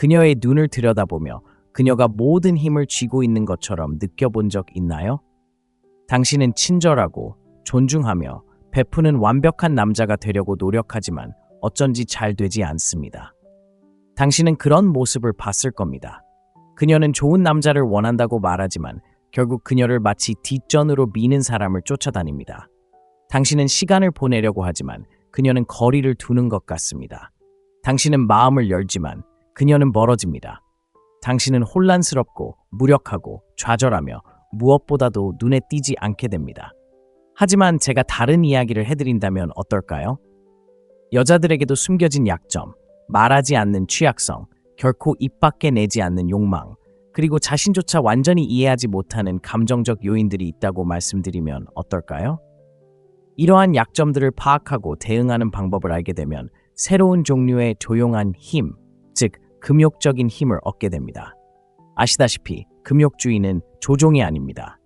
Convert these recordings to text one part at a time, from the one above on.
그녀의 눈을 들여다보며 그녀가 모든 힘을 쥐고 있는 것처럼 느껴본 적 있나요? 당신은 친절하고 존중하며 베푸는 완벽한 남자가 되려고 노력하지만 어쩐지 잘 되지 않습니다. 당신은 그런 모습을 봤을 겁니다. 그녀는 좋은 남자를 원한다고 말하지만 결국 그녀를 마치 뒷전으로 미는 사람을 쫓아다닙니다. 당신은 시간을 보내려고 하지만 그녀는 거리를 두는 것 같습니다. 당신은 마음을 열지만 그녀는 멀어집니다. 당신은 혼란스럽고 무력하고 좌절하며 무엇보다도 눈에 띄지 않게 됩니다. 하지만 제가 다른 이야기를 해드린다면 어떨까요? 여자들에게도 숨겨진 약점, 말하지 않는 취약성, 결코 입 밖에 내지 않는 욕망, 그리고 자신조차 완전히 이해하지 못하는 감정적 요인들이 있다고 말씀드리면 어떨까요? 이러한 약점들을 파악하고 대응하는 방법을 알게 되면 새로운 종류의 조용한 힘, 즉 금욕적인 힘을 얻게 됩니다. 아시다시피 금욕주의는 조종이 아닙니다.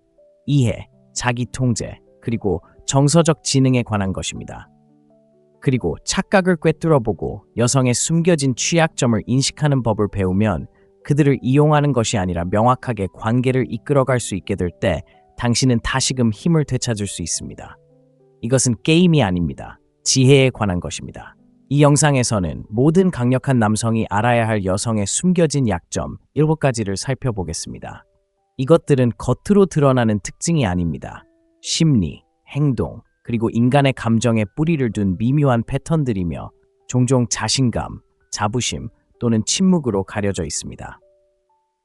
이해, 자기 통제, 그리고 정서적 지능에 관한 것입니다. 그리고 착각을 꿰뚫어보고 여성의 숨겨진 취약점을 인식하는 법을 배우면 그들을 이용하는 것이 아니라 명확하게 관계를 이끌어갈 수 있게 될 때 당신은 다시금 힘을 되찾을 수 있습니다. 이것은 게임이 아닙니다. 지혜에 관한 것입니다. 이 영상에서는 모든 강력한 남성이 알아야 할 여성의 숨겨진 약점 7가지를 살펴보겠습니다. 이것들은 겉으로 드러나는 특징이 아닙니다. 심리, 행동, 그리고 인간의 감정에 뿌리를 둔 미묘한 패턴들이며 종종 자신감, 자부심 또는 침묵으로 가려져 있습니다.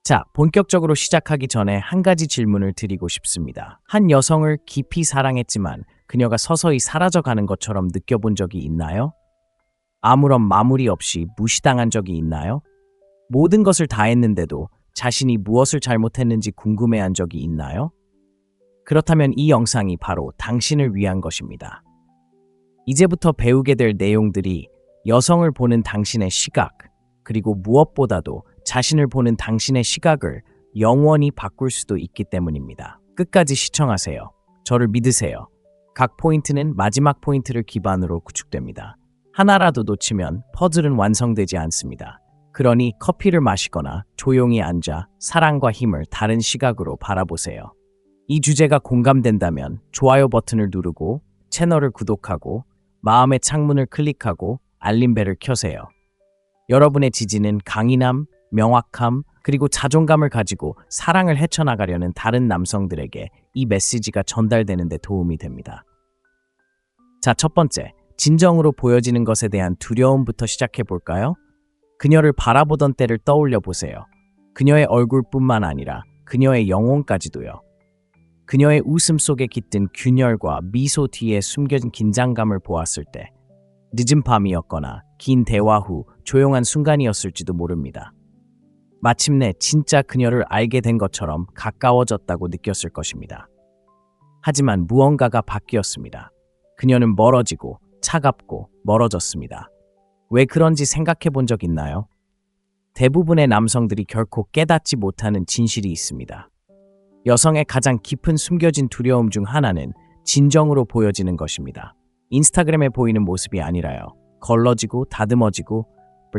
자, 본격적으로 시작하기 전에 한 가지 질문을 드리고 싶습니다. 한 여성을 깊이 사랑했지만 그녀가 서서히 사라져가는 것처럼 느껴본 적이 있나요? 아무런 마무리 없이 무시당한 적이 있나요? 모든 것을 다 했는데도 자신이 무엇을 잘못했는지 궁금해한 적이 있나요? 그렇다면 이 영상이 바로 당신을 위한 것입니다. 이제부터 배우게 될 내용들이 여성을 보는 당신의 시각, 그리고 무엇보다도 자신을 보는 당신의 시각을 영원히 바꿀 수도 있기 때문입니다. 끝까지 시청하세요. 저를 믿으세요. 각 포인트는 마지막 포인트를 기반으로 구축됩니다. 하나라도 놓치면 퍼즐은 완성되지 않습니다. 그러니 커피를 마시거나 조용히 앉아 사랑과 힘을 다른 시각으로 바라보세요. 이 주제가 공감된다면 좋아요 버튼을 누르고 채널을 구독하고 마음의 창문을 클릭하고 알림벨을 켜세요. 여러분의 지지는 강인함, 명확함, 그리고 자존감을 가지고 사랑을 헤쳐나가려는 다른 남성들에게 이 메시지가 전달되는 데 도움이 됩니다. 자, 첫 번째, 진정으로 보여지는 것에 대한 두려움부터 시작해 볼까요? 그녀를 바라보던 때를 떠올려 보세요. 그녀의 얼굴뿐만 아니라 그녀의 영혼까지도요. 그녀의 웃음 속에 깃든 균열과 미소 뒤에 숨겨진 긴장감을 보았을 때 늦은 밤이었거나 긴 대화 후 조용한 순간이었을지도 모릅니다. 마침내 진짜 그녀를 알게 된 것처럼 가까워졌다고 느꼈을 것입니다. 하지만 무언가가 바뀌었습니다. 그녀는 멀어지고 차갑고 멀어졌습니다. 왜 그런지 생각해 본 적 있나요? 대부분의 남성들이 결코 깨닫지 못하는 진실이 있습니다. 여성의 가장 깊은 숨겨진 두려움 중 하나는 진정으로 보여지는 것입니다. 인스타그램에 보이는 모습이 아니라요. 걸러지고 다듬어지고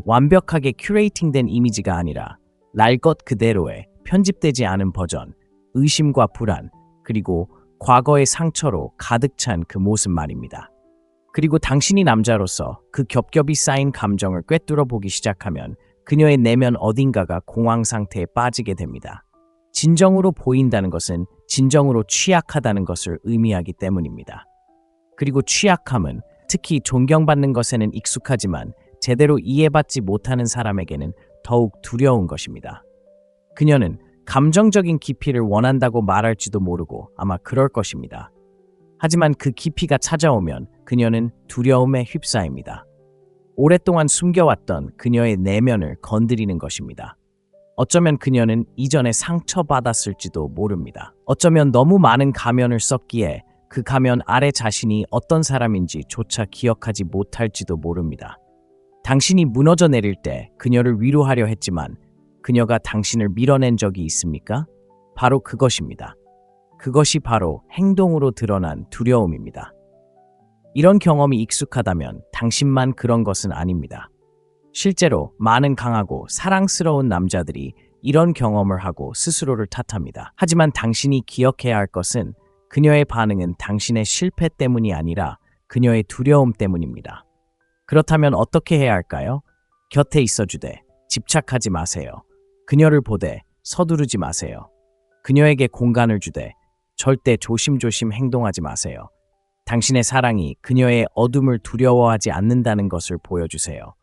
완벽하게 큐레이팅된 이미지가 아니라 날 것 그대로의 편집되지 않은 버전, 의심과 불안, 그리고 과거의 상처로 가득 찬 그 모습 말입니다. 그리고 당신이 남자로서 그 겹겹이 쌓인 감정을 꿰뚫어 보기 시작하면 그녀의 내면 어딘가가 공황 상태에 빠지게 됩니다. 진정으로 보인다는 것은 진정으로 취약하다는 것을 의미하기 때문입니다. 그리고 취약함은 특히 존경받는 것에는 익숙하지만 제대로 이해받지 못하는 사람에게는 더욱 두려운 것입니다. 그녀는 감정적인 깊이를 원한다고 말할지도 모르고 아마 그럴 것입니다. 하지만 그 깊이가 찾아오면 그녀는 두려움에 휩싸입니다. 오랫동안 숨겨왔던 그녀의 내면을 건드리는 것입니다. 어쩌면 그녀는 이전에 상처받았을지도 모릅니다. 어쩌면 너무 많은 가면을 썼기에 그 가면 아래 자신이 어떤 사람인지조차 기억하지 못할지도 모릅니다. 당신이 무너져 내릴 때 그녀를 위로하려 했지만 그녀가 당신을 밀어낸 적이 있습니까? 바로 그것입니다. 그것이 바로 행동으로 드러난 두려움입니다. 이런 경험이 익숙하다면 당신만 그런 것은 아닙니다. 실제로 많은 강하고 사랑스러운 남자들이 이런 경험을 하고 스스로를 탓합니다. 하지만 당신이 기억해야 할 것은 그녀의 반응은 당신의 실패 때문이 아니라 그녀의 두려움 때문입니다. 그렇다면 어떻게 해야 할까요? 곁에 있어주되 집착하지 마세요. 그녀를 보되 서두르지 마세요. 그녀에게 공간을 주되 절대 조심조심 행동하지 마세요. 당신의 사랑이 그녀의 어둠을 두려워하지 않는다는 것을 보여주세요.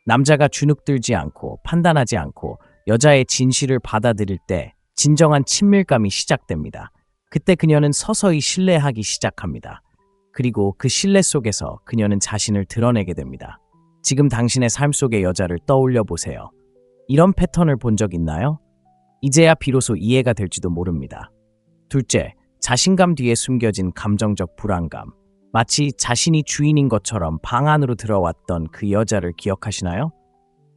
남자가 주눅들지 않고 판단하지 않고 여자의 진실을 받아들일 때 진정한 친밀감이 시작됩니다. 그때 그녀는 서서히 신뢰하기 시작합니다. 그리고 그 신뢰 속에서 그녀는 자신을 드러내게 됩니다. 지금 당신의 삶 속의 여자를 떠올려 보세요. 이런 패턴을 본 적 있나요? 이제야 비로소 이해가 될지도 모릅니다. 둘째, 자신감 뒤에 숨겨진 감정적 불안감. 마치 자신이 주인인 것처럼 방 안으로 들어왔던 그 여자를 기억하시나요?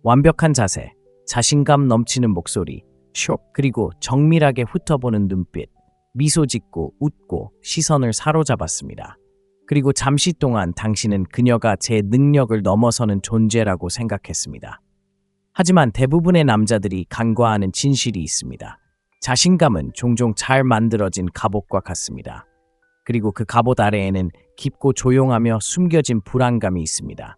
완벽한 자세, 자신감 넘치는 목소리, 그리고 정밀하게 훑어보는 눈빛, 미소 짓고 웃고 시선을 사로잡았습니다. 그리고 잠시 동안 당신은 그녀가 제 능력을 넘어서는 존재라고 생각했습니다. 하지만 대부분의 남자들이 간과하는 진실이 있습니다. 자신감은 종종 잘 만들어진 갑옷과 같습니다. 그리고 그 갑옷 아래에는 깊고 조용하며 숨겨진 불안감이 있습니다.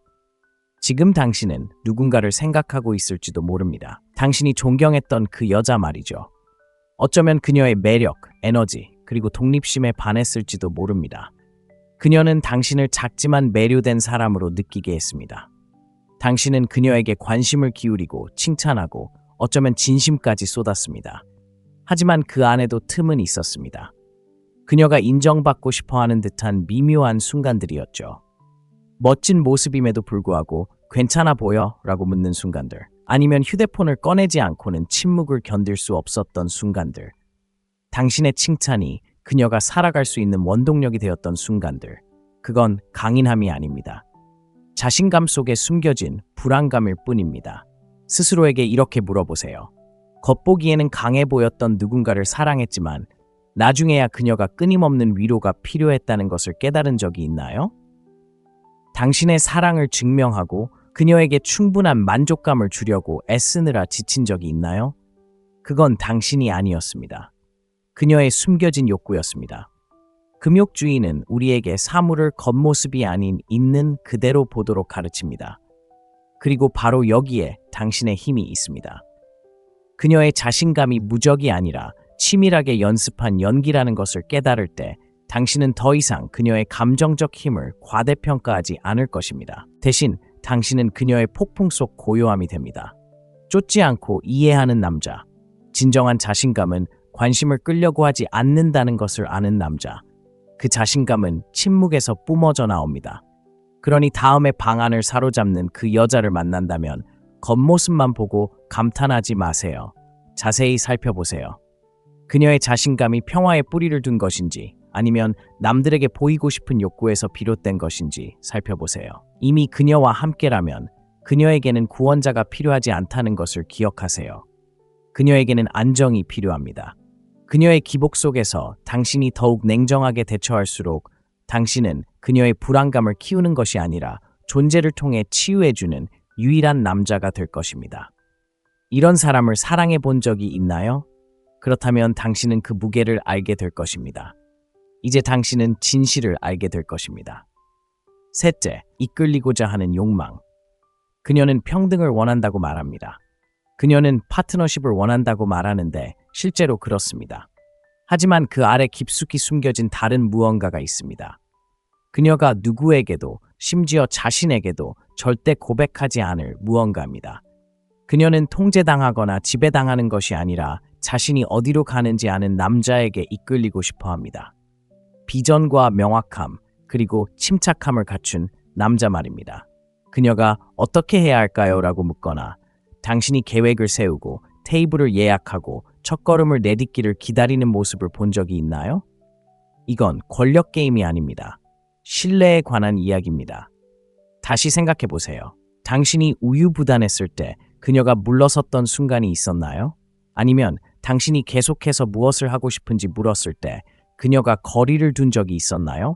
지금 당신은 누군가를 생각하고 있을지도 모릅니다. 당신이 존경했던 그 여자 말이죠. 어쩌면 그녀의 매력, 에너지, 그리고 독립심에 반했을지도 모릅니다. 그녀는 당신을 작지만 매료된 사람으로 느끼게 했습니다. 당신은 그녀에게 관심을 기울이고 칭찬하고 어쩌면 진심까지 쏟았습니다. 하지만 그 안에도 틈은 있었습니다. 그녀가 인정받고 싶어하는 듯한 미묘한 순간들이었죠. 멋진 모습임에도 불구하고 괜찮아 보여? 라고 묻는 순간들. 아니면 휴대폰을 꺼내지 않고는 침묵을 견딜 수 없었던 순간들. 당신의 칭찬이 그녀가 살아갈 수 있는 원동력이 되었던 순간들. 그건 강인함이 아닙니다. 자신감 속에 숨겨진 불안감일 뿐입니다. 스스로에게 이렇게 물어보세요. 겉보기에는 강해 보였던 누군가를 사랑했지만 나중에야 그녀가 끊임없는 위로가 필요했다는 것을 깨달은 적이 있나요? 당신의 사랑을 증명하고 그녀에게 충분한 만족감을 주려고 애쓰느라 지친 적이 있나요? 그건 당신이 아니었습니다. 그녀의 숨겨진 욕구였습니다. 금욕주의는 우리에게 사물을 겉모습이 아닌 있는 그대로 보도록 가르칩니다. 그리고 바로 여기에 당신의 힘이 있습니다. 그녀의 자신감이 무적이 아니라 치밀하게 연습한 연기라는 것을 깨달을 때 당신은 더 이상 그녀의 감정적 힘을 과대평가하지 않을 것입니다. 대신 당신은 그녀의 폭풍 속 고요함이 됩니다. 쫓지 않고 이해하는 남자. 진정한 자신감은 관심을 끌려고 하지 않는다는 것을 아는 남자. 그 자신감은 침묵에서 뿜어져 나옵니다. 그러니 다음에 방안을 사로잡는 그 여자를 만난다면 겉모습만 보고 감탄하지 마세요. 자세히 살펴보세요. 그녀의 자신감이 평화에 뿌리를 둔 것인지 아니면 남들에게 보이고 싶은 욕구에서 비롯된 것인지 살펴보세요. 이미 그녀와 함께라면 그녀에게는 구원자가 필요하지 않다는 것을 기억하세요. 그녀에게는 안정이 필요합니다. 그녀의 기복 속에서 당신이 더욱 냉정하게 대처할수록 당신은 그녀의 불안감을 키우는 것이 아니라 존재를 통해 치유해주는 유일한 남자가 될 것입니다. 이런 사람을 사랑해 본 적이 있나요? 그렇다면 당신은 그 무게를 알게 될 것입니다. 이제 당신은 진실을 알게 될 것입니다. 셋째, 이끌리고자 하는 욕망. 그녀는 평등을 원한다고 말합니다. 그녀는 파트너십을 원한다고 말하는데 실제로 그렇습니다. 하지만 그 아래 깊숙이 숨겨진 다른 무언가가 있습니다. 그녀가 누구에게도 심지어 자신에게도 절대 고백하지 않을 무언가입니다. 그녀는 통제당하거나 지배당하는 것이 아니라 자신이 어디로 가는지 아는 남자에게 이끌리고 싶어 합니다. 비전과 명확함, 그리고 침착함을 갖춘 남자 말입니다. 그녀가 어떻게 해야 할까요? 라고 묻거나 당신이 계획을 세우고 테이블을 예약하고 첫걸음을 내딛기를 기다리는 모습을 본 적이 있나요? 이건 권력 게임이 아닙니다. 신뢰에 관한 이야기입니다. 다시 생각해 보세요. 당신이 우유부단했을 때 그녀가 물러섰던 순간이 있었나요? 아니면 당신이 계속해서 무엇을 하고 싶은지 물었을 때 그녀가 거리를 둔 적이 있었나요?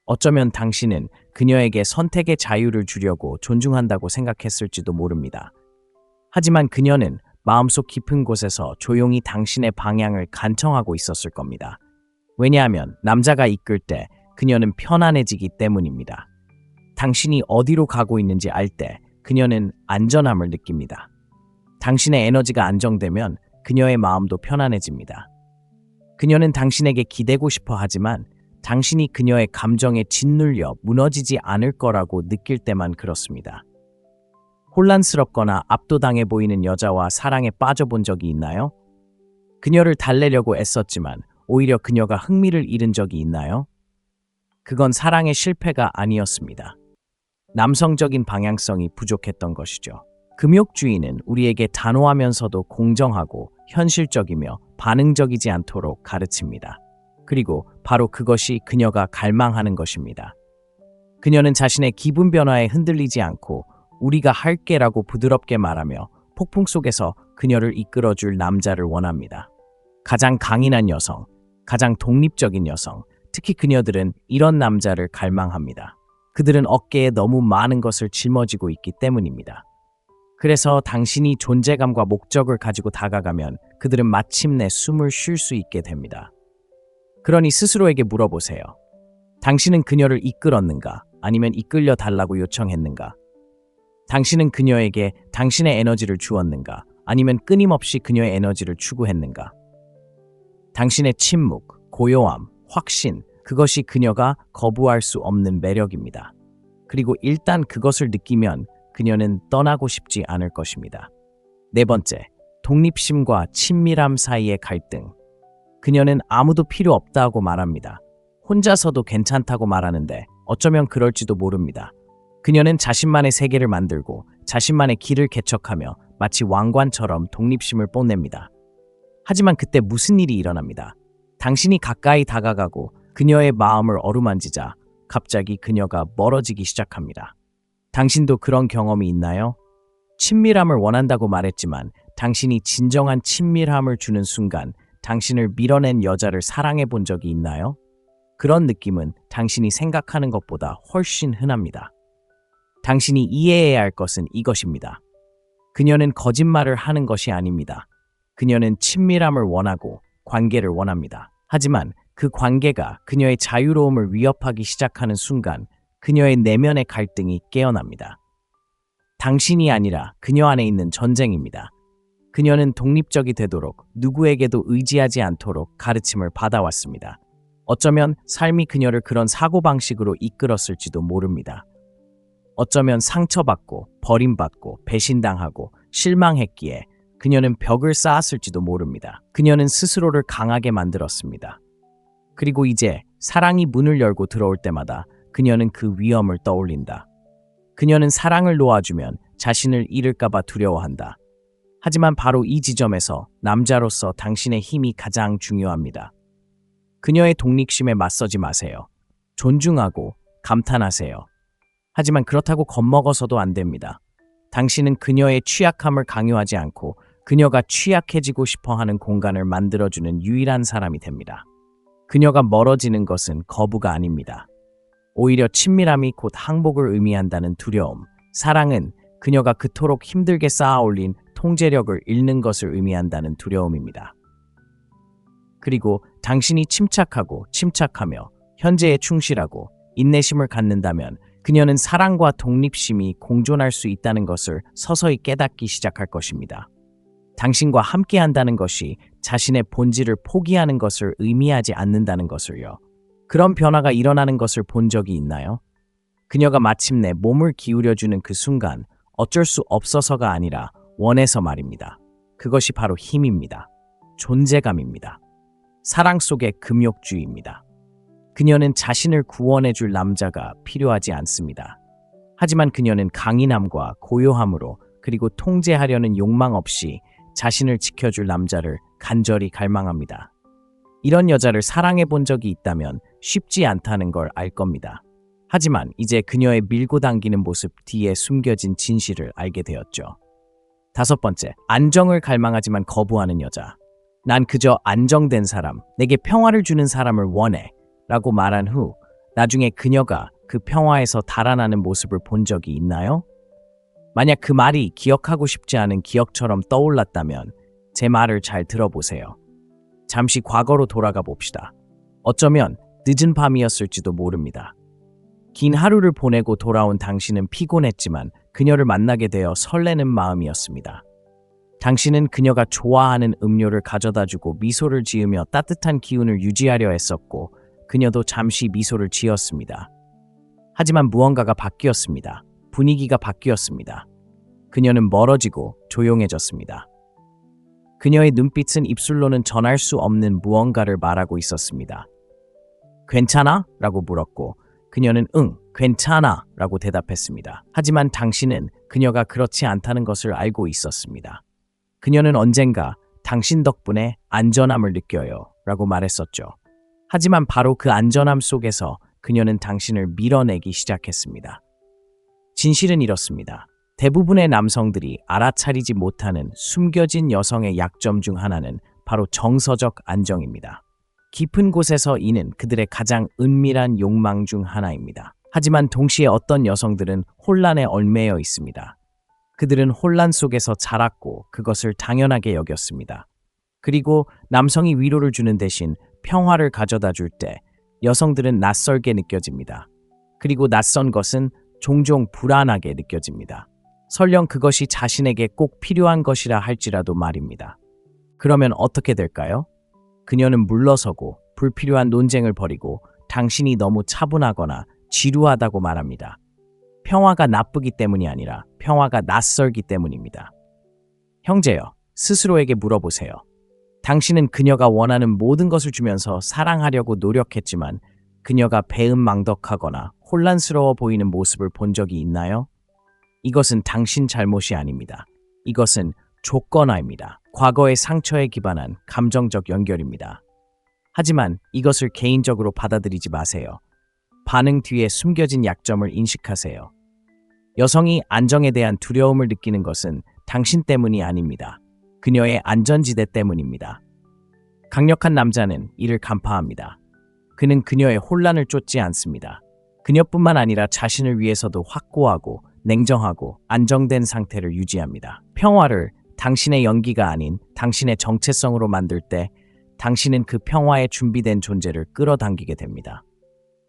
어쩌면 당신은 그녀에게 선택의 자유를 주려고 존중한다고 생각했을지도 모릅니다. 하지만 그녀는 마음속 깊은 곳에서 조용히 당신의 방향을 간청하고 있었을 겁니다. 왜냐하면 남자가 이끌 때 그녀는 편안해지기 때문입니다. 당신이 어디로 가고 있는지 알 때 그녀는 안전함을 느낍니다. 당신의 에너지가 안정되면 그녀의 마음도 편안해집니다. 그녀는 당신에게 기대고 싶어 하지만 당신이 그녀의 감정에 짓눌려 무너지지 않을 거라고 느낄 때만 그렇습니다. 혼란스럽거나 압도당해 보이는 여자와 사랑에 빠져본 적이 있나요? 그녀를 달래려고 애썼지만 오히려 그녀가 흥미를 잃은 적이 있나요? 그건 사랑의 실패가 아니었습니다. 남성적인 방향성이 부족했던 것이죠. 금욕주의는 우리에게 단호하면서도 공정하고 현실적이며 반응적이지 않도록 가르칩니다. 그리고 바로 그것이 그녀가 갈망하는 것입니다. 그녀는 자신의 기분 변화에 흔들리지 않고 우리가 할게라고 부드럽게 말하며 폭풍 속에서 그녀를 이끌어줄 남자를 원합니다. 가장 강인한 여성, 가장 독립적인 여성, 특히 그녀들은 이런 남자를 갈망합니다. 그들은 어깨에 너무 많은 것을 짊어지고 있기 때문입니다. 그래서 당신이 존재감과 목적을 가지고 다가가면 그들은 마침내 숨을 쉴 수 있게 됩니다. 그러니 스스로에게 물어보세요. 당신은 그녀를 이끌었는가? 아니면 이끌려 달라고 요청했는가? 당신은 그녀에게 당신의 에너지를 주었는가? 아니면 끊임없이 그녀의 에너지를 추구했는가? 당신의 침묵, 고요함, 확신, 그것이 그녀가 거부할 수 없는 매력입니다. 그리고 일단 그것을 느끼면 그녀는 떠나고 싶지 않을 것입니다. 네 번째, 독립심과 친밀함 사이의 갈등. 그녀는 아무도 필요 없다고 말합니다. 혼자서도 괜찮다고 말하는데 어쩌면 그럴지도 모릅니다. 그녀는 자신만의 세계를 만들고 자신만의 길을 개척하며 마치 왕관처럼 독립심을 뽐냅니다. 하지만 그때 무슨 일이 일어납니다. 당신이 가까이 다가가고 그녀의 마음을 어루만지자 갑자기 그녀가 멀어지기 시작합니다. 당신도 그런 경험이 있나요? 친밀함을 원한다고 말했지만 당신이 진정한 친밀함을 주는 순간 당신을 밀어낸 여자를 사랑해 본 적이 있나요? 그런 느낌은 당신이 생각하는 것보다 훨씬 흔합니다. 당신이 이해해야 할 것은 이것입니다. 그녀는 거짓말을 하는 것이 아닙니다. 그녀는 친밀함을 원하고 관계를 원합니다. 하지만 그 관계가 그녀의 자유로움을 위협하기 시작하는 순간 그녀의 내면의 갈등이 깨어납니다. 당신이 아니라 그녀 안에 있는 전쟁입니다. 그녀는 독립적이 되도록 누구에게도 의지하지 않도록 가르침을 받아왔습니다. 어쩌면 삶이 그녀를 그런 사고방식으로 이끌었을지도 모릅니다. 어쩌면 상처받고 버림받고 배신당하고 실망했기에 그녀는 벽을 쌓았을지도 모릅니다. 그녀는 스스로를 강하게 만들었습니다. 그리고 이제 사랑이 문을 열고 들어올 때마다 그녀는 그 위험을 떠올린다. 그녀는 사랑을 놓아주면 자신을 잃을까봐 두려워한다. 하지만 바로 이 지점에서 남자로서 당신의 힘이 가장 중요합니다. 그녀의 독립심에 맞서지 마세요. 존중하고 감탄하세요. 하지만 그렇다고 겁먹어서도 안 됩니다. 당신은 그녀의 취약함을 강요하지 않고 그녀가 취약해지고 싶어하는 공간을 만들어주는 유일한 사람이 됩니다. 그녀가 멀어지는 것은 거부가 아닙니다. 오히려 친밀함이 곧 항복을 의미한다는 두려움, 사랑은 그녀가 그토록 힘들게 쌓아올린 통제력을 잃는 것을 의미한다는 두려움입니다. 그리고 당신이 침착하며 현재에 충실하고 인내심을 갖는다면 그녀는 사랑과 독립심이 공존할 수 있다는 것을 서서히 깨닫기 시작할 것입니다. 당신과 함께한다는 것이 자신의 본질을 포기하는 것을 의미하지 않는다는 것을요. 그런 변화가 일어나는 것을 본 적이 있나요? 그녀가 마침내 몸을 기울여주는 그 순간 어쩔 수 없어서가 아니라 원해서 말입니다. 그것이 바로 힘입니다. 존재감입니다. 사랑 속의 금욕주의입니다. 그녀는 자신을 구원해줄 남자가 필요하지 않습니다. 하지만 그녀는 강인함과 고요함으로 그리고 통제하려는 욕망 없이 자신을 지켜줄 남자를 간절히 갈망합니다. 이런 여자를 사랑해 본 적이 있다면 쉽지 않다는 걸 알 겁니다. 하지만 이제 그녀의 밀고 당기는 모습 뒤에 숨겨진 진실을 알게 되었죠. 다섯 번째, 안정을 갈망하지만 거부하는 여자. 난 그저 안정된 사람, 내게 평화를 주는 사람을 원해 라고 말한 후 나중에 그녀가 그 평화에서 달아나는 모습을 본 적이 있나요? 만약 그 말이 기억하고 싶지 않은 기억처럼 떠올랐다면 제 말을 잘 들어보세요. 잠시 과거로 돌아가 봅시다. 어쩌면 늦은 밤이었을지도 모릅니다. 긴 하루를 보내고 돌아온 당신은 피곤했지만 그녀를 만나게 되어 설레는 마음이었습니다. 당신은 그녀가 좋아하는 음료를 가져다주고 미소를 지으며 따뜻한 기운을 유지하려 했었고 그녀도 잠시 미소를 지었습니다. 하지만 무언가가 바뀌었습니다. 분위기가 바뀌었습니다. 그녀는 멀어지고 조용해졌습니다. 그녀의 눈빛은 입술로는 전할 수 없는 무언가를 말하고 있었습니다. 괜찮아? 라고 물었고 그녀는 응, 괜찮아 라고 대답했습니다. 하지만 당신은 그녀가 그렇지 않다는 것을 알고 있었습니다. 그녀는 언젠가 당신 덕분에 안전함을 느껴요 라고 말했었죠. 하지만 바로 그 안전함 속에서 그녀는 당신을 밀어내기 시작했습니다. 진실은 이렇습니다. 대부분의 남성들이 알아차리지 못하는 숨겨진 여성의 약점 중 하나는 바로 정서적 안정입니다. 깊은 곳에서 이는 그들의 가장 은밀한 욕망 중 하나입니다. 하지만 동시에 어떤 여성들은 혼란에 얽매여 있습니다. 그들은 혼란 속에서 자랐고 그것을 당연하게 여겼습니다. 그리고 남성이 위로를 주는 대신 평화를 가져다 줄 때 여성들은 낯설게 느껴집니다. 그리고 낯선 것은 종종 불안하게 느껴집니다. 설령 그것이 자신에게 꼭 필요한 것이라 할지라도 말입니다. 그러면 어떻게 될까요? 그녀는 물러서고 불필요한 논쟁을 벌이고 당신이 너무 차분하거나 지루하다고 말합니다. 평화가 나쁘기 때문이 아니라 평화가 낯설기 때문입니다. 형제여, 스스로에게 물어보세요. 당신은 그녀가 원하는 모든 것을 주면서 사랑하려고 노력했지만 그녀가 배은망덕하거나 혼란스러워 보이는 모습을 본 적이 있나요? 이것은 당신 잘못이 아닙니다. 이것은 조건화입니다. 과거의 상처에 기반한 감정적 연결입니다. 하지만 이것을 개인적으로 받아들이지 마세요. 반응 뒤에 숨겨진 약점을 인식하세요. 여성이 안정에 대한 두려움을 느끼는 것은 당신 때문이 아닙니다. 그녀의 안전지대 때문입니다. 강력한 남자는 이를 간파합니다. 그는 그녀의 혼란을 쫓지 않습니다. 그녀뿐만 아니라 자신을 위해서도 확고하고 냉정하고 안정된 상태를 유지합니다. 평화를 당신의 연기가 아닌 당신의 정체성으로 만들 때 당신은 그 평화에 준비된 존재를 끌어당기게 됩니다.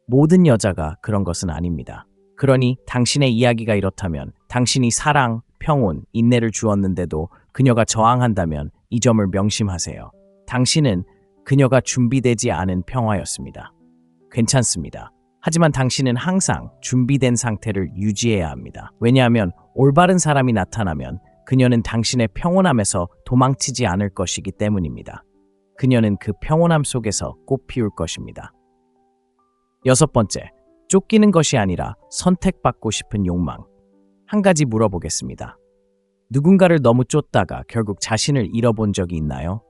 모든 여자가 그런 것은 아닙니다. 그러니 당신의 이야기가 이렇다면 당신이 사랑, 평온, 인내를 주었는데도 그녀가 저항한다면 이 점을 명심하세요. 당신은 그녀가 준비되지 않은 평화였습니다. 괜찮습니다. 하지만 당신은 항상 준비된 상태를 유지해야 합니다. 왜냐하면 올바른 사람이 나타나면 그녀는 당신의 평온함에서 도망치지 않을 것이기 때문입니다. 그녀는 그 평온함 속에서 꽃피울 것입니다. 6번째, 쫓기는 것이 아니라 선택받고 싶은 욕망. 한 가지 물어보겠습니다. 누군가를 너무 쫓다가 결국 자신을 잃어본 적이 있나요?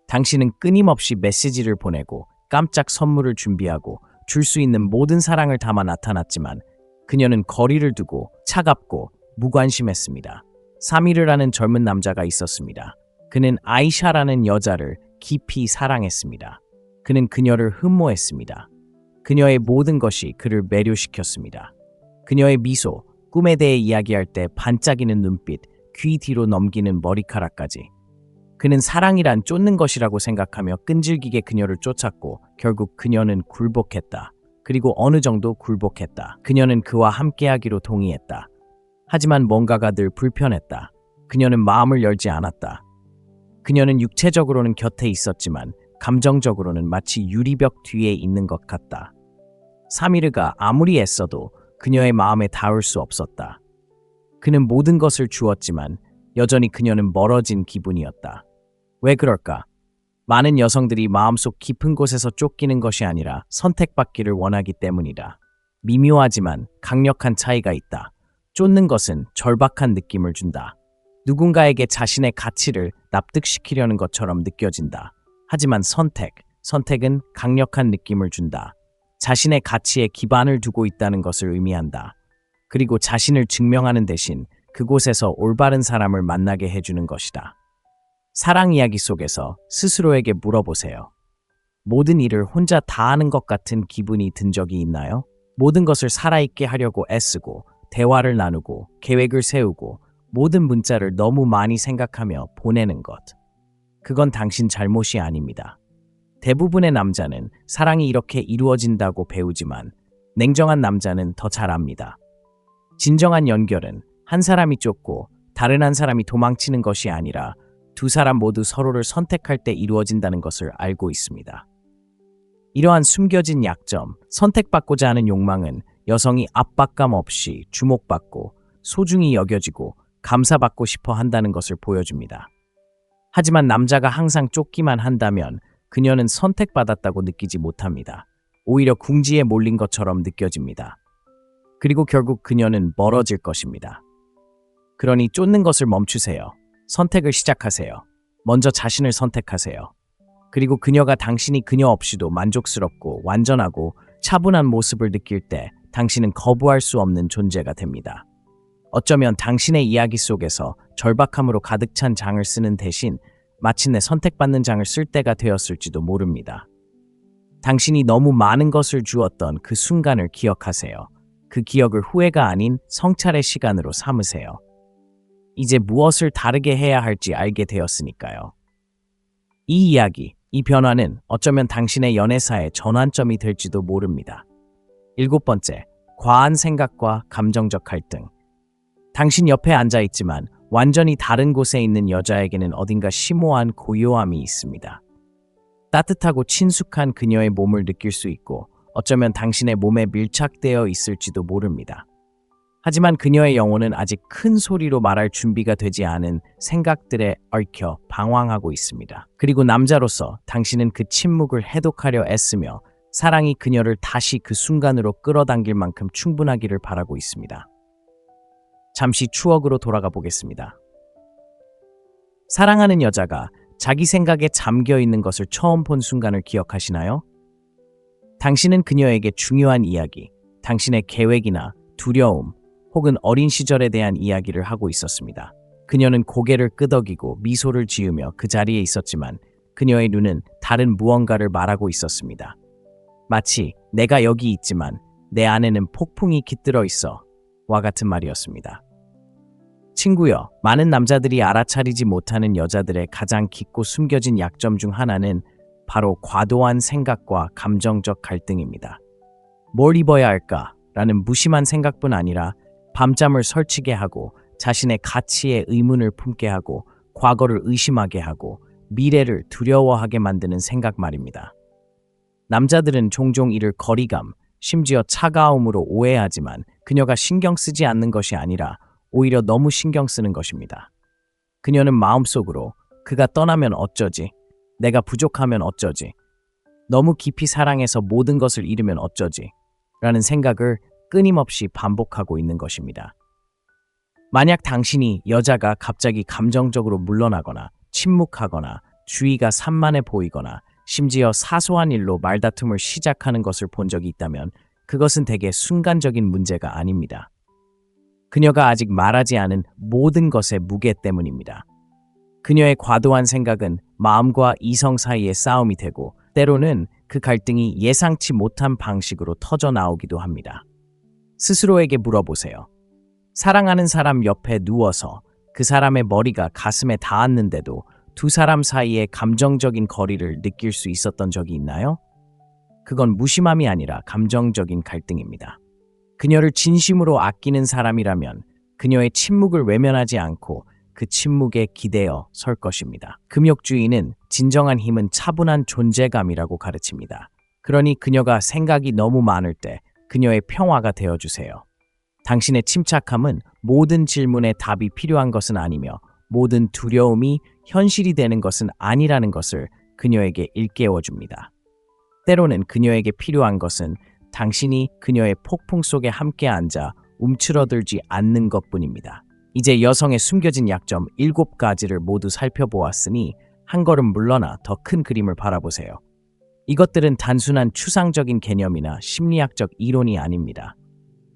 당신은 끊임없이 메시지를 보내고 깜짝 선물을 준비하고 줄 수 있는 모든 사랑을 담아 나타났지만 그녀는 거리를 두고 차갑고 무관심했습니다. 사미르라는 젊은 남자가 있었습니다. 그는 아이샤라는 여자를 깊이 사랑했습니다. 그는 그녀를 흠모했습니다. 그녀의 모든 것이 그를 매료시켰습니다. 그녀의 미소, 꿈에 대해 이야기할 때 반짝이는 눈빛, 귀 뒤로 넘기는 머리카락까지. 그는 사랑이란 쫓는 것이라고 생각하며 끈질기게 그녀를 쫓았고 결국 그녀는 굴복했다. 그리고 어느 정도 굴복했다. 그녀는 그와 함께하기로 동의했다. 하지만 뭔가가 늘 불편했다. 그녀는 마음을 열지 않았다. 그녀는 육체적으로는 곁에 있었지만 감정적으로는 마치 유리벽 뒤에 있는 것 같다. 사미르가 아무리 애써도 그녀의 마음에 닿을 수 없었다. 그는 모든 것을 주었지만 여전히 그녀는 멀어진 기분이었다. 왜 그럴까? 많은 여성들이 마음속 깊은 곳에서 쫓기는 것이 아니라 선택받기를 원하기 때문이다. 미묘하지만 강력한 차이가 있다. 쫓는 것은 절박한 느낌을 준다. 누군가에게 자신의 가치를 납득시키려는 것처럼 느껴진다. 하지만 선택은 강력한 느낌을 준다. 자신의 가치에 기반을 두고 있다는 것을 의미한다. 그리고 자신을 증명하는 대신 그곳에서 올바른 사람을 만나게 해주는 것이다. 사랑 이야기 속에서 스스로에게 물어보세요. 모든 일을 혼자 다 하는 것 같은 기분이 든 적이 있나요? 모든 것을 살아있게 하려고 애쓰고 대화를 나누고 계획을 세우고 모든 문자를 너무 많이 생각하며 보내는 것. 그건 당신 잘못이 아닙니다. 대부분의 남자는 사랑이 이렇게 이루어진다고 배우지만 냉정한 남자는 더 잘 압니다. 진정한 연결은 한 사람이 쫓고 다른 한 사람이 도망치는 것이 아니라 두 사람 모두 서로를 선택할 때 이루어진다는 것을 알고 있습니다. 이러한 숨겨진 약점, 선택받고자 하는 욕망은 여성이 압박감 없이 주목받고 소중히 여겨지고 감사받고 싶어 한다는 것을 보여줍니다. 하지만 남자가 항상 쫓기만 한다면 그녀는 선택받았다고 느끼지 못합니다. 오히려 궁지에 몰린 것처럼 느껴집니다. 그리고 결국 그녀는 멀어질 것입니다. 그러니 쫓는 것을 멈추세요. 선택을 시작하세요. 먼저 자신을 선택하세요. 그리고 그녀가 당신이 그녀 없이도 만족스럽고 완전하고 차분한 모습을 느낄 때 당신은 거부할 수 없는 존재가 됩니다. 어쩌면 당신의 이야기 속에서 절박함으로 가득 찬 장을 쓰는 대신 마침내 선택받는 장을 쓸 때가 되었을지도 모릅니다. 당신이 너무 많은 것을 주었던 그 순간을 기억하세요. 그 기억을 후회가 아닌 성찰의 시간으로 삼으세요. 이제 무엇을 다르게 해야 할지 알게 되었으니까요. 이 이야기, 이 변화는 어쩌면 당신의 연애사의 전환점이 될지도 모릅니다. 7번째, 과한 생각과 감정적 갈등. 당신 옆에 앉아 있지만 완전히 다른 곳에 있는 여자에게는 어딘가 심오한 고요함이 있습니다. 따뜻하고 친숙한 그녀의 몸을 느낄 수 있고 어쩌면 당신의 몸에 밀착되어 있을지도 모릅니다. 하지만 그녀의 영혼은 아직 큰 소리로 말할 준비가 되지 않은 생각들에 얽혀 방황하고 있습니다. 그리고 남자로서 당신은 그 침묵을 해독하려 애쓰며 사랑이 그녀를 다시 그 순간으로 끌어당길 만큼 충분하기를 바라고 있습니다. 잠시 추억으로 돌아가 보겠습니다. 사랑하는 여자가 자기 생각에 잠겨 있는 것을 처음 본 순간을 기억하시나요? 당신은 그녀에게 중요한 이야기, 당신의 계획이나 두려움, 혹은 어린 시절에 대한 이야기를 하고 있었습니다. 그녀는 고개를 끄덕이고 미소를 지으며 그 자리에 있었지만 그녀의 눈은 다른 무언가를 말하고 있었습니다. 마치 내가 여기 있지만 내 안에는 폭풍이 깃들어 있어 와 같은 말이었습니다. 친구여, 많은 남자들이 알아차리지 못하는 여자들의 가장 깊고 숨겨진 약점 중 하나는 바로 과도한 생각과 감정적 갈등입니다. 뭘 입어야 할까? 라는 무심한 생각뿐 아니라 밤잠을 설치게 하고 자신의 가치에 의문을 품게 하고 과거를 의심하게 하고 미래를 두려워하게 만드는 생각 말입니다. 남자들은 종종 이를 거리감, 심지어 차가움으로 오해하지만 그녀가 신경 쓰지 않는 것이 아니라 오히려 너무 신경 쓰는 것입니다. 그녀는 마음속으로 그가 떠나면 어쩌지? 내가 부족하면 어쩌지? 너무 깊이 사랑해서 모든 것을 잃으면 어쩌지? 라는 생각을 끊임없이 반복하고 있는 것입니다. 만약 당신이 여자가 갑자기 감정적으로 물러나거나 침묵하거나 주의가 산만해 보이거나 심지어 사소한 일로 말다툼을 시작하는 것을 본 적이 있다면 그것은 대개 순간적인 문제가 아닙니다. 그녀가 아직 말하지 않은 모든 것의 무게 때문입니다. 그녀의 과도한 생각은 마음과 이성 사이의 싸움이 되고 때로는 그 갈등이 예상치 못한 방식으로 터져 나오기도 합니다. 스스로에게 물어보세요. 사랑하는 사람 옆에 누워서 그 사람의 머리가 가슴에 닿았는데도 두 사람 사이의 감정적인 거리를 느낄 수 있었던 적이 있나요? 그건 무심함이 아니라 감정적인 갈등입니다. 그녀를 진심으로 아끼는 사람이라면 그녀의 침묵을 외면하지 않고 그 침묵에 기대어 설 것입니다. 금욕주의는 진정한 힘은 차분한 존재감이라고 가르칩니다. 그러니 그녀가 생각이 너무 많을 때 그녀의 평화가 되어주세요. 당신의 침착함은 모든 질문에 답이 필요한 것은 아니며 모든 두려움이 현실이 되는 것은 아니라는 것을 그녀에게 일깨워줍니다. 때로는 그녀에게 필요한 것은 당신이 그녀의 폭풍 속에 함께 앉아 움츠러들지 않는 것뿐입니다. 이제 여성의 숨겨진 약점 7가지를 모두 살펴보았으니 한 걸음 물러나 더 큰 그림을 바라보세요. 이것들은 단순한 추상적인 개념이나 심리학적 이론이 아닙니다.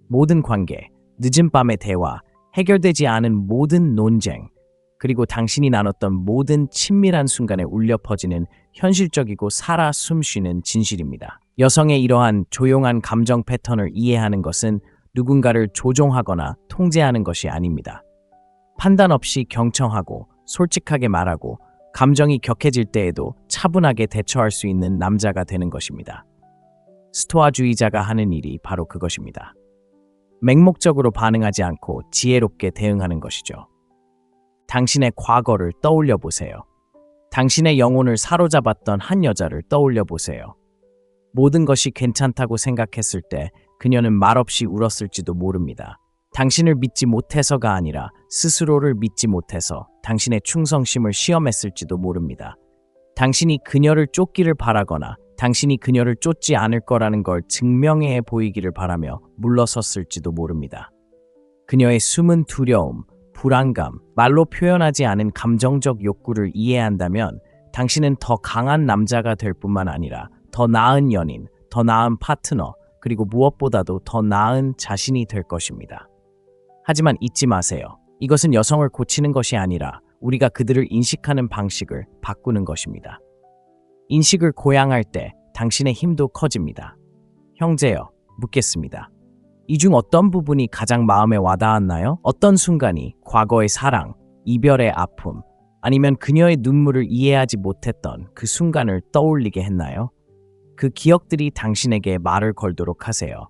모든 관계, 늦은 밤의 대화, 해결되지 않은 모든 논쟁, 그리고 당신이 나눴던 모든 친밀한 순간에 울려 퍼지는 현실적이고 살아 숨쉬는 진실입니다. 여성의 이러한 조용한 감정 패턴을 이해하는 것은 누군가를 조종하거나 통제하는 것이 아닙니다. 판단 없이 경청하고 솔직하게 말하고 감정이 격해질 때에도 차분하게 대처할 수 있는 남자가 되는 것입니다. 스토아주의자가 하는 일이 바로 그것입니다. 맹목적으로 반응하지 않고 지혜롭게 대응하는 것이죠. 당신의 과거를 떠올려 보세요. 당신의 영혼을 사로잡았던 한 여자를 떠올려 보세요. 모든 것이 괜찮다고 생각했을 때 그녀는 말없이 울었을지도 모릅니다. 당신을 믿지 못해서가 아니라 스스로를 믿지 못해서 당신의 충성심을 시험했을지도 모릅니다. 당신이 그녀를 쫓기를 바라거나 당신이 그녀를 쫓지 않을 거라는 걸 증명해 보이기를 바라며 물러섰을지도 모릅니다. 그녀의 숨은 두려움, 불안감, 말로 표현하지 않은 감정적 욕구를 이해한다면 당신은 더 강한 남자가 될 뿐만 아니라 더 나은 연인, 더 나은 파트너, 그리고 무엇보다도 더 나은 자신이 될 것입니다. 하지만 잊지 마세요. 이것은 여성을 고치는 것이 아니라 우리가 그들을 인식하는 방식을 바꾸는 것입니다. 인식을 고양할 때 당신의 힘도 커집니다. 형제여, 묻겠습니다. 이 중 어떤 부분이 가장 마음에 와닿았나요? 어떤 순간이 과거의 사랑, 이별의 아픔, 아니면 그녀의 눈물을 이해하지 못했던 그 순간을 떠올리게 했나요? 그 기억들이 당신에게 말을 걸도록 하세요.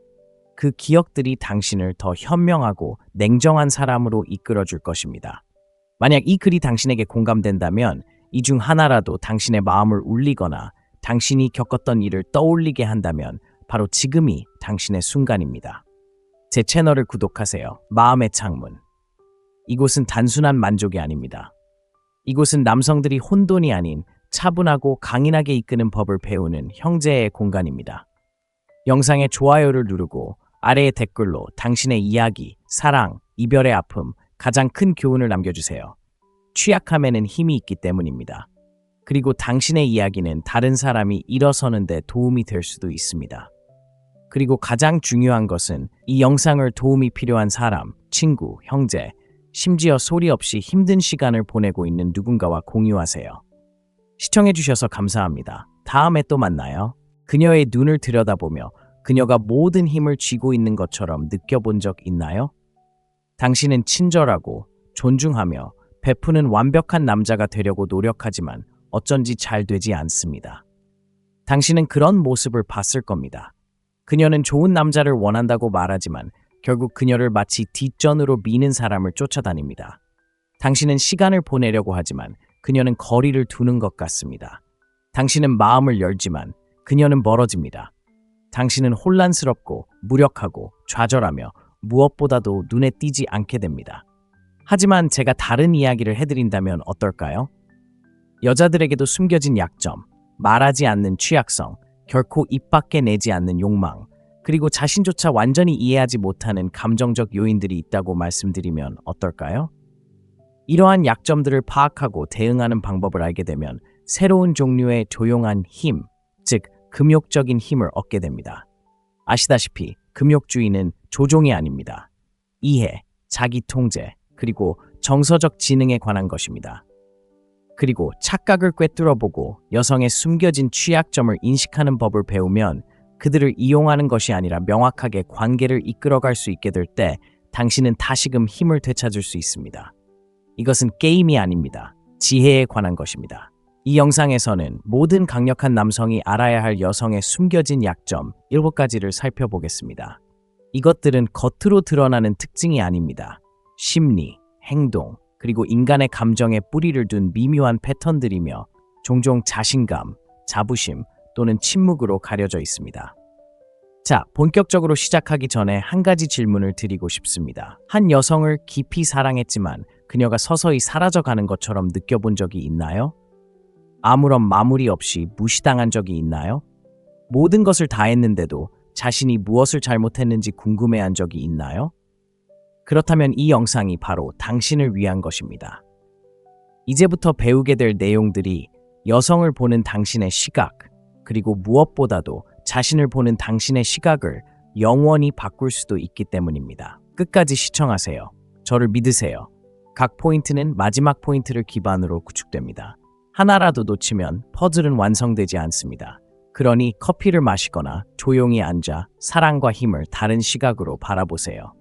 그 기억들이 당신을 더 현명하고 냉정한 사람으로 이끌어줄 것입니다. 만약 이 글이 당신에게 공감된다면 이 중 하나라도 당신의 마음을 울리거나 당신이 겪었던 일을 떠올리게 한다면 바로 지금이 당신의 순간입니다. 제 채널을 구독하세요. 마음의 창문. 이곳은 단순한 만족이 아닙니다. 이곳은 남성들이 혼돈이 아닌 차분하고 강인하게 이끄는 법을 배우는 형제의 공간입니다. 영상에 좋아요를 누르고 아래의 댓글로 당신의 이야기, 사랑, 이별의 아픔, 가장 큰 교훈을 남겨주세요. 취약함에는 힘이 있기 때문입니다. 그리고 당신의 이야기는 다른 사람이 일어서는 데 도움이 될 수도 있습니다. 그리고 가장 중요한 것은 이 영상을 도움이 필요한 사람, 친구, 형제, 심지어 소리 없이 힘든 시간을 보내고 있는 누군가와 공유하세요. 시청해주셔서 감사합니다. 다음에 또 만나요. 그녀의 눈을 들여다보며 그녀가 모든 힘을 쥐고 있는 것처럼 느껴본 적 있나요? 당신은 친절하고 존중하며 베푸는 완벽한 남자가 되려고 노력하지만 어쩐지 잘 되지 않습니다. 당신은 그런 모습을 봤을 겁니다. 그녀는 좋은 남자를 원한다고 말하지만 결국 그녀를 마치 뒷전으로 미는 사람을 쫓아다닙니다. 당신은 시간을 보내려고 하지만 그녀는 거리를 두는 것 같습니다. 당신은 마음을 열지만 그녀는 멀어집니다. 당신은 혼란스럽고 무력하고 좌절하며 무엇보다도 눈에 띄지 않게 됩니다. 하지만 제가 다른 이야기를 해드린다면 어떨까요? 여자들에게도 숨겨진 약점, 말하지 않는 취약성, 결코 입 밖에 내지 않는 욕망, 그리고 자신조차 완전히 이해하지 못하는 감정적 요인들이 있다고 말씀드리면 어떨까요? 이러한 약점들을 파악하고 대응하는 방법을 알게 되면 새로운 종류의 조용한 힘, 즉 금욕적인 힘을 얻게 됩니다. 아시다시피 금욕주의는 조종이 아닙니다. 이해, 자기 통제, 그리고 정서적 지능에 관한 것입니다. 그리고 착각을 꿰뚫어보고 여성의 숨겨진 취약점을 인식하는 법을 배우면 그들을 이용하는 것이 아니라 명확하게 관계를 이끌어갈 수 있게 될 때 당신은 다시금 힘을 되찾을 수 있습니다. 이것은 게임이 아닙니다. 지혜에 관한 것입니다. 이 영상에서는 모든 강력한 남성이 알아야 할 여성의 숨겨진 약점 7가지를 살펴보겠습니다. 이것들은 겉으로 드러나는 특징이 아닙니다. 심리, 행동, 그리고 인간의 감정에 뿌리를 둔 미묘한 패턴들이며 종종 자신감, 자부심 또는 침묵으로 가려져 있습니다. 자, 본격적으로 시작하기 전에 한 가지 질문을 드리고 싶습니다. 한 여성을 깊이 사랑했지만 그녀가 서서히 사라져가는 것처럼 느껴본 적이 있나요? 아무런 마무리 없이 무시당한 적이 있나요? 모든 것을 다 했는데도 자신이 무엇을 잘못했는지 궁금해한 적이 있나요? 그렇다면 이 영상이 바로 당신을 위한 것입니다. 이제부터 배우게 될 내용들이 여성을 보는 당신의 시각, 그리고 무엇보다도 자신을 보는 당신의 시각을 영원히 바꿀 수도 있기 때문입니다. 끝까지 시청하세요. 저를 믿으세요. 각 포인트는 마지막 포인트를 기반으로 구축됩니다. 하나라도 놓치면 퍼즐은 완성되지 않습니다. 그러니 커피를 마시거나 조용히 앉아 사랑과 힘을 다른 시각으로 바라보세요.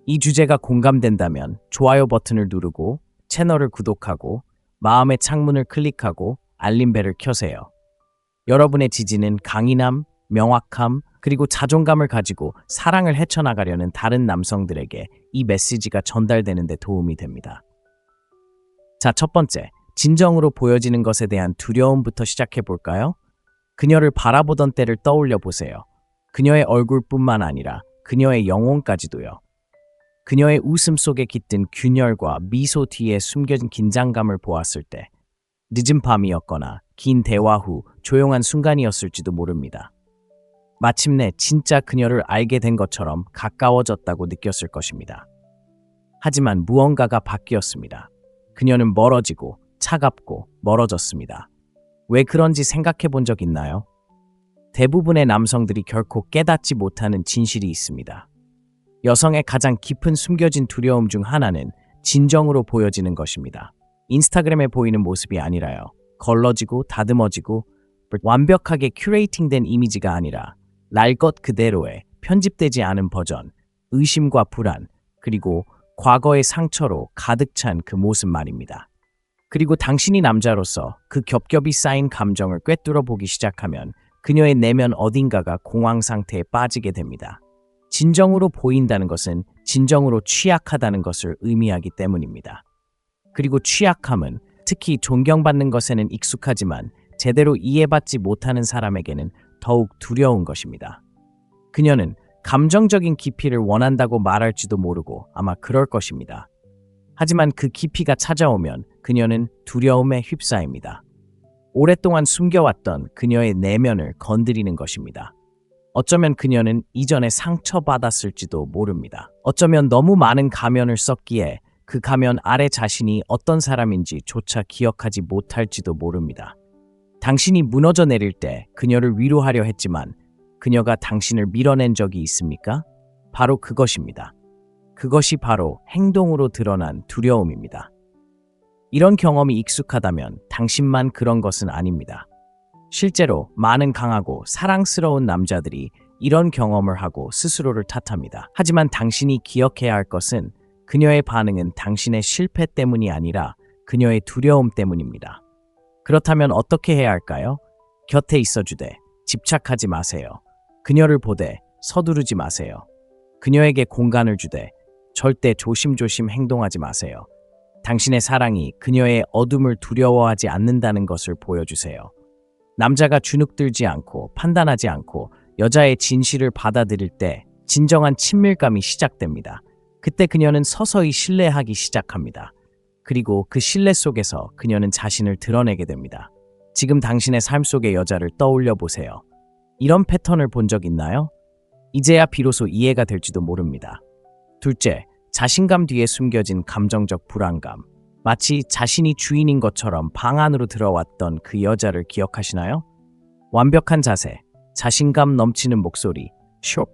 이 주제가 공감된다면 좋아요 버튼을 누르고 채널을 구독하고 마음의 창문을 클릭하고 알림벨을 켜세요. 여러분의 지지는 강인함, 명확함, 그리고 자존감을 가지고 사랑을 헤쳐나가려는 다른 남성들에게 이 메시지가 전달되는 데 도움이 됩니다. 자, 첫 번째, 진정으로 보여지는 것에 대한 두려움부터 시작해 볼까요? 그녀를 바라보던 때를 떠올려 보세요. 그녀의 얼굴뿐만 아니라 그녀의 영혼까지도요. 그녀의 웃음 속에 깃든 균열과 미소 뒤에 숨겨진 긴장감을 보았을 때 늦은 밤이었거나 긴 대화 후 조용한 순간이었을지도 모릅니다. 마침내 진짜 그녀를 알게 된 것처럼 가까워졌다고 느꼈을 것입니다. 하지만 무언가가 바뀌었습니다. 그녀는 멀어지고 차갑고 멀어졌습니다. 왜 그런지 생각해 본 적 있나요? 대부분의 남성들이 결코 깨닫지 못하는 진실이 있습니다. 여성의 가장 깊은 숨겨진 두려움 중 하나는 진정으로 보여지는 것입니다. 인스타그램에 보이는 모습이 아니라요. 걸러지고 다듬어지고 완벽하게 큐레이팅된 이미지가 아니라 날 것 그대로의 편집되지 않은 버전, 의심과 불안, 그리고 과거의 상처로 가득 찬 그 모습 말입니다. 그리고 당신이 남자로서 그 겹겹이 쌓인 감정을 꿰뚫어 보기 시작하면 그녀의 내면 어딘가가 공황 상태에 빠지게 됩니다. 진정으로 보인다는 것은 진정으로 취약하다는 것을 의미하기 때문입니다. 그리고 취약함은 특히 존경받는 것에는 익숙하지만 제대로 이해받지 못하는 사람에게는 더욱 두려운 것입니다. 그녀는 감정적인 깊이를 원한다고 말할지도 모르고 아마 그럴 것입니다. 하지만 그 깊이가 찾아오면 그녀는 두려움에 휩싸입니다. 오랫동안 숨겨왔던 그녀의 내면을 건드리는 것입니다. 어쩌면 그녀는 이전에 상처받았을지도 모릅니다. 어쩌면 너무 많은 가면을 썼기에 그 가면 아래 자신이 어떤 사람인지조차 기억하지 못할지도 모릅니다. 당신이 무너져 내릴 때 그녀를 위로하려 했지만 그녀가 당신을 밀어낸 적이 있습니까? 바로 그것입니다. 그것이 바로 행동으로 드러난 두려움입니다. 이런 경험이 익숙하다면 당신만 그런 것은 아닙니다. 실제로 많은 강하고 사랑스러운 남자들이 이런 경험을 하고 스스로를 탓합니다. 하지만 당신이 기억해야 할 것은 그녀의 반응은 당신의 실패 때문이 아니라 그녀의 두려움 때문입니다. 그렇다면 어떻게 해야 할까요? 곁에 있어주되 집착하지 마세요. 그녀를 보되 서두르지 마세요. 그녀에게 공간을 주되 절대 조심조심 행동하지 마세요. 당신의 사랑이 그녀의 어둠을 두려워하지 않는다는 것을 보여주세요. 남자가 주눅들지 않고 판단하지 않고 여자의 진실을 받아들일 때 진정한 친밀감이 시작됩니다. 그때 그녀는 서서히 신뢰하기 시작합니다. 그리고 그 신뢰 속에서 그녀는 자신을 드러내게 됩니다. 지금 당신의 삶 속의 여자를 떠올려 보세요. 이런 패턴을 본 적 있나요? 이제야 비로소 이해가 될지도 모릅니다. 둘째, 자신감 뒤에 숨겨진 감정적 불안감. 마치 자신이 주인인 것처럼 방 안으로 들어왔던 그 여자를 기억하시나요? 완벽한 자세, 자신감 넘치는 목소리,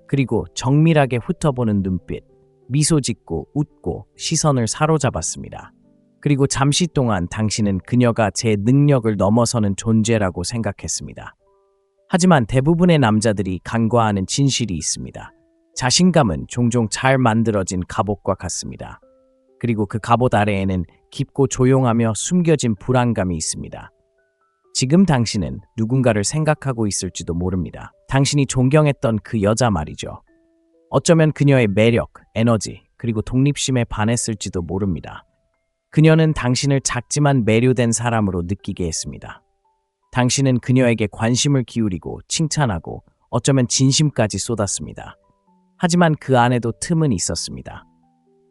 그리고 정밀하게 훑어보는 눈빛, 미소 짓고 웃고 시선을 사로잡았습니다. 그리고 잠시 동안 당신은 그녀가 제 능력을 넘어서는 존재라고 생각했습니다. 하지만 대부분의 남자들이 간과하는 진실이 있습니다. 자신감은 종종 잘 만들어진 갑옷과 같습니다. 그리고 그 갑옷 아래에는 깊고 조용하며 숨겨진 불안감이 있습니다. 지금 당신은 누군가를 생각하고 있을지도 모릅니다. 당신이 존경했던 그 여자 말이죠. 어쩌면 그녀의 매력, 에너지, 그리고 독립심에 반했을지도 모릅니다. 그녀는 당신을 작지만 매료된 사람으로 느끼게 했습니다. 당신은 그녀에게 관심을 기울이고 칭찬하고 어쩌면 진심까지 쏟았습니다. 하지만 그 안에도 틈은 있었습니다.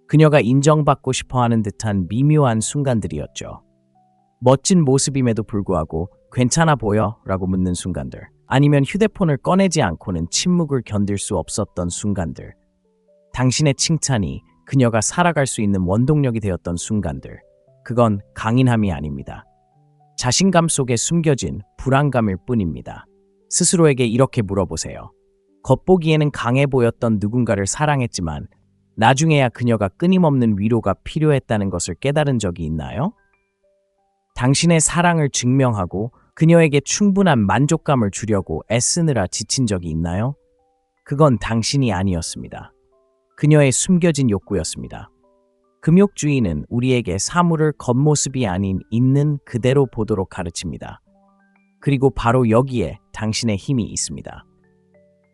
그녀가 인정받고 싶어하는 듯한 미묘한 순간들이었죠. 멋진 모습임에도 불구하고 괜찮아 보여? 라고 묻는 순간들. 아니면 휴대폰을 꺼내지 않고는 침묵을 견딜 수 없었던 순간들. 당신의 칭찬이 그녀가 살아갈 수 있는 원동력이 되었던 순간들. 그건 강인함이 아닙니다. 자신감 속에 숨겨진 불안감일 뿐입니다. 스스로에게 이렇게 물어보세요. 겉보기에는 강해 보였던 누군가를 사랑했지만 나중에야 그녀가 끊임없는 위로가 필요했다는 것을 깨달은 적이 있나요? 당신의 사랑을 증명하고 그녀에게 충분한 만족감을 주려고 애쓰느라 지친 적이 있나요? 그건 당신이 아니었습니다. 그녀의 숨겨진 욕구였습니다. 금욕주의는 우리에게 사물을 겉모습이 아닌 있는 그대로 보도록 가르칩니다. 그리고 바로 여기에 당신의 힘이 있습니다.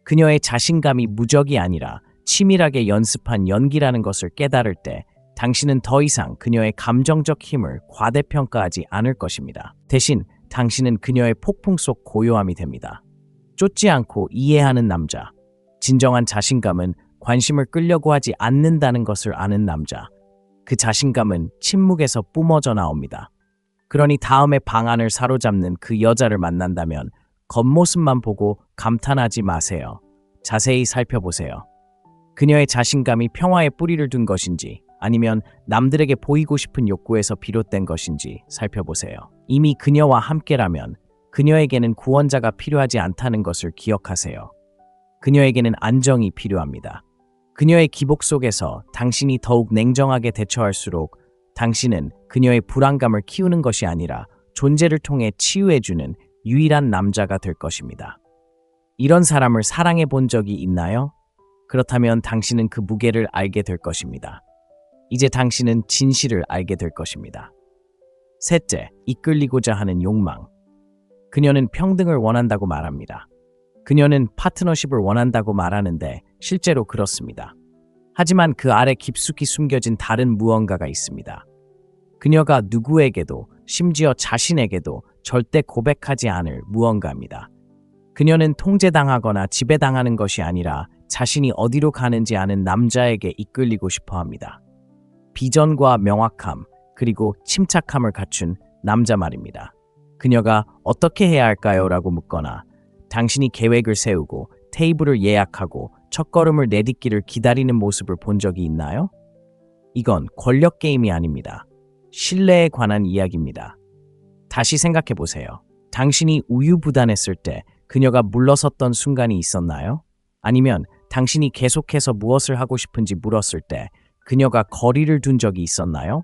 그녀의 자신감이 무적이 아니라 치밀하게 연습한 연기라는 것을 깨달을 때 당신은 더 이상 그녀의 감정적 힘을 과대평가하지 않을 것입니다. 대신 당신은 그녀의 폭풍 속 고요함이 됩니다. 쫓지 않고 이해하는 남자. 진정한 자신감은 관심을 끌려고 하지 않는다는 것을 아는 남자. 그 자신감은 침묵에서 뿜어져 나옵니다. 그러니 다음에 방안을 사로잡는 그 여자를 만난다면 겉모습만 보고 감탄하지 마세요. 자세히 살펴보세요. 그녀의 자신감이 평화에 뿌리를 둔 것인지 아니면 남들에게 보이고 싶은 욕구에서 비롯된 것인지 살펴보세요. 이미 그녀와 함께라면 그녀에게는 구원자가 필요하지 않다는 것을 기억하세요. 그녀에게는 안정이 필요합니다. 그녀의 기복 속에서 당신이 더욱 냉정하게 대처할수록 당신은 그녀의 불안감을 키우는 것이 아니라 존재를 통해 치유해주는 유일한 남자가 될 것입니다. 이런 사람을 사랑해 본 적이 있나요? 그렇다면 당신은 그 무게를 알게 될 것입니다. 이제 당신은 진실을 알게 될 것입니다. 셋째, 이끌리고자 하는 욕망. 그녀는 평등을 원한다고 말합니다. 그녀는 파트너십을 원한다고 말하는데 실제로 그렇습니다. 하지만 그 아래 깊숙이 숨겨진 다른 무언가가 있습니다. 그녀가 누구에게도, 심지어 자신에게도 절대 고백하지 않을 무언가입니다. 그녀는 통제당하거나 지배당하는 것이 아니라 자신이 어디로 가는지 아는 남자에게 이끌리고 싶어 합니다. 비전과 명확함, 그리고 침착함을 갖춘 남자 말입니다. 그녀가 어떻게 해야 할까요? 라고 묻거나 당신이 계획을 세우고 테이블을 예약하고 첫걸음을 내딛기를 기다리는 모습을 본 적이 있나요? 이건 권력 게임이 아닙니다. 신뢰에 관한 이야기입니다. 다시 생각해 보세요. 당신이 우유부단했을 때 그녀가 물러섰던 순간이 있었나요? 아니면 당신이 계속해서 무엇을 하고 싶은지 물었을 때 그녀가 거리를 둔 적이 있었나요?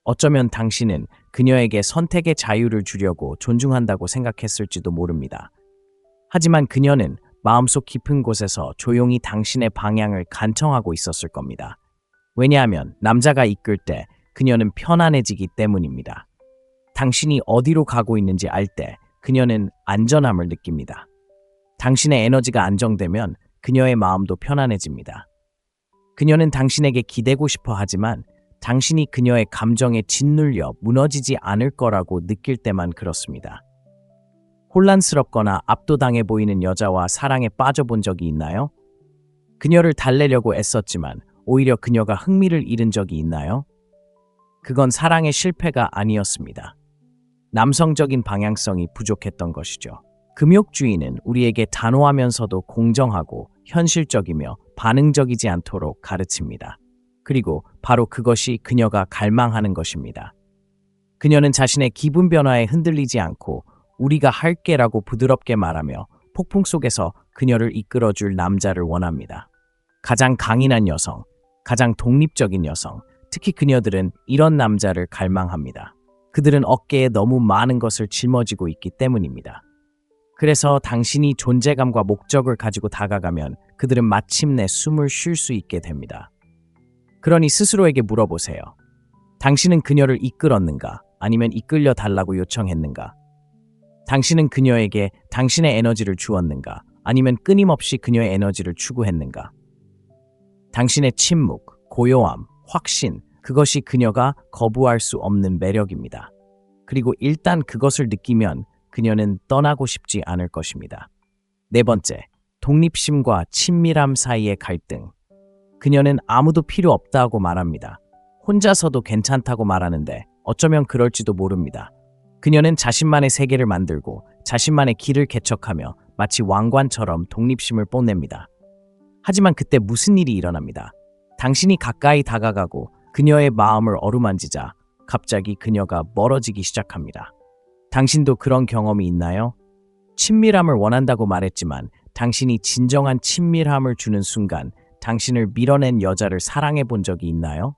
어쩌면 당신은 그녀에게 선택의 자유를 주려고 존중한다고 생각했을지도 모릅니다. 하지만 그녀는 마음속 깊은 곳에서 조용히 당신의 방향을 간청하고 있었을 겁니다. 왜냐하면 남자가 이끌 때 그녀는 편안해지기 때문입니다. 당신이 어디로 가고 있는지 알 때 그녀는 안전함을 느낍니다. 당신의 에너지가 안정되면 그녀의 마음도 편안해집니다. 그녀는 당신에게 기대고 싶어 하지만 당신이 그녀의 감정에 짓눌려 무너지지 않을 거라고 느낄 때만 그렇습니다. 혼란스럽거나 압도당해 보이는 여자와 사랑에 빠져본 적이 있나요? 그녀를 달래려고 애썼지만 오히려 그녀가 흥미를 잃은 적이 있나요? 그건 사랑의 실패가 아니었습니다. 남성적인 방향성이 부족했던 것이죠. 금욕주의는 우리에게 단호하면서도 공정하고 현실적이며 반응적이지 않도록 가르칩니다. 그리고 바로 그것이 그녀가 갈망하는 것입니다. 그녀는 자신의 기분 변화에 흔들리지 않고 우리가 할게라고 부드럽게 말하며 폭풍 속에서 그녀를 이끌어줄 남자를 원합니다. 가장 강인한 여성, 가장 독립적인 여성, 특히 그녀들은 이런 남자를 갈망합니다. 그들은 어깨에 너무 많은 것을 짊어지고 있기 때문입니다. 그래서 당신이 존재감과 목적을 가지고 다가가면 그들은 마침내 숨을 쉴 수 있게 됩니다. 그러니 스스로에게 물어보세요. 당신은 그녀를 이끌었는가? 아니면 이끌려 달라고 요청했는가? 당신은 그녀에게 당신의 에너지를 주었는가? 아니면 끊임없이 그녀의 에너지를 추구했는가? 당신의 침묵, 고요함, 확신, 그것이 그녀가 거부할 수 없는 매력입니다. 그리고 일단 그것을 느끼면 그녀는 떠나고 싶지 않을 것입니다. 네 번째, 독립심과 친밀함 사이의 갈등. 그녀는 아무도 필요 없다고 말합니다. 혼자서도 괜찮다고 말하는데 어쩌면 그럴지도 모릅니다. 그녀는 자신만의 세계를 만들고 자신만의 길을 개척하며 마치 왕관처럼 독립심을 뽐냅니다. 하지만 그때 무슨 일이 일어납니다. 당신이 가까이 다가가고 그녀의 마음을 어루만지자 갑자기 그녀가 멀어지기 시작합니다. 당신도 그런 경험이 있나요? 친밀함을 원한다고 말했지만 당신이 진정한 친밀함을 주는 순간 당신을 밀어낸 여자를 사랑해 본 적이 있나요?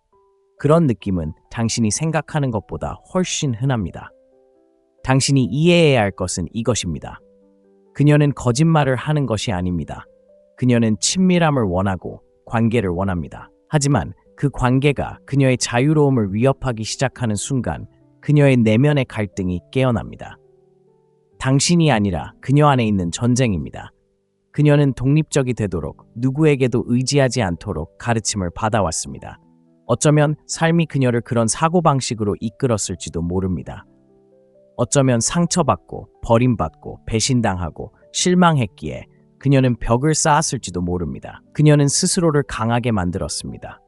그런 느낌은 당신이 생각하는 것보다 훨씬 흔합니다. 당신이 이해해야 할 것은 이것입니다. 그녀는 거짓말을 하는 것이 아닙니다. 그녀는 친밀함을 원하고 관계를 원합니다. 하지만 그 관계가 그녀의 자유로움을 위협하기 시작하는 순간 그녀의 내면의 갈등이 깨어납니다. 당신이 아니라 그녀 안에 있는 전쟁입니다. 그녀는 독립적이 되도록 누구에게도 의지하지 않도록 가르침을 받아왔습니다. 어쩌면 삶이 그녀를 그런 사고방식으로 이끌었을지도 모릅니다. 어쩌면 상처받고 버림받고 배신당하고 실망했기에 그녀는 벽을 쌓았을지도 모릅니다. 그녀는 스스로를 강하게 만들었습니다.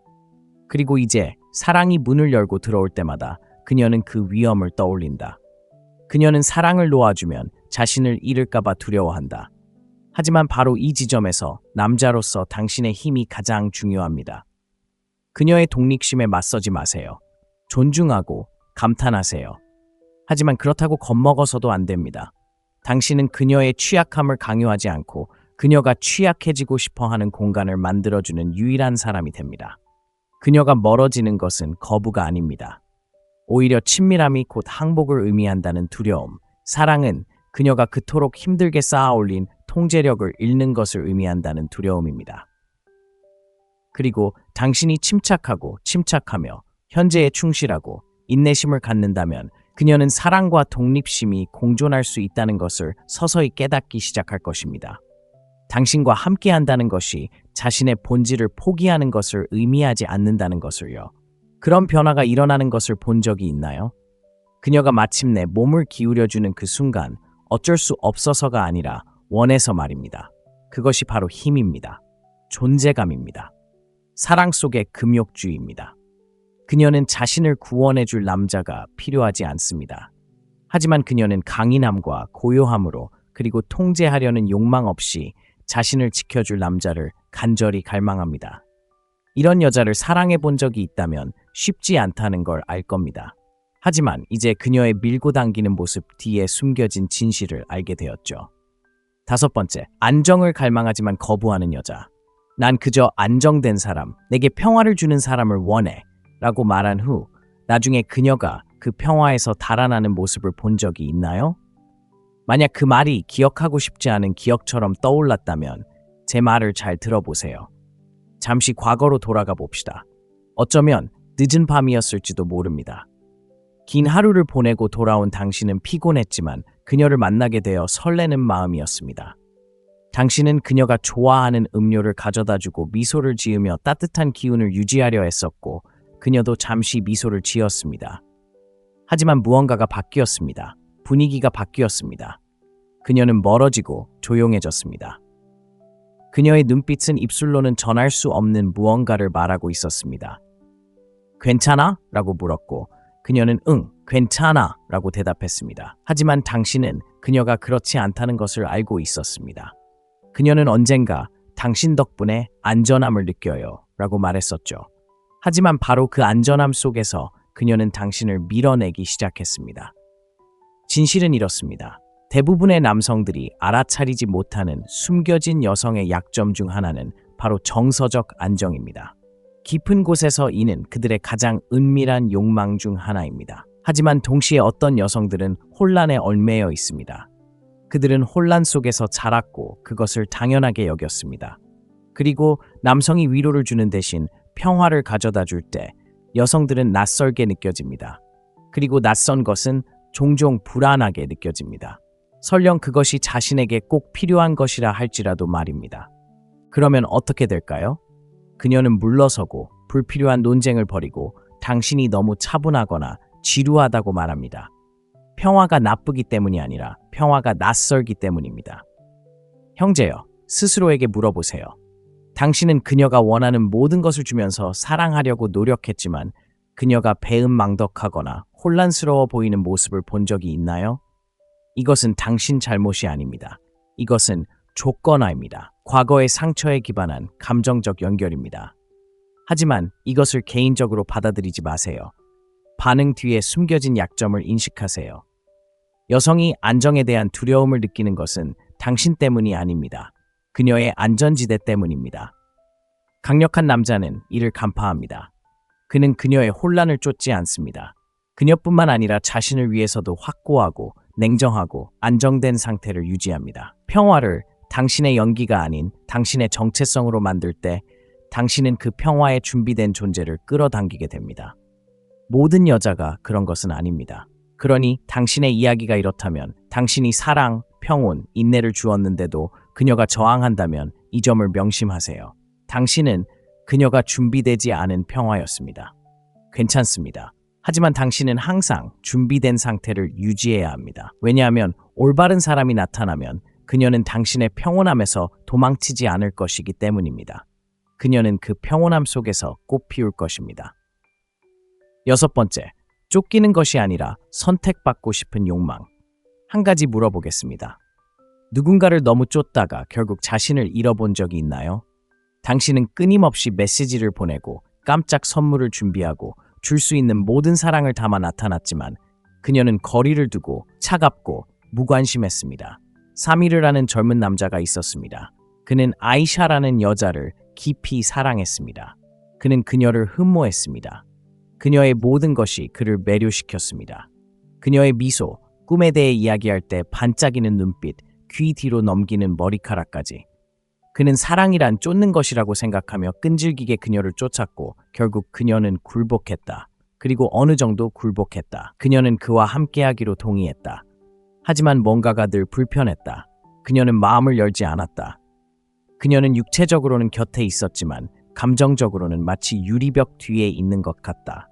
그리고 이제 사랑이 문을 열고 들어올 때마다 그녀는 그 위험을 떠올린다. 그녀는 사랑을 놓아주면 자신을 잃을까봐 두려워한다. 하지만 바로 이 지점에서 남자로서 당신의 힘이 가장 중요합니다. 그녀의 독립심에 맞서지 마세요. 존중하고 감탄하세요. 하지만 그렇다고 겁먹어서도 안 됩니다. 당신은 그녀의 취약함을 강요하지 않고 그녀가 취약해지고 싶어 하는 공간을 만들어주는 유일한 사람이 됩니다. 그녀가 멀어지는 것은 거부가 아닙니다. 오히려 친밀함이 곧 항복을 의미한다는 두려움, 사랑은 그녀가 그토록 힘들게 쌓아올린 통제력을 잃는 것을 의미한다는 두려움입니다. 그리고 당신이 침착하며 현재에 충실하고 인내심을 갖는다면 그녀는 사랑과 독립심이 공존할 수 있다는 것을 서서히 깨닫기 시작할 것입니다. 당신과 함께한다는 것이 자신의 본질을 포기하는 것을 의미하지 않는다는 것을요. 그런 변화가 일어나는 것을 본 적이 있나요? 그녀가 마침내 몸을 기울여주는 그 순간 어쩔 수 없어서가 아니라 원해서 말입니다. 그것이 바로 힘입니다. 존재감입니다. 사랑 속의 금욕주의입니다. 그녀는 자신을 구원해줄 남자가 필요하지 않습니다. 하지만 그녀는 강인함과 고요함으로 그리고 통제하려는 욕망 없이 자신을 지켜줄 남자를 간절히 갈망합니다. 이런 여자를 사랑해 본 적이 있다면 쉽지 않다는 걸 알 겁니다. 하지만 이제 그녀의 밀고 당기는 모습 뒤에 숨겨진 진실을 알게 되었죠. 5번째, 안정을 갈망하지만 거부하는 여자. 난 그저 안정된 사람, 내게 평화를 주는 사람을 원해 라고 말한 후 나중에 그녀가 그 평화에서 달아나는 모습을 본 적이 있나요? 만약 그 말이 기억하고 싶지 않은 기억처럼 떠올랐다면 제 말을 잘 들어보세요. 잠시 과거로 돌아가 봅시다. 어쩌면 늦은 밤이었을지도 모릅니다. 긴 하루를 보내고 돌아온 당신은 피곤했지만 그녀를 만나게 되어 설레는 마음이었습니다. 당신은 그녀가 좋아하는 음료를 가져다주고 미소를 지으며 따뜻한 기운을 유지하려 했었고 그녀도 잠시 미소를 지었습니다. 하지만 무언가가 바뀌었습니다. 분위기가 바뀌었습니다. 그녀는 멀어지고 조용해졌습니다. 그녀의 눈빛은 입술로는 전할 수 없는 무언가를 말하고 있었습니다. 괜찮아? 라고 물었고 그녀는 응, 괜찮아 라고 대답했습니다. 하지만 당신은 그녀가 그렇지 않다는 것을 알고 있었습니다. 그녀는 언젠가 당신 덕분에 안전함을 느껴요 라고 말했었죠. 하지만 바로 그 안전함 속에서 그녀는 당신을 밀어내기 시작했습니다. 진실은 이렇습니다. 대부분의 남성들이 알아차리지 못하는 숨겨진 여성의 약점 중 하나는 바로 정서적 안정입니다. 깊은 곳에서 이는 그들의 가장 은밀한 욕망 중 하나입니다. 하지만 동시에 어떤 여성들은 혼란에 얽매여 있습니다. 그들은 혼란 속에서 자랐고 그것을 당연하게 여겼습니다. 그리고 남성이 위로를 주는 대신 평화를 가져다 줄 때 여성들은 낯설게 느껴집니다. 그리고 낯선 것은 종종 불안하게 느껴집니다. 설령 그것이 자신에게 꼭 필요한 것이라 할지라도 말입니다. 그러면 어떻게 될까요? 그녀는 물러서고 불필요한 논쟁을 벌이고 당신이 너무 차분하거나 지루하다고 말합니다. 평화가 나쁘기 때문이 아니라 평화가 낯설기 때문입니다. 형제여, 스스로에게 물어보세요. 당신은 그녀가 원하는 모든 것을 주면서 사랑하려고 노력했지만 그녀가 배은망덕하거나 혼란스러워 보이는 모습을 본 적이 있나요? 이것은 당신 잘못이 아닙니다. 이것은 조건화입니다. 과거의 상처에 기반한 감정적 연결입니다. 하지만 이것을 개인적으로 받아들이지 마세요. 반응 뒤에 숨겨진 약점을 인식하세요. 여성이 안정에 대한 두려움을 느끼는 것은 당신 때문이 아닙니다. 그녀의 안전지대 때문입니다. 강력한 남자는 이를 간파합니다. 그는 그녀의 혼란을 쫓지 않습니다. 그녀뿐만 아니라 자신을 위해서도 확고하고 냉정하고 안정된 상태를 유지합니다. 평화를 당신의 연기가 아닌 당신의 정체성으로 만들 때 당신은 그 평화에 준비된 존재를 끌어당기게 됩니다. 모든 여자가 그런 것은 아닙니다. 그러니 당신의 이야기가 이렇다면 당신이 사랑, 평온, 인내를 주었는데도 그녀가 저항한다면 이 점을 명심하세요. 당신은 그녀가 준비되지 않은 평화였습니다. 괜찮습니다. 하지만 당신은 항상 준비된 상태를 유지해야 합니다. 왜냐하면 올바른 사람이 나타나면 그녀는 당신의 평온함에서 도망치지 않을 것이기 때문입니다. 그녀는 그 평온함 속에서 꽃 피울 것입니다. 6번째, 쫓기는 것이 아니라 선택받고 싶은 욕망. 한 가지 물어보겠습니다. 누군가를 너무 쫓다가 결국 자신을 잃어본 적이 있나요? 당신은 끊임없이 메시지를 보내고 깜짝 선물을 준비하고 줄 수 있는 모든 사랑을 담아 나타났지만 그녀는 거리를 두고 차갑고 무관심했습니다. 사미르라는 젊은 남자가 있었습니다. 그는 아이샤라는 여자를 깊이 사랑했습니다. 그는 그녀를 흠모했습니다. 그녀의 모든 것이 그를 매료시켰습니다. 그녀의 미소, 꿈에 대해 이야기할 때 반짝이는 눈빛, 귀 뒤로 넘기는 머리카락까지. 그는 사랑이란 쫓는 것이라고 생각하며 끈질기게 그녀를 쫓았고 결국 그녀는 굴복했다. 그리고 어느 정도 굴복했다. 그녀는 그와 함께하기로 동의했다. 하지만 뭔가가 늘 불편했다. 그녀는 마음을 열지 않았다. 그녀는 육체적으로는 곁에 있었지만 감정적으로는 마치 유리벽 뒤에 있는 것 같다.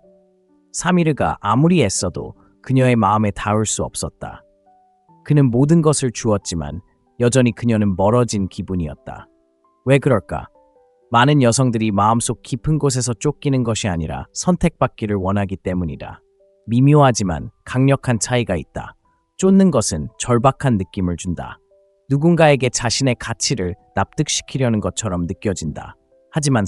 사미르가 아무리 애써도 그녀의 마음에 닿을 수 없었다. 그는 모든 것을 주었지만 여전히 그녀는 멀어진 기분이었다. 왜 그럴까? 많은 여성들이 마음속 깊은 곳에서 쫓기는 것이 아니라 선택받기를 원하기 때문이다. 미묘하지만 강력한 차이가 있다. 쫓는 것은 절박한 느낌을 준다. 누군가에게 자신의 가치를 납득시키려는 것처럼 느껴진다. 하지만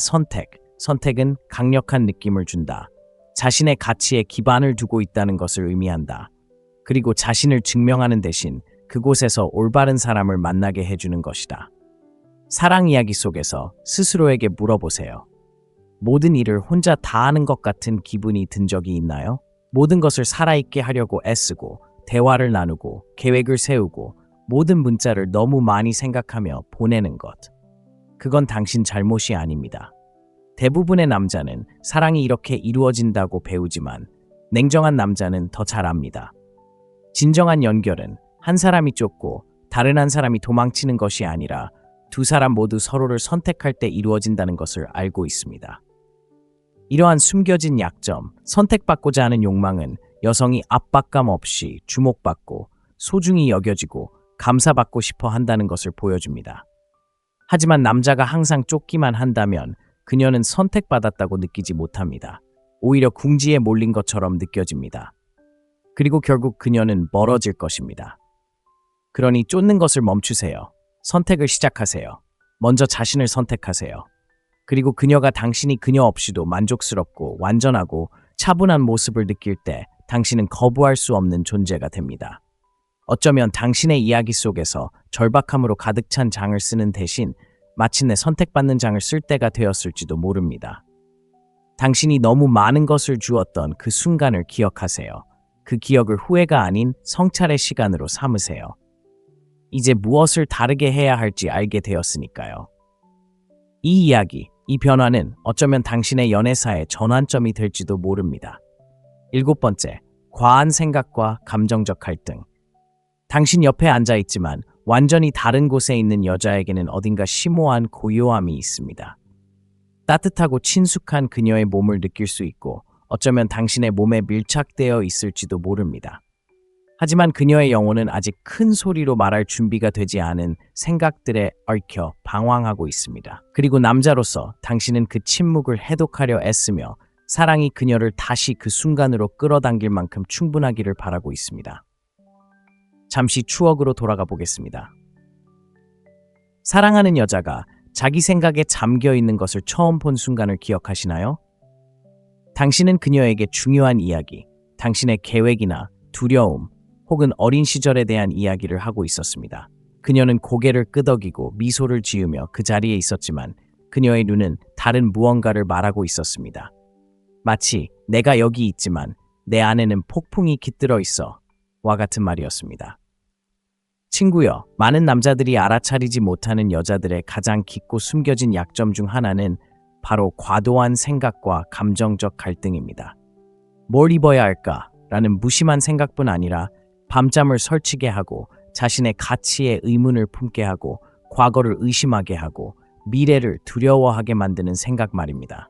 선택은 강력한 느낌을 준다. 자신의 가치에 기반을 두고 있다는 것을 의미한다. 그리고 자신을 증명하는 대신 그곳에서 올바른 사람을 만나게 해주는 것이다. 사랑 이야기 속에서 스스로에게 물어보세요. 모든 일을 혼자 다 하는 것 같은 기분이 든 적이 있나요? 모든 것을 살아있게 하려고 애쓰고 대화를 나누고 계획을 세우고 모든 문자를 너무 많이 생각하며 보내는 것. 그건 당신 잘못이 아닙니다. 대부분의 남자는 사랑이 이렇게 이루어진다고 배우지만 냉정한 남자는 더 잘 압니다. 진정한 연결은 한 사람이 쫓고 다른 한 사람이 도망치는 것이 아니라 두 사람 모두 서로를 선택할 때 이루어진다는 것을 알고 있습니다. 이러한 숨겨진 약점, 선택받고자 하는 욕망은 여성이 압박감 없이 주목받고 소중히 여겨지고 감사받고 싶어 한다는 것을 보여줍니다. 하지만 남자가 항상 쫓기만 한다면 그녀는 선택받았다고 느끼지 못합니다. 오히려 궁지에 몰린 것처럼 느껴집니다. 그리고 결국 그녀는 멀어질 것입니다. 그러니 쫓는 것을 멈추세요. 선택을 시작하세요. 먼저 자신을 선택하세요. 그리고 그녀가 당신이 그녀 없이도 만족스럽고 완전하고 차분한 모습을 느낄 때 당신은 거부할 수 없는 존재가 됩니다. 어쩌면 당신의 이야기 속에서 절박함으로 가득 찬 장을 쓰는 대신 마침내 선택받는 장을 쓸 때가 되었을지도 모릅니다. 당신이 너무 많은 것을 주었던 그 순간을 기억하세요. 그 기억을 후회가 아닌 성찰의 시간으로 삼으세요. 이제 무엇을 다르게 해야 할지 알게 되었으니까요. 이 이야기, 이 변화는 어쩌면 당신의 연애사의 전환점이 될지도 모릅니다. 7번째, 과한 생각과 감정적 갈등. 당신 옆에 앉아 있지만 완전히 다른 곳에 있는 여자에게는 어딘가 심오한 고요함이 있습니다. 따뜻하고 친숙한 그녀의 몸을 느낄 수 있고 어쩌면 당신의 몸에 밀착되어 있을지도 모릅니다. 하지만 그녀의 영혼은 아직 큰 소리로 말할 준비가 되지 않은 생각들에 얽혀 방황하고 있습니다. 그리고 남자로서 당신은 그 침묵을 해독하려 애쓰며 사랑이 그녀를 다시 그 순간으로 끌어당길 만큼 충분하기를 바라고 있습니다. 잠시 추억으로 돌아가 보겠습니다. 사랑하는 여자가 자기 생각에 잠겨 있는 것을 처음 본 순간을 기억하시나요? 당신은 그녀에게 중요한 이야기, 당신의 계획이나 두려움, 혹은 어린 시절에 대한 이야기를 하고 있었습니다. 그녀는 고개를 끄덕이고 미소를 지으며 그 자리에 있었지만 그녀의 눈은 다른 무언가를 말하고 있었습니다. 마치 내가 여기 있지만 내 안에는 폭풍이 깃들어 있어 와 같은 말이었습니다. 친구여, 많은 남자들이 알아차리지 못하는 여자들의 가장 깊고 숨겨진 약점 중 하나는 바로 과도한 생각과 감정적 갈등입니다. 뭘 입어야 할까? 라는 무심한 생각뿐 아니라 밤잠을 설치게 하고 자신의 가치에 의문을 품게 하고 과거를 의심하게 하고 미래를 두려워하게 만드는 생각 말입니다.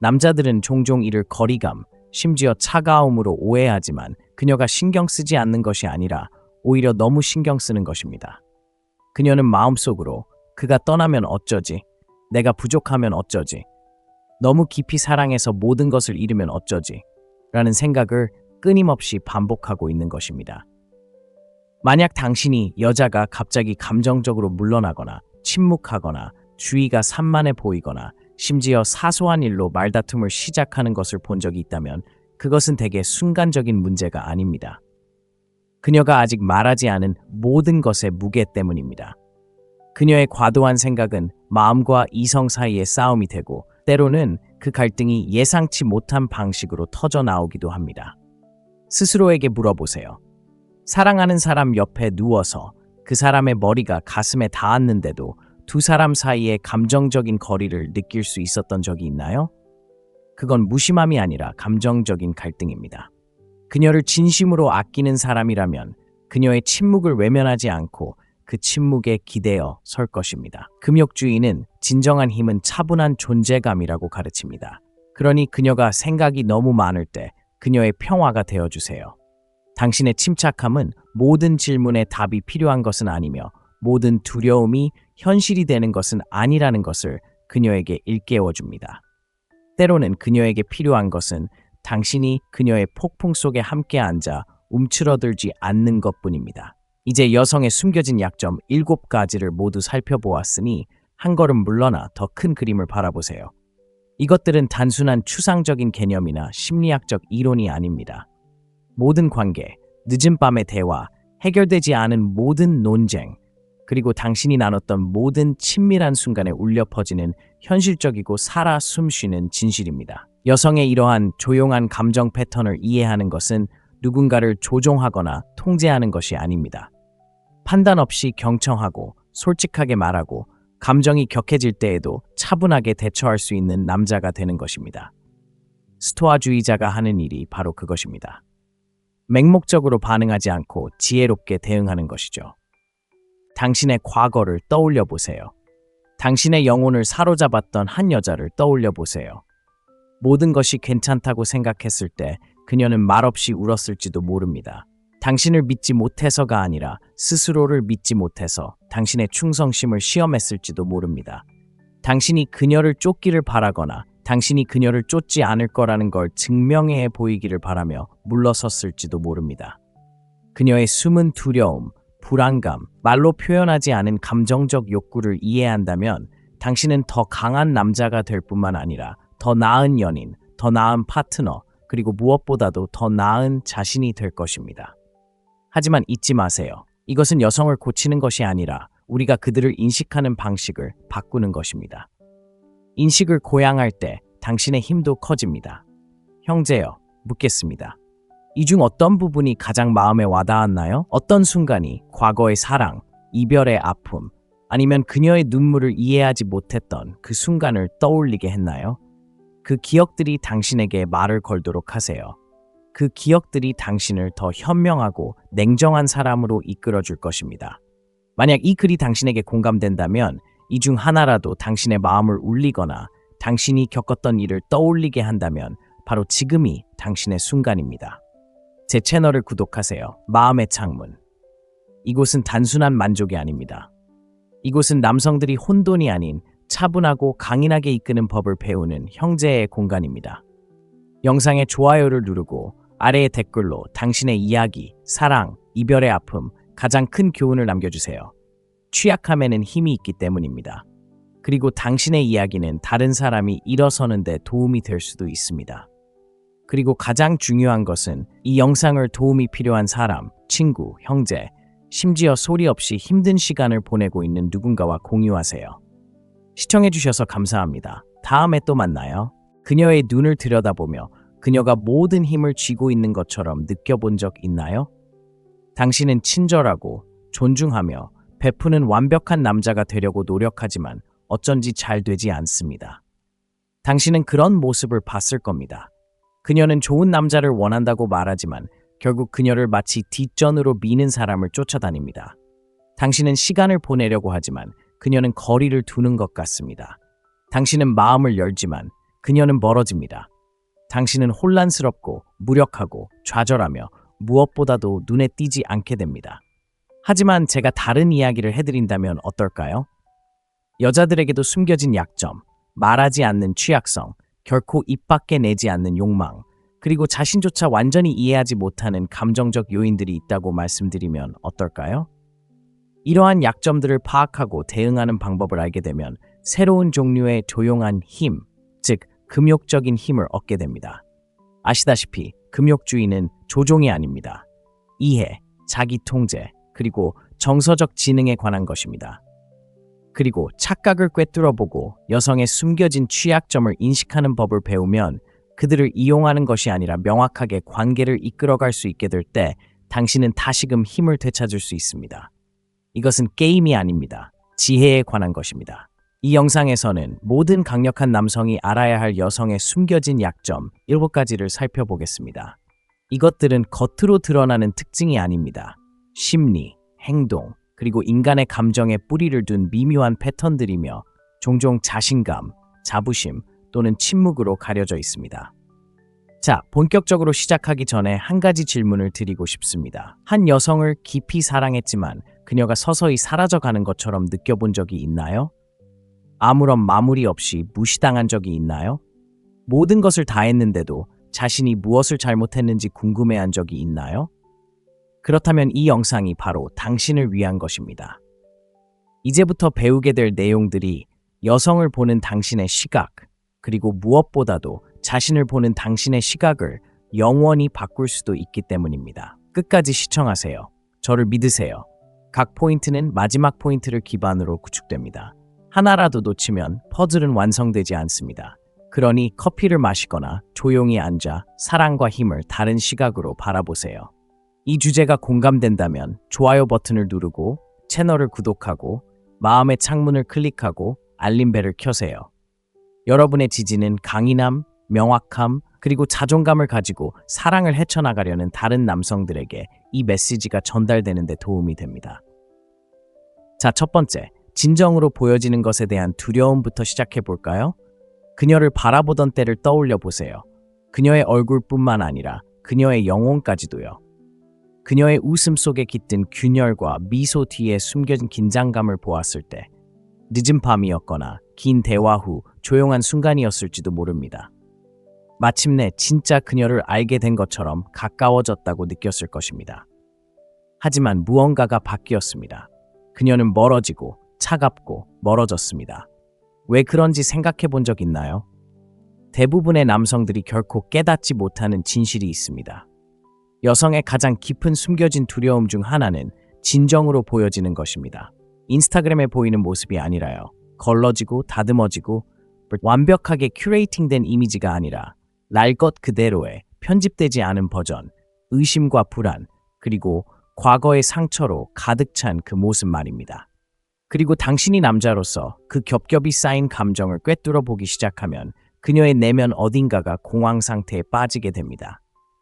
남자들은 종종 이를 거리감, 심지어 차가움으로 오해하지만 그녀가 신경 쓰지 않는 것이 아니라 오히려 너무 신경 쓰는 것입니다. 그녀는 마음속으로 그가 떠나면 어쩌지? 내가 부족하면 어쩌지? 너무 깊이 사랑해서 모든 것을 잃으면 어쩌지? 라는 생각을 끊임없이 반복하고 있는 것입니다. 만약 당신이 여자가 갑자기 감정적으로 물러나거나 침묵하거나 주의가 산만해 보이거나 심지어 사소한 일로 말다툼을 시작하는 것을 본 적이 있다면 그것은 대개 순간적인 문제가 아닙니다. 그녀가 아직 말하지 않은 모든 것의 무게 때문입니다. 그녀의 과도한 생각은 마음과 이성 사이의 싸움이 되고 때로는 그 갈등이 예상치 못한 방식으로 터져 나오기도 합니다. 스스로에게 물어보세요. 사랑하는 사람 옆에 누워서 그 사람의 머리가 가슴에 닿았는데도 두 사람 사이의 감정적인 거리를 느낄 수 있었던 적이 있나요? 그건 무심함이 아니라 감정적인 갈등입니다. 그녀를 진심으로 아끼는 사람이라면 그녀의 침묵을 외면하지 않고 그 침묵에 기대어 설 것입니다. 금욕주의는 진정한 힘은 차분한 존재감이라고 가르칩니다. 그러니 그녀가 생각이 너무 많을 때 그녀의 평화가 되어주세요. 당신의 침착함은 모든 질문에 답이 필요한 것은 아니며 모든 두려움이 현실이 되는 것은 아니라는 것을 그녀에게 일깨워줍니다. 때로는 그녀에게 필요한 것은 당신이 그녀의 폭풍 속에 함께 앉아 움츠러들지 않는 것뿐입니다. 이제 여성의 숨겨진 약점 7가지를 모두 살펴보았으니 한 걸음 물러나 더 큰 그림을 바라보세요. 이것들은 단순한 추상적인 개념이나 심리학적 이론이 아닙니다. 모든 관계, 늦은 밤의 대화, 해결되지 않은 모든 논쟁, 그리고 당신이 나눴던 모든 친밀한 순간에 울려 퍼지는 현실적이고 살아 숨쉬는 진실입니다. 여성의 이러한 조용한 감정 패턴을 이해하는 것은 누군가를 조종하거나 통제하는 것이 아닙니다. 판단 없이 경청하고 솔직하게 말하고 감정이 격해질 때에도 차분하게 대처할 수 있는 남자가 되는 것입니다. 스토아주의자가 하는 일이 바로 그것입니다. 맹목적으로 반응하지 않고 지혜롭게 대응하는 것이죠. 당신의 과거를 떠올려 보세요. 당신의 영혼을 사로잡았던 한 여자를 떠올려 보세요. 모든 것이 괜찮다고 생각했을 때 그녀는 말없이 울었을지도 모릅니다. 당신을 믿지 못해서가 아니라 스스로를 믿지 못해서 당신의 충성심을 시험했을지도 모릅니다. 당신이 그녀를 쫓기를 바라거나 당신이 그녀를 쫓지 않을 거라는 걸 증명해 보이기를 바라며 물러섰을지도 모릅니다. 그녀의 숨은 두려움, 불안감, 말로 표현하지 않은 감정적 욕구를 이해한다면 당신은 더 강한 남자가 될 뿐만 아니라 더 나은 연인, 더 나은 파트너, 그리고 무엇보다도 더 나은 자신이 될 것입니다. 하지만 잊지 마세요. 이것은 여성을 고치는 것이 아니라 우리가 그들을 인식하는 방식을 바꾸는 것입니다. 인식을 고양할 때 당신의 힘도 커집니다. 형제여, 묻겠습니다. 이 중 어떤 부분이 가장 마음에 와닿았나요? 어떤 순간이 과거의 사랑, 이별의 아픔, 아니면 그녀의 눈물을 이해하지 못했던 그 순간을 떠올리게 했나요? 그 기억들이 당신에게 말을 걸도록 하세요. 그 기억들이 당신을 더 현명하고 냉정한 사람으로 이끌어줄 것입니다. 만약 이 글이 당신에게 공감된다면 이 중 하나라도 당신의 마음을 울리거나 당신이 겪었던 일을 떠올리게 한다면 바로 지금이 당신의 순간입니다. 제 채널을 구독하세요. 마음의 창문. 이곳은 단순한 만족이 아닙니다. 이곳은 남성들이 혼돈이 아닌 차분하고 강인하게 이끄는 법을 배우는 형제의 공간입니다. 영상에 좋아요를 누르고 아래의 댓글로 당신의 이야기, 사랑, 이별의 아픔, 가장 큰 교훈을 남겨주세요. 취약함에는 힘이 있기 때문입니다. 그리고 당신의 이야기는 다른 사람이 일어서는 데 도움이 될 수도 있습니다. 그리고 가장 중요한 것은 이 영상을 도움이 필요한 사람, 친구, 형제, 심지어 소리 없이 힘든 시간을 보내고 있는 누군가와 공유하세요. 시청해주셔서 감사합니다. 다음에 또 만나요. 그녀의 눈을 들여다보며 그녀가 모든 힘을 쥐고 있는 것처럼 느껴본 적 있나요? 당신은 친절하고 존중하며 베푸는 완벽한 남자가 되려고 노력하지만 어쩐지 잘 되지 않습니다. 당신은 그런 모습을 봤을 겁니다. 그녀는 좋은 남자를 원한다고 말하지만 결국 그녀를 마치 뒷전으로 미는 사람을 쫓아다닙니다. 당신은 시간을 보내려고 하지만 그녀는 거리를 두는 것 같습니다. 당신은 마음을 열지만 그녀는 멀어집니다. 당신은 혼란스럽고 무력하고 좌절하며 무엇보다도 눈에 띄지 않게 됩니다. 하지만 제가 다른 이야기를 해드린다면 어떨까요? 여자들에게도 숨겨진 약점, 말하지 않는 취약성, 결코 입 밖에 내지 않는 욕망, 그리고 자신조차 완전히 이해하지 못하는 감정적 요인들이 있다고 말씀드리면 어떨까요? 이러한 약점들을 파악하고 대응하는 방법을 알게 되면 새로운 종류의 조용한 힘, 즉 금욕적인 힘을 얻게 됩니다. 아시다시피 금욕주의는 조종이 아닙니다. 이해, 자기 통제, 그리고 정서적 지능에 관한 것입니다. 그리고 착각을 꿰뚫어보고 여성의 숨겨진 취약점을 인식하는 법을 배우면 그들을 이용하는 것이 아니라 명확하게 관계를 이끌어갈 수 있게 될 때 당신은 다시금 힘을 되찾을 수 있습니다. 이것은 게임이 아닙니다. 지혜에 관한 것입니다. 이 영상에서는 모든 강력한 남성이 알아야 할 여성의 숨겨진 약점 7가지를 살펴보겠습니다. 이것들은 겉으로 드러나는 특징이 아닙니다. 심리, 행동, 그리고 인간의 감정에 뿌리를 둔 미묘한 패턴들이며 종종 자신감, 자부심 또는 침묵으로 가려져 있습니다. 자, 본격적으로 시작하기 전에 한 가지 질문을 드리고 싶습니다. 한 여성을 깊이 사랑했지만 그녀가 서서히 사라져가는 것처럼 느껴본 적이 있나요? 아무런 마무리 없이 무시당한 적이 있나요? 모든 것을 다 했는데도 자신이 무엇을 잘못했는지 궁금해한 적이 있나요? 그렇다면 이 영상이 바로 당신을 위한 것입니다. 이제부터 배우게 될 내용들이 여성을 보는 당신의 시각, 그리고 무엇보다도 자신을 보는 당신의 시각을 영원히 바꿀 수도 있기 때문입니다. 끝까지 시청하세요. 저를 믿으세요. 각 포인트는 마지막 포인트를 기반으로 구축됩니다. 하나라도 놓치면 퍼즐은 완성되지 않습니다. 그러니 커피를 마시거나 조용히 앉아 사랑과 힘을 다른 시각으로 바라보세요. 이 주제가 공감된다면 좋아요 버튼을 누르고 채널을 구독하고 마음의 창문을 클릭하고 알림벨을 켜세요. 여러분의 지지는 강인함, 명확함, 그리고 자존감을 가지고 사랑을 헤쳐나가려는 다른 남성들에게 이 메시지가 전달되는 데 도움이 됩니다. 자, 첫 번째, 진정으로 보여지는 것에 대한 두려움부터 시작해 볼까요? 그녀를 바라보던 때를 떠올려 보세요. 그녀의 얼굴뿐만 아니라 그녀의 영혼까지도요. 그녀의 웃음 속에 깃든 균열과 미소 뒤에 숨겨진 긴장감을 보았을 때 늦은 밤이었거나 긴 대화 후 조용한 순간이었을지도 모릅니다. 마침내 진짜 그녀를 알게 된 것처럼 가까워졌다고 느꼈을 것입니다. 하지만 무언가가 바뀌었습니다. 그녀는 멀어지고 차갑고 멀어졌습니다. 왜 그런지 생각해 본 적 있나요? 대부분의 남성들이 결코 깨닫지 못하는 진실이 있습니다. 여성의 가장 깊은 숨겨진 두려움 중 하나는 진정으로 보여지는 것입니다. 인스타그램에 보이는 모습이 아니라요. 걸러지고 다듬어지고 완벽하게 큐레이팅된 이미지가 아니라 날 것 그대로의 편집되지 않은 버전, 의심과 불안, 그리고 과거의 상처로 가득 찬 그 모습 말입니다. 그리고 당신이 남자로서 그 겹겹이 쌓인 감정을 꿰뚫어 보기 시작하면 그녀의 내면 어딘가가 공황 상태에 빠지게 됩니다.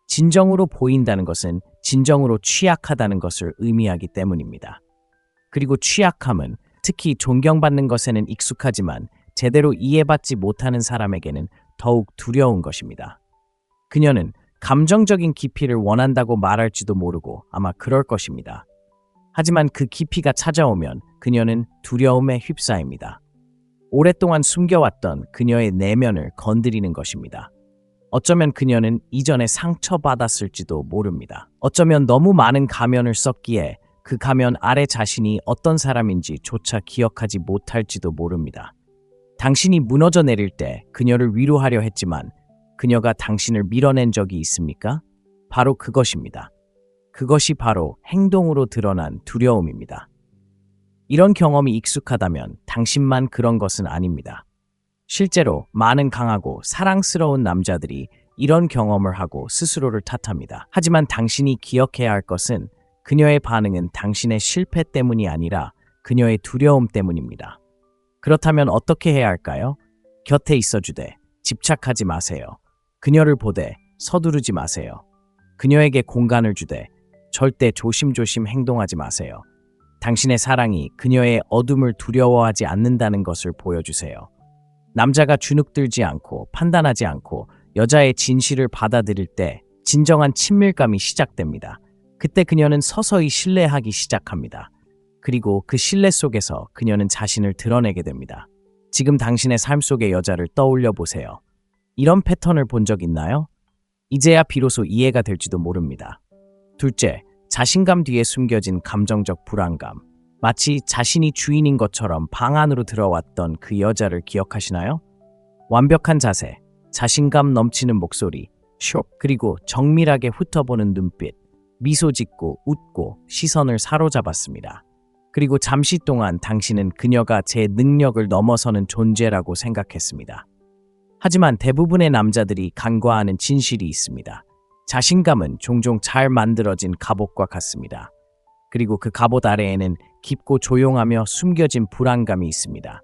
진정으로 보인다는 것은 진정으로 취약하다는 것을 의미하기 때문입니다. 그리고 취약함은 특히 존경받는 것에는 익숙하지만 제대로 이해받지 못하는 사람에게는 더욱 두려운 것입니다. 그녀는 감정적인 깊이를 원한다고 말할지도 모르고 아마 그럴 것입니다. 하지만 그 깊이가 찾아오면 그녀는 두려움에 휩싸입니다. 오랫동안 숨겨왔던 그녀의 내면을 건드리는 것입니다. 어쩌면 그녀는 이전에 상처받았을지도 모릅니다. 어쩌면 너무 많은 가면을 썼기에 그 가면 아래 자신이 어떤 사람인지조차 기억하지 못할지도 모릅니다. 당신이 무너져 내릴 때 그녀를 위로하려 했지만 그녀가 당신을 밀어낸 적이 있습니까? 바로 그것입니다. 그것이 바로 행동으로 드러난 두려움입니다. 이런 경험이 익숙하다면 당신만 그런 것은 아닙니다. 실제로 많은 강하고 사랑스러운 남자들이 이런 경험을 하고 스스로를 탓합니다. 하지만 당신이 기억해야 할 것은 그녀의 반응은 당신의 실패 때문이 아니라 그녀의 두려움 때문입니다. 그렇다면 어떻게 해야 할까요? 곁에 있어주되 집착하지 마세요. 그녀를 보되 서두르지 마세요. 그녀에게 공간을 주되 절대 조심조심 행동하지 마세요. 당신의 사랑이 그녀의 어둠을 두려워하지 않는다는 것을 보여주세요. 남자가 주눅들지 않고 판단하지 않고 여자의 진실을 받아들일 때 진정한 친밀감이 시작됩니다. 그때 그녀는 서서히 신뢰하기 시작합니다. 그리고 그 신뢰 속에서 그녀는 자신을 드러내게 됩니다. 지금 당신의 삶 속의 여자를 떠올려 보세요. 이런 패턴을 본 적 있나요? 이제야 비로소 이해가 될지도 모릅니다. 둘째, 자신감 뒤에 숨겨진 감정적 불안감. 마치 자신이 주인인 것처럼 방 안으로 들어왔던 그 여자를 기억하시나요? 완벽한 자세, 자신감 넘치는 목소리, 그리고 정밀하게 훑어보는 눈빛, 미소 짓고 웃고 시선을 사로잡았습니다. 그리고 잠시 동안 당신은 그녀가 제 능력을 넘어서는 존재라고 생각했습니다. 하지만 대부분의 남자들이 간과하는 진실이 있습니다. 자신감은 종종 잘 만들어진 갑옷과 같습니다. 그리고 그 갑옷 아래에는 깊고 조용하며 숨겨진 불안감이 있습니다.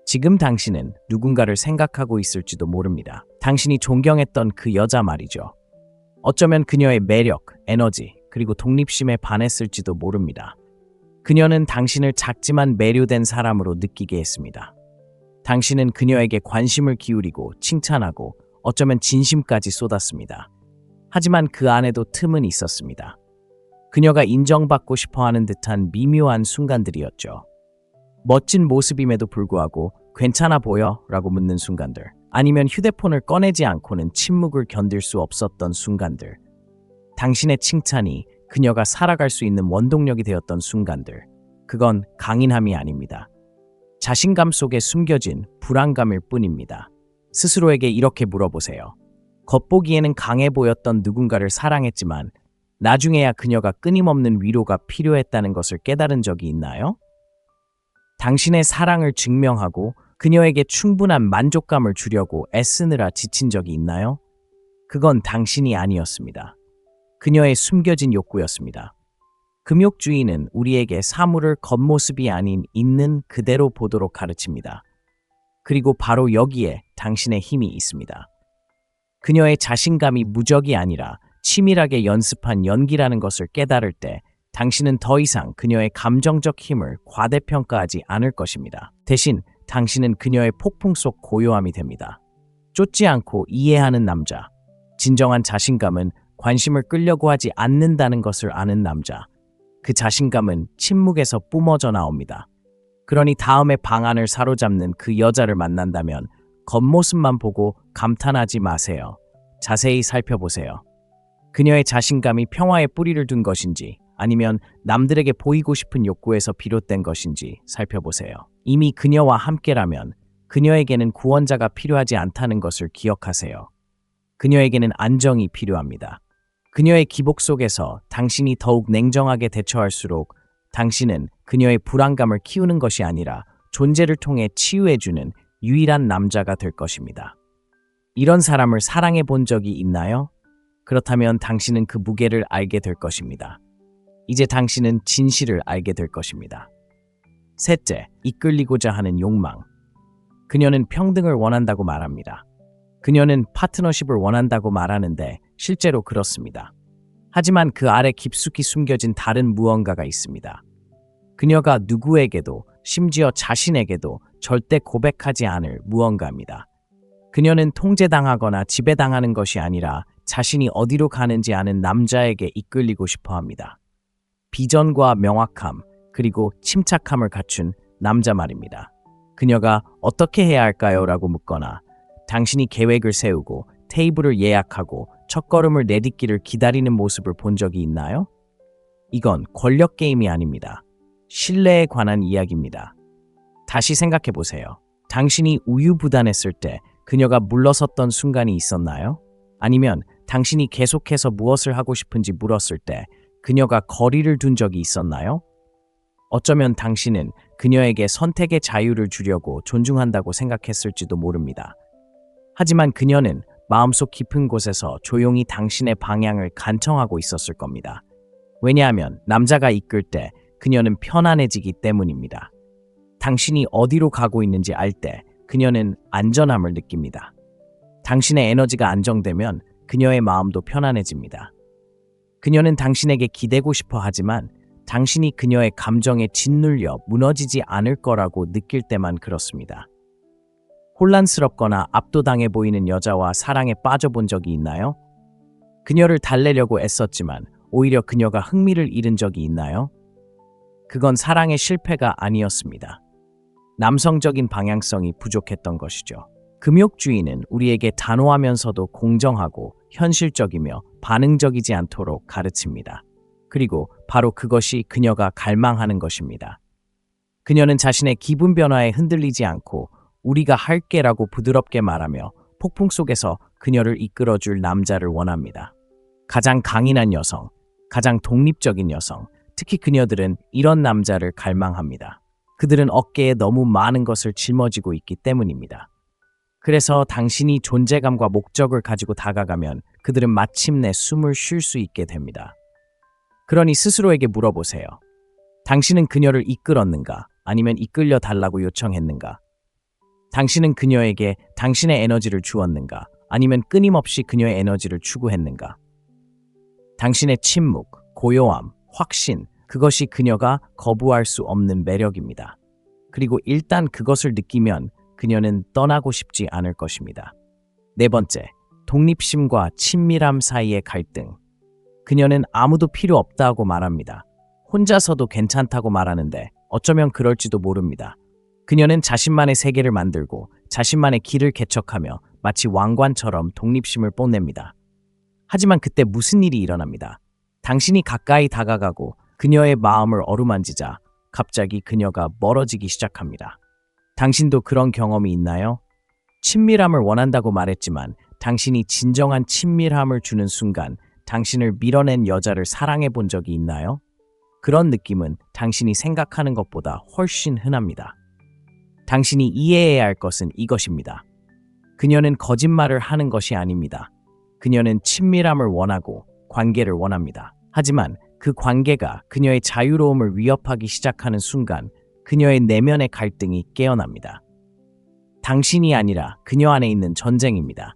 지금 당신은 누군가를 생각하고 있을지도 모릅니다. 당신이 존경했던 그 여자 말이죠. 어쩌면 그녀의 매력, 에너지, 그리고 독립심에 반했을지도 모릅니다. 그녀는 당신을 작지만 매료된 사람으로 느끼게 했습니다. 당신은 그녀에게 관심을 기울이고 칭찬하고 어쩌면 진심까지 쏟았습니다. 하지만 그 안에도 틈은 있었습니다. 그녀가 인정받고 싶어하는 듯한 미묘한 순간들이었죠. 멋진 모습임에도 불구하고 괜찮아 보여? 라고 묻는 순간들. 아니면 휴대폰을 꺼내지 않고는 침묵을 견딜 수 없었던 순간들. 당신의 칭찬이 그녀가 살아갈 수 있는 원동력이 되었던 순간들. 그건 강인함이 아닙니다. 자신감 속에 숨겨진 불안감일 뿐입니다. 스스로에게 이렇게 물어보세요. 겉보기에는 강해 보였던 누군가를 사랑했지만 나중에야 그녀가 끊임없는 위로가 필요했다는 것을 깨달은 적이 있나요? 당신의 사랑을 증명하고 그녀에게 충분한 만족감을 주려고 애쓰느라 지친 적이 있나요? 그건 당신이 아니었습니다. 그녀의 숨겨진 욕구였습니다. 금욕주의는 우리에게 사물을 겉모습이 아닌 있는 그대로 보도록 가르칩니다. 그리고 바로 여기에 당신의 힘이 있습니다. 그녀의 자신감이 무적이 아니라 치밀하게 연습한 연기라는 것을 깨달을 때 당신은 더 이상 그녀의 감정적 힘을 과대평가하지 않을 것입니다. 대신 당신은 그녀의 폭풍 속 고요함이 됩니다. 쫓지 않고 이해하는 남자. 진정한 자신감은 관심을 끌려고 하지 않는다는 것을 아는 남자. 그 자신감은 침묵에서 뿜어져 나옵니다. 그러니 다음에 방 안을 사로잡는 그 여자를 만난다면 겉모습만 보고 감탄하지 마세요. 자세히 살펴보세요. 그녀의 자신감이 평화에 뿌리를 둔 것인지 아니면 남들에게 보이고 싶은 욕구에서 비롯된 것인지 살펴보세요. 이미 그녀와 함께라면 그녀에게는 구원자가 필요하지 않다는 것을 기억하세요. 그녀에게는 안정이 필요합니다. 그녀의 기복 속에서 당신이 더욱 냉정하게 대처할수록 당신은 그녀의 불안감을 키우는 것이 아니라 존재를 통해 치유해주는 유일한 남자가 될 것입니다. 이런 사람을 사랑해 본 적이 있나요? 그렇다면 당신은 그 무게를 알게 될 것입니다. 이제 당신은 진실을 알게 될 것입니다. 셋째, 이끌리고자 하는 욕망. 그녀는 평등을 원한다고 말합니다. 그녀는 파트너십을 원한다고 말하는데 실제로 그렇습니다. 하지만 그 아래 깊숙이 숨겨진 다른 무언가가 있습니다. 그녀가 누구에게도 심지어 자신에게도 절대 고백하지 않을 무언가입니다. 그녀는 통제당하거나 지배당하는 것이 아니라 자신이 어디로 가는지 아는 남자에게 이끌리고 싶어 합니다. 비전과 명확함, 그리고 침착함을 갖춘 남자 말입니다. 그녀가 어떻게 해야 할까요? 라고 묻거나 당신이 계획을 세우고 테이블을 예약하고 첫걸음을 내딛기를 기다리는 모습을 본 적이 있나요? 이건 권력 게임이 아닙니다. 신뢰에 관한 이야기입니다. 다시 생각해 보세요. 당신이 우유부단했을 때 그녀가 물러섰던 순간이 있었나요? 아니면 당신이 계속해서 무엇을 하고 싶은지 물었을 때 그녀가 거리를 둔 적이 있었나요? 어쩌면 당신은 그녀에게 선택의 자유를 주려고 존중한다고 생각했을지도 모릅니다. 하지만 그녀는 마음속 깊은 곳에서 조용히 당신의 방향을 간청하고 있었을 겁니다. 왜냐하면 남자가 이끌 때 그녀는 편안해지기 때문입니다. 당신이 어디로 가고 있는지 알 때 그녀는 안전함을 느낍니다. 당신의 에너지가 안정되면 그녀의 마음도 편안해집니다. 그녀는 당신에게 기대고 싶어 하지만 당신이 그녀의 감정에 짓눌려 무너지지 않을 거라고 느낄 때만 그렇습니다. 혼란스럽거나 압도당해 보이는 여자와 사랑에 빠져본 적이 있나요? 그녀를 달래려고 애썼지만 오히려 그녀가 흥미를 잃은 적이 있나요? 그건 사랑의 실패가 아니었습니다. 남성적인 방향성이 부족했던 것이죠. 금욕주의는 우리에게 단호하면서도 공정하고 현실적이며 반응적이지 않도록 가르칩니다. 그리고 바로 그것이 그녀가 갈망하는 것입니다. 그녀는 자신의 기분 변화에 흔들리지 않고 우리가 할게라고 부드럽게 말하며 폭풍 속에서 그녀를 이끌어줄 남자를 원합니다. 가장 강인한 여성, 가장 독립적인 여성, 특히 그녀들은 이런 남자를 갈망합니다. 그들은 어깨에 너무 많은 것을 짊어지고 있기 때문입니다. 그래서 당신이 존재감과 목적을 가지고 다가가면 그들은 마침내 숨을 쉴 수 있게 됩니다. 그러니 스스로에게 물어보세요. 당신은 그녀를 이끌었는가? 아니면 이끌려 달라고 요청했는가? 당신은 그녀에게 당신의 에너지를 주었는가? 아니면 끊임없이 그녀의 에너지를 추구했는가? 당신의 침묵, 고요함, 확신, 그것이 그녀가 거부할 수 없는 매력입니다. 그리고 일단 그것을 느끼면 그녀는 떠나고 싶지 않을 것입니다. 네 번째, 독립심과 친밀함 사이의 갈등. 그녀는 아무도 필요 없다고 말합니다. 혼자서도 괜찮다고 말하는데 어쩌면 그럴지도 모릅니다. 그녀는 자신만의 세계를 만들고 자신만의 길을 개척하며 마치 왕관처럼 독립심을 뽐냅니다. 하지만 그때 무슨 일이 일어납니다. 당신이 가까이 다가가고 그녀의 마음을 어루만지자 갑자기 그녀가 멀어지기 시작합니다. 당신도 그런 경험이 있나요? 친밀함을 원한다고 말했지만 당신이 진정한 친밀함을 주는 순간 당신을 밀어낸 여자를 사랑해 본 적이 있나요? 그런 느낌은 당신이 생각하는 것보다 훨씬 흔합니다. 당신이 이해해야 할 것은 이것입니다. 그녀는 거짓말을 하는 것이 아닙니다. 그녀는 친밀함을 원하고 관계를 원합니다. 하지만 그 관계가 그녀의 자유로움을 위협하기 시작하는 순간 그녀의 내면의 갈등이 깨어납니다. 당신이 아니라 그녀 안에 있는 전쟁입니다.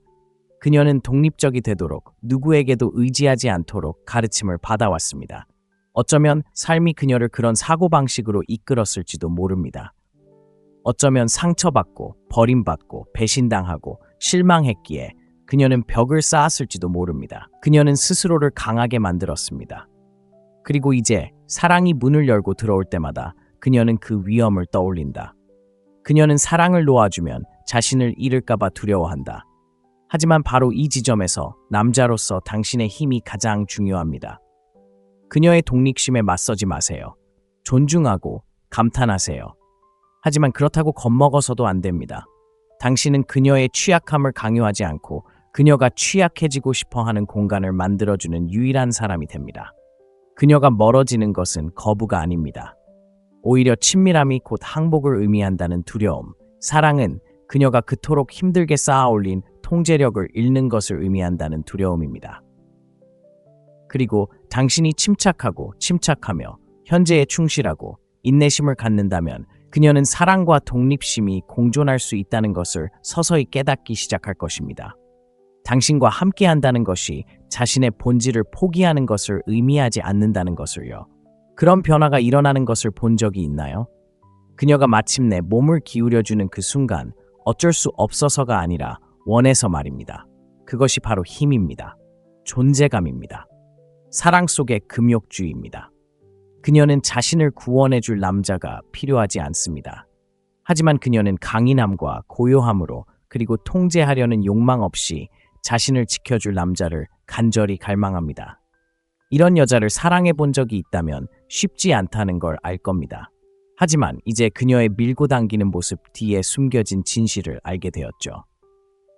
그녀는 독립적이 되도록 누구에게도 의지하지 않도록 가르침을 받아왔습니다. 어쩌면 삶이 그녀를 그런 사고방식으로 이끌었을지도 모릅니다. 어쩌면 상처받고 버림받고 배신당하고 실망했기에 그녀는 벽을 쌓았을지도 모릅니다. 그녀는 스스로를 강하게 만들었습니다. 그리고 이제 사랑이 문을 열고 들어올 때마다 그녀는 그 위험을 떠올린다. 그녀는 사랑을 놓아주면 자신을 잃을까봐 두려워한다. 하지만 바로 이 지점에서 남자로서 당신의 힘이 가장 중요합니다. 그녀의 독립심에 맞서지 마세요. 존중하고 감탄하세요. 하지만 그렇다고 겁먹어서도 안 됩니다. 당신은 그녀의 취약함을 강요하지 않고 그녀가 취약해지고 싶어하는 공간을 만들어주는 유일한 사람이 됩니다. 그녀가 멀어지는 것은 거부가 아닙니다. 오히려 친밀함이 곧 항복을 의미한다는 두려움, 사랑은 그녀가 그토록 힘들게 쌓아올린 통제력을 잃는 것을 의미한다는 두려움입니다. 그리고 당신이 침착하며 현재에 충실하고 인내심을 갖는다면 그녀는 사랑과 독립심이 공존할 수 있다는 것을 서서히 깨닫기 시작할 것입니다. 당신과 함께한다는 것이 자신의 본질을 포기하는 것을 의미하지 않는다는 것을요. 그런 변화가 일어나는 것을 본 적이 있나요? 그녀가 마침내 몸을 기울여주는 그 순간 어쩔 수 없어서가 아니라 원해서 말입니다. 그것이 바로 힘입니다. 존재감입니다. 사랑 속의 금욕주의입니다. 그녀는 자신을 구원해줄 남자가 필요하지 않습니다. 하지만 그녀는 강인함과 고요함으로 그리고 통제하려는 욕망 없이 자신을 지켜줄 남자를 간절히 갈망합니다. 이런 여자를 사랑해 본 적이 있다면 쉽지 않다는 걸 알 겁니다. 하지만 이제 그녀의 밀고 당기는 모습 뒤에 숨겨진 진실을 알게 되었죠.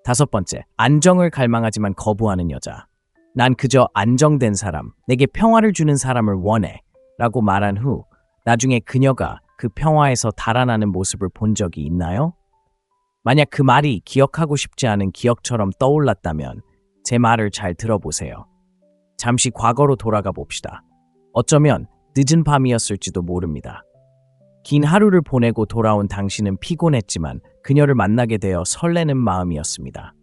다섯 번째, 안정을 갈망하지만 거부하는 여자. 난 그저 안정된 사람, 내게 평화를 주는 사람을 원해 라고 말한 후 나중에 그녀가 그 평화에서 달아나는 모습을 본 적이 있나요? 만약 그 말이 기억하고 싶지 않은 기억처럼 떠올랐다면 제 말을 잘 들어보세요. 잠시 과거로 돌아가 봅시다. 어쩌면 늦은 밤이었을지도 모릅니다. 긴 하루를 보내고 돌아온 당신은 피곤했지만 그녀를 만나게 되어 설레는 마음이었습니다.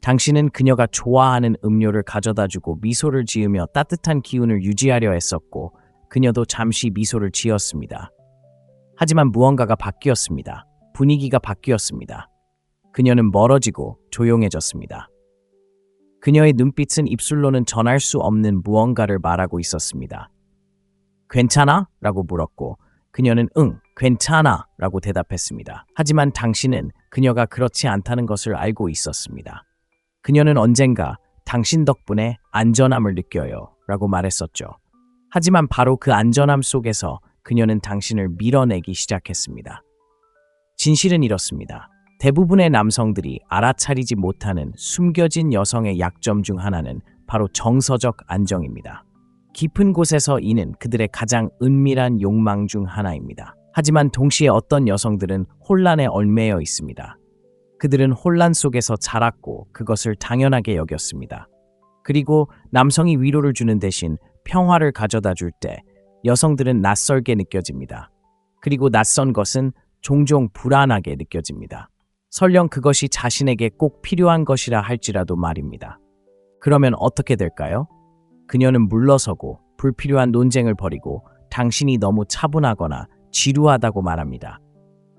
당신은 그녀가 좋아하는 음료를 가져다주고 미소를 지으며 따뜻한 기운을 유지하려 했었고 그녀도 잠시 미소를 지었습니다. 하지만 무언가가 바뀌었습니다. 분위기가 바뀌었습니다. 그녀는 멀어지고 조용해졌습니다. 그녀의 눈빛은 입술로는 전할 수 없는 무언가를 말하고 있었습니다. 괜찮아? 라고 물었고 그녀는 응, 괜찮아 라고 대답했습니다. 하지만 당신은 그녀가 그렇지 않다는 것을 알고 있었습니다. 그녀는 언젠가 당신 덕분에 안전함을 느껴요 라고 말했었죠. 하지만 바로 그 안전함 속에서 그녀는 당신을 밀어내기 시작했습니다. 진실은 이렇습니다. 대부분의 남성들이 알아차리지 못하는 숨겨진 여성의 약점 중 하나는 바로 정서적 안정입니다. 깊은 곳에서 이는 그들의 가장 은밀한 욕망 중 하나입니다. 하지만 동시에 어떤 여성들은 혼란에 얽매여 있습니다. 그들은 혼란 속에서 자랐고 그것을 당연하게 여겼습니다. 그리고 남성이 위로를 주는 대신 평화를 가져다 줄 때 여성들은 낯설게 느껴집니다. 그리고 낯선 것은 종종 불안하게 느껴집니다. 설령 그것이 자신에게 꼭 필요한 것이라 할지라도 말입니다. 그러면 어떻게 될까요? 그녀는 물러서고 불필요한 논쟁을 벌이고 당신이 너무 차분하거나 지루하다고 말합니다.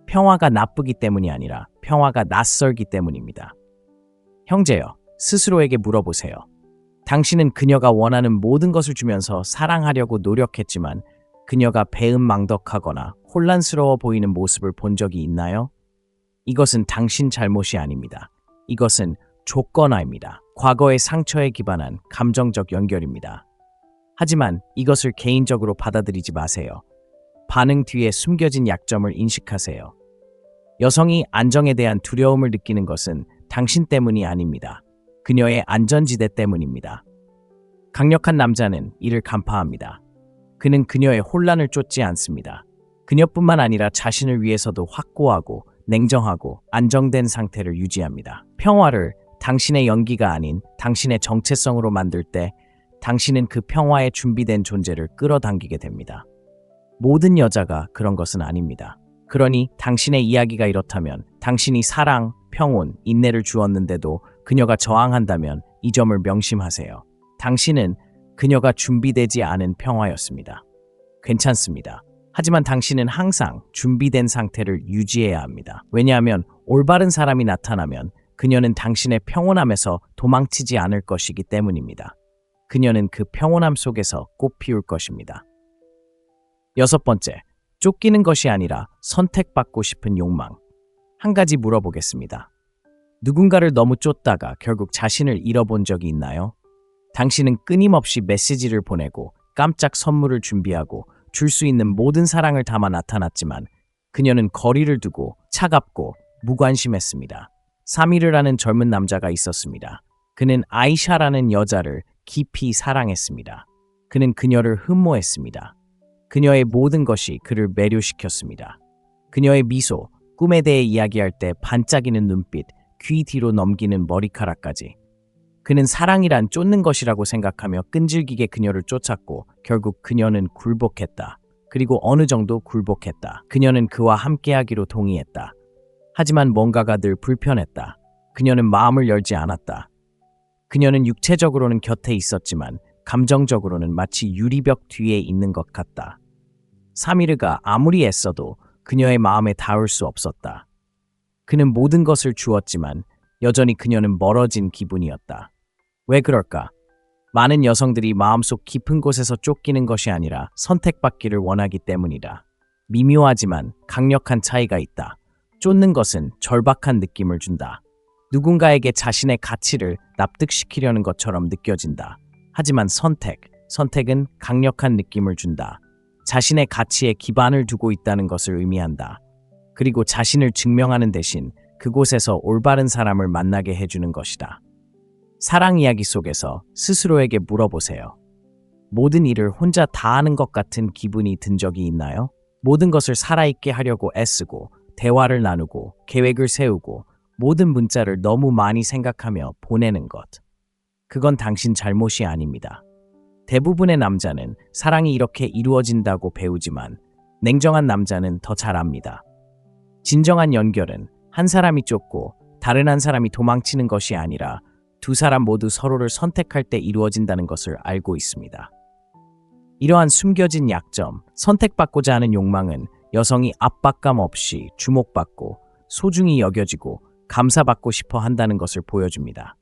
평화가 나쁘기 때문이 아니라 평화가 낯설기 때문입니다. 형제여, 스스로에게 물어보세요. 당신은 그녀가 원하는 모든 것을 주면서 사랑하려고 노력했지만 그녀가 배은망덕하거나 혼란스러워 보이는 모습을 본 적이 있나요? 이것은 당신 잘못이 아닙니다. 이것은 조건화입니다. 과거의 상처에 기반한 감정적 연결입니다. 하지만 이것을 개인적으로 받아들이지 마세요. 반응 뒤에 숨겨진 약점을 인식하세요. 여성이 안정에 대한 두려움을 느끼는 것은 당신 때문이 아닙니다. 그녀의 안전지대 때문입니다. 강력한 남자는 이를 간파합니다. 그는 그녀의 혼란을 쫓지 않습니다. 그녀뿐만 아니라 자신을 위해서도 확고하고 냉정하고 안정된 상태를 유지합니다. 평화를 당신의 연기가 아닌 당신의 정체성으로 만들 때 당신은 그 평화에 준비된 존재를 끌어당기게 됩니다. 모든 여자가 그런 것은 아닙니다. 그러니 당신의 이야기가 이렇다면 당신이 사랑, 평온, 인내를 주었는데도 그녀가 저항한다면 이 점을 명심하세요. 당신은 그녀가 준비되지 않은 평화였습니다. 괜찮습니다. 하지만 당신은 항상 준비된 상태를 유지해야 합니다. 왜냐하면 올바른 사람이 나타나면 그녀는 당신의 평온함에서 도망치지 않을 것이기 때문입니다. 그녀는 그 평온함 속에서 꽃 피울 것입니다. 6번째, 쫓기는 것이 아니라 선택받고 싶은 욕망. 한 가지 물어보겠습니다. 누군가를 너무 쫓다가 결국 자신을 잃어본 적이 있나요? 당신은 끊임없이 메시지를 보내고 깜짝 선물을 준비하고 줄 수 있는 모든 사랑을 담아 나타났지만 그녀는 거리를 두고 차갑고 무관심했습니다. 사미르라는 젊은 남자가 있었습니다. 그는 아이샤라는 여자를 깊이 사랑했습니다. 그는 그녀를 흠모했습니다. 그녀의 모든 것이 그를 매료시켰습니다. 그녀의 미소, 꿈에 대해 이야기할 때 반짝이는 눈빛, 귀 뒤로 넘기는 머리카락까지. 그는 사랑이란 쫓는 것이라고 생각하며 끈질기게 그녀를 쫓았고 결국 그녀는 굴복했다. 그리고 어느 정도 굴복했다. 그녀는 그와 함께하기로 동의했다. 하지만 뭔가가 늘 불편했다. 그녀는 마음을 열지 않았다. 그녀는 육체적으로는 곁에 있었지만 감정적으로는 마치 유리벽 뒤에 있는 것 같다. 사미르가 아무리 애써도 그녀의 마음에 닿을 수 없었다. 그는 모든 것을 주었지만 여전히 그녀는 멀어진 기분이었다. 왜 그럴까? 많은 여성들이 마음속 깊은 곳에서 쫓기는 것이 아니라 선택받기를 원하기 때문이다. 미묘하지만 강력한 차이가 있다. 쫓는 것은 절박한 느낌을 준다. 누군가에게 자신의 가치를 납득시키려는 것처럼 느껴진다. 하지만 선택은 강력한 느낌을 준다. 자신의 가치에 기반을 두고 있다는 것을 의미한다. 그리고 자신을 증명하는 대신 그곳에서 올바른 사람을 만나게 해주는 것이다. 사랑 이야기 속에서 스스로에게 물어보세요. 모든 일을 혼자 다 하는 것 같은 기분이 든 적이 있나요? 모든 것을 살아있게 하려고 애쓰고 대화를 나누고 계획을 세우고 모든 문자를 너무 많이 생각하며 보내는 것. 그건 당신 잘못이 아닙니다. 대부분의 남자는 사랑이 이렇게 이루어진다고 배우지만 냉정한 남자는 더 잘 압니다. 진정한 연결은 한 사람이 쫓고 다른 한 사람이 도망치는 것이 아니라 두 사람 모두 서로를 선택할 때 이루어진다는 것을 알고 있습니다. 이러한 숨겨진 약점, 선택받고자 하는 욕망은 여성이 압박감 없이 주목받고 소중히 여겨지고 감사받고 싶어 한다는 것을 보여줍니다.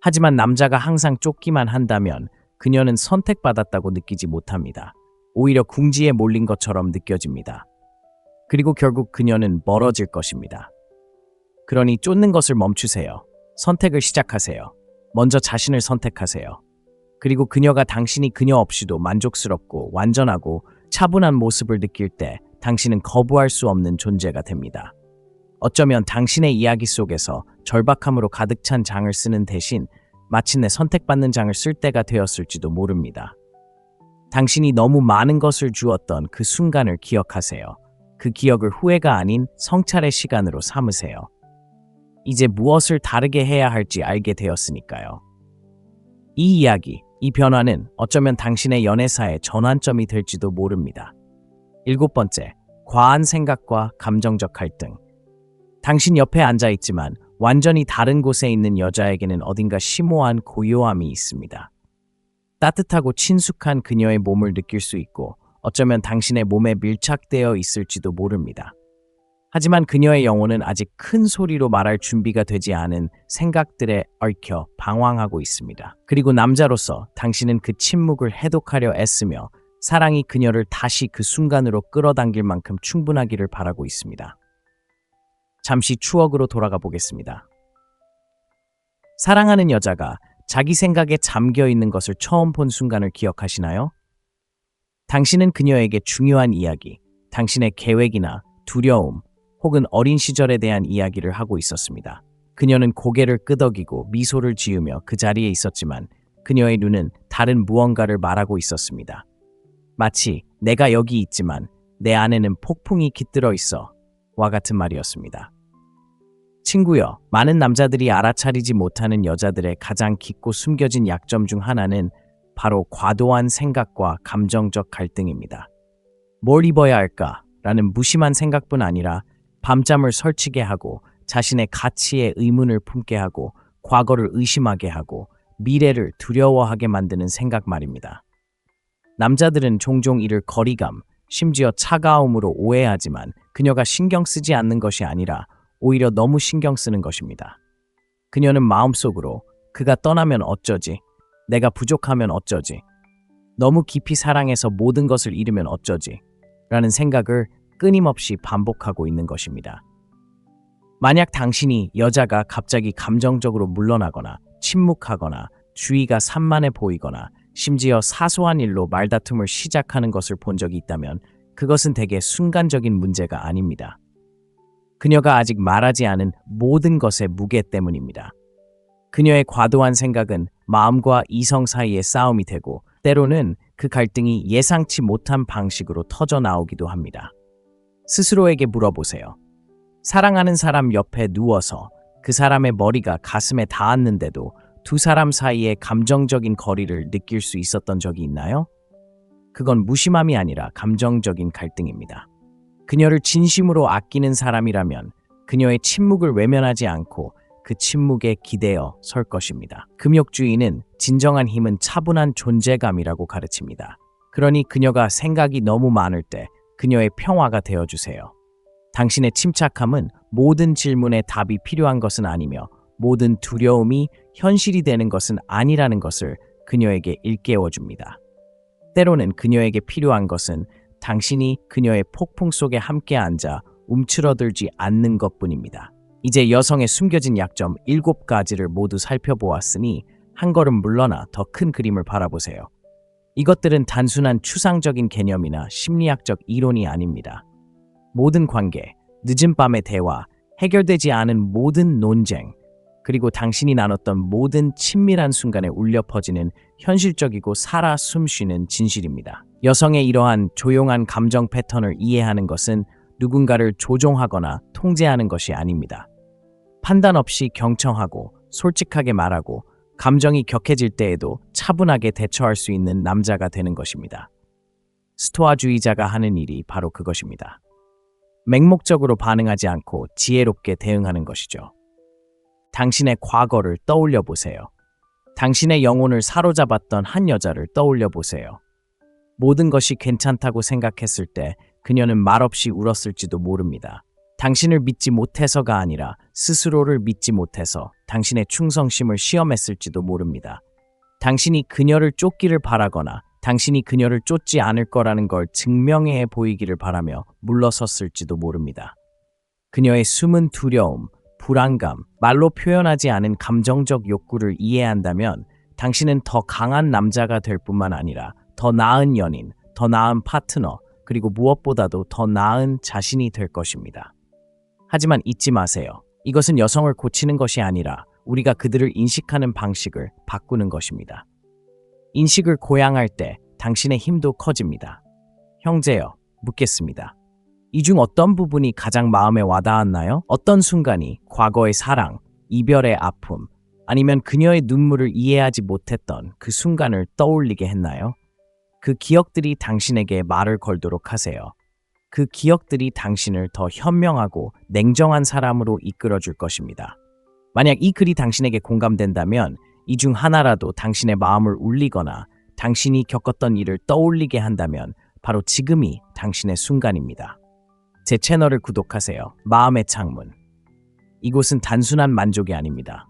하지만 남자가 항상 쫓기만 한다면 그녀는 선택받았다고 느끼지 못합니다. 오히려 궁지에 몰린 것처럼 느껴집니다. 그리고 결국 그녀는 멀어질 것입니다. 그러니 쫓는 것을 멈추세요. 선택을 시작하세요. 먼저 자신을 선택하세요. 그리고 그녀가 당신이 그녀 없이도 만족스럽고 완전하고 차분한 모습을 느낄 때 당신은 거부할 수 없는 존재가 됩니다. 어쩌면 당신의 이야기 속에서 절박함으로 가득 찬 장을 쓰는 대신 마침내 선택받는 장을 쓸 때가 되었을지도 모릅니다. 당신이 너무 많은 것을 주었던 그 순간을 기억하세요. 그 기억을 후회가 아닌 성찰의 시간으로 삼으세요. 이제 무엇을 다르게 해야 할지 알게 되었으니까요. 이 이야기, 이 변화는 어쩌면 당신의 연애사의 전환점이 될지도 모릅니다. 7번째, 과한 생각과 감정적 갈등. 당신 옆에 앉아 있지만 완전히 다른 곳에 있는 여자에게는 어딘가 심오한 고요함이 있습니다. 따뜻하고 친숙한 그녀의 몸을 느낄 수 있고 어쩌면 당신의 몸에 밀착되어 있을지도 모릅니다. 하지만 그녀의 영혼은 아직 큰 소리로 말할 준비가 되지 않은 생각들에 얽혀 방황하고 있습니다. 그리고 남자로서 당신은 그 침묵을 해독하려 애쓰며 사랑이 그녀를 다시 그 순간으로 끌어당길 만큼 충분하기를 바라고 있습니다. 잠시 추억으로 돌아가 보겠습니다. 사랑하는 여자가 자기 생각에 잠겨 있는 것을 처음 본 순간을 기억하시나요? 당신은 그녀에게 중요한 이야기, 당신의 계획이나 두려움, 혹은 어린 시절에 대한 이야기를 하고 있었습니다. 그녀는 고개를 끄덕이고 미소를 지으며 그 자리에 있었지만 그녀의 눈은 다른 무언가를 말하고 있었습니다. 마치 내가 여기 있지만 내 안에는 폭풍이 깃들어 있어 와 같은 말이었습니다. 친구여, 많은 남자들이 알아차리지 못하는 여자들의 가장 깊고 숨겨진 약점 중 하나는 바로 과도한 생각과 감정적 갈등입니다. 뭘 입어야 할까? 라는 무심한 생각뿐 아니라 밤잠을 설치게 하고 자신의 가치에 의문을 품게 하고 과거를 의심하게 하고 미래를 두려워하게 만드는 생각 말입니다. 남자들은 종종 이를 거리감, 심지어 차가움으로 오해하지만 그녀가 신경 쓰지 않는 것이 아니라 오히려 너무 신경 쓰는 것입니다. 그녀는 마음속으로 그가 떠나면 어쩌지? 내가 부족하면 어쩌지? 너무 깊이 사랑해서 모든 것을 잃으면 어쩌지? 라는 생각을 끊임없이 반복하고 있는 것입니다. 만약 당신이 여자가 갑자기 감정적으로 물러나거나 침묵하거나 주의가 산만해 보이거나 심지어 사소한 일로 말다툼을 시작하는 것을 본 적이 있다면 그것은 대개 순간적인 문제가 아닙니다. 그녀가 아직 말하지 않은 모든 것의 무게 때문입니다. 그녀의 과도한 생각은 마음과 이성 사이의 싸움이 되고 때로는 그 갈등이 예상치 못한 방식으로 터져 나오기도 합니다. 스스로에게 물어보세요. 사랑하는 사람 옆에 누워서 그 사람의 머리가 가슴에 닿았는데도 두 사람 사이의 감정적인 거리를 느낄 수 있었던 적이 있나요? 그건 무심함이 아니라 감정적인 갈등입니다. 그녀를 진심으로 아끼는 사람이라면 그녀의 침묵을 외면하지 않고 그 침묵에 기대어 설 것입니다. 금욕주의는 진정한 힘은 차분한 존재감이라고 가르칩니다. 그러니 그녀가 생각이 너무 많을 때 그녀의 평화가 되어주세요. 당신의 침착함은 모든 질문에 답이 필요한 것은 아니며 모든 두려움이 현실이 되는 것은 아니라는 것을 그녀에게 일깨워줍니다. 때로는 그녀에게 필요한 것은 당신이 그녀의 폭풍 속에 함께 앉아 움츠러들지 않는 것뿐입니다. 이제 여성의 숨겨진 약점 7가지를 모두 살펴보았으니 한 걸음 물러나 더 큰 그림을 바라보세요. 이것들은 단순한 추상적인 개념이나 심리학적 이론이 아닙니다. 모든 관계, 늦은 밤의 대화, 해결되지 않은 모든 논쟁, 그리고 당신이 나눴던 모든 친밀한 순간에 울려 퍼지는 현실적이고 살아 숨쉬는 진실입니다. 여성의 이러한 조용한 감정 패턴을 이해하는 것은 누군가를 조종하거나 통제하는 것이 아닙니다. 판단 없이 경청하고 솔직하게 말하고 감정이 격해질 때에도 차분하게 대처할 수 있는 남자가 되는 것입니다. 스토아주의자가 하는 일이 바로 그것입니다. 맹목적으로 반응하지 않고 지혜롭게 대응하는 것이죠. 당신의 과거를 떠올려 보세요. 당신의 영혼을 사로잡았던 한 여자를 떠올려 보세요. 모든 것이 괜찮다고 생각했을 때 그녀는 말없이 울었을지도 모릅니다. 당신을 믿지 못해서가 아니라 스스로를 믿지 못해서 당신의 충성심을 시험했을지도 모릅니다. 당신이 그녀를 쫓기를 바라거나 당신이 그녀를 쫓지 않을 거라는 걸 증명해 보이기를 바라며 물러섰을지도 모릅니다. 그녀의 숨은 두려움, 불안감, 말로 표현하지 않은 감정적 욕구를 이해한다면 당신은 더 강한 남자가 될 뿐만 아니라 더 나은 연인, 더 나은 파트너, 그리고 무엇보다도 더 나은 자신이 될 것입니다. 하지만 잊지 마세요. 이것은 여성을 고치는 것이 아니라 우리가 그들을 인식하는 방식을 바꾸는 것입니다. 인식을 고양할 때 당신의 힘도 커집니다. 형제여, 묻겠습니다. 이 중 어떤 부분이 가장 마음에 와닿았나요? 어떤 순간이 과거의 사랑, 이별의 아픔, 아니면 그녀의 눈물을 이해하지 못했던 그 순간을 떠올리게 했나요? 그 기억들이 당신에게 말을 걸도록 하세요. 그 기억들이 당신을 더 현명하고 냉정한 사람으로 이끌어줄 것입니다. 만약 이 글이 당신에게 공감된다면 이 중 하나라도 당신의 마음을 울리거나 당신이 겪었던 일을 떠올리게 한다면 바로 지금이 당신의 순간입니다. 제 채널을 구독하세요. 마음의 창문. 이곳은 단순한 만족이 아닙니다.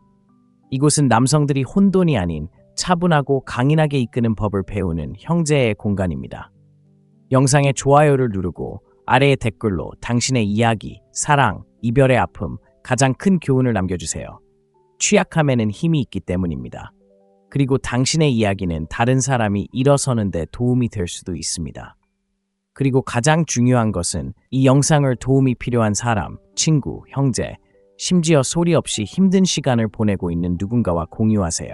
이곳은 남성들이 혼돈이 아닌 차분하고 강인하게 이끄는 법을 배우는 형제의 공간입니다. 영상에 좋아요를 누르고 아래의 댓글로 당신의 이야기, 사랑, 이별의 아픔, 가장 큰 교훈을 남겨주세요. 취약함에는 힘이 있기 때문입니다. 그리고 당신의 이야기는 다른 사람이 일어서는 데 도움이 될 수도 있습니다. 그리고 가장 중요한 것은 이 영상을 도움이 필요한 사람, 친구, 형제, 심지어 소리 없이 힘든 시간을 보내고 있는 누군가와 공유하세요.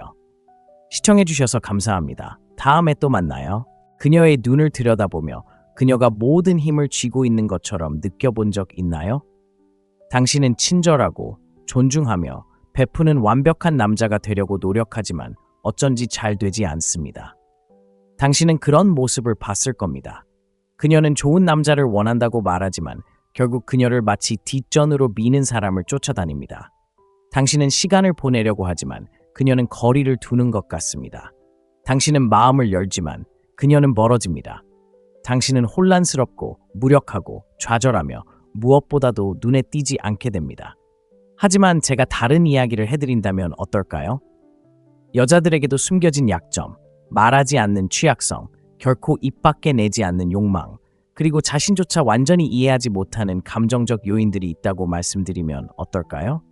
시청해주셔서 감사합니다. 다음에 또 만나요. 그녀의 눈을 들여다보며 그녀가 모든 힘을 쥐고 있는 것처럼 느껴본 적 있나요? 당신은 친절하고 존중하며 베푸는 완벽한 남자가 되려고 노력하지만 어쩐지 잘 되지 않습니다. 당신은 그런 모습을 봤을 겁니다. 그녀는 좋은 남자를 원한다고 말하지만 결국 그녀를 마치 뒷전으로 미는 사람을 쫓아다닙니다. 당신은 시간을 보내려고 하지만 그녀는 거리를 두는 것 같습니다. 당신은 마음을 열지만 그녀는 멀어집니다. 당신은 혼란스럽고 무력하고 좌절하며 무엇보다도 눈에 띄지 않게 됩니다. 하지만 제가 다른 이야기를 해드린다면 어떨까요? 여자들에게도 숨겨진 약점, 말하지 않는 취약성, 결코 입 밖에 내지 않는 욕망, 그리고 자신조차 완전히 이해하지 못하는 감정적 요인들이 있다고 말씀드리면 어떨까요?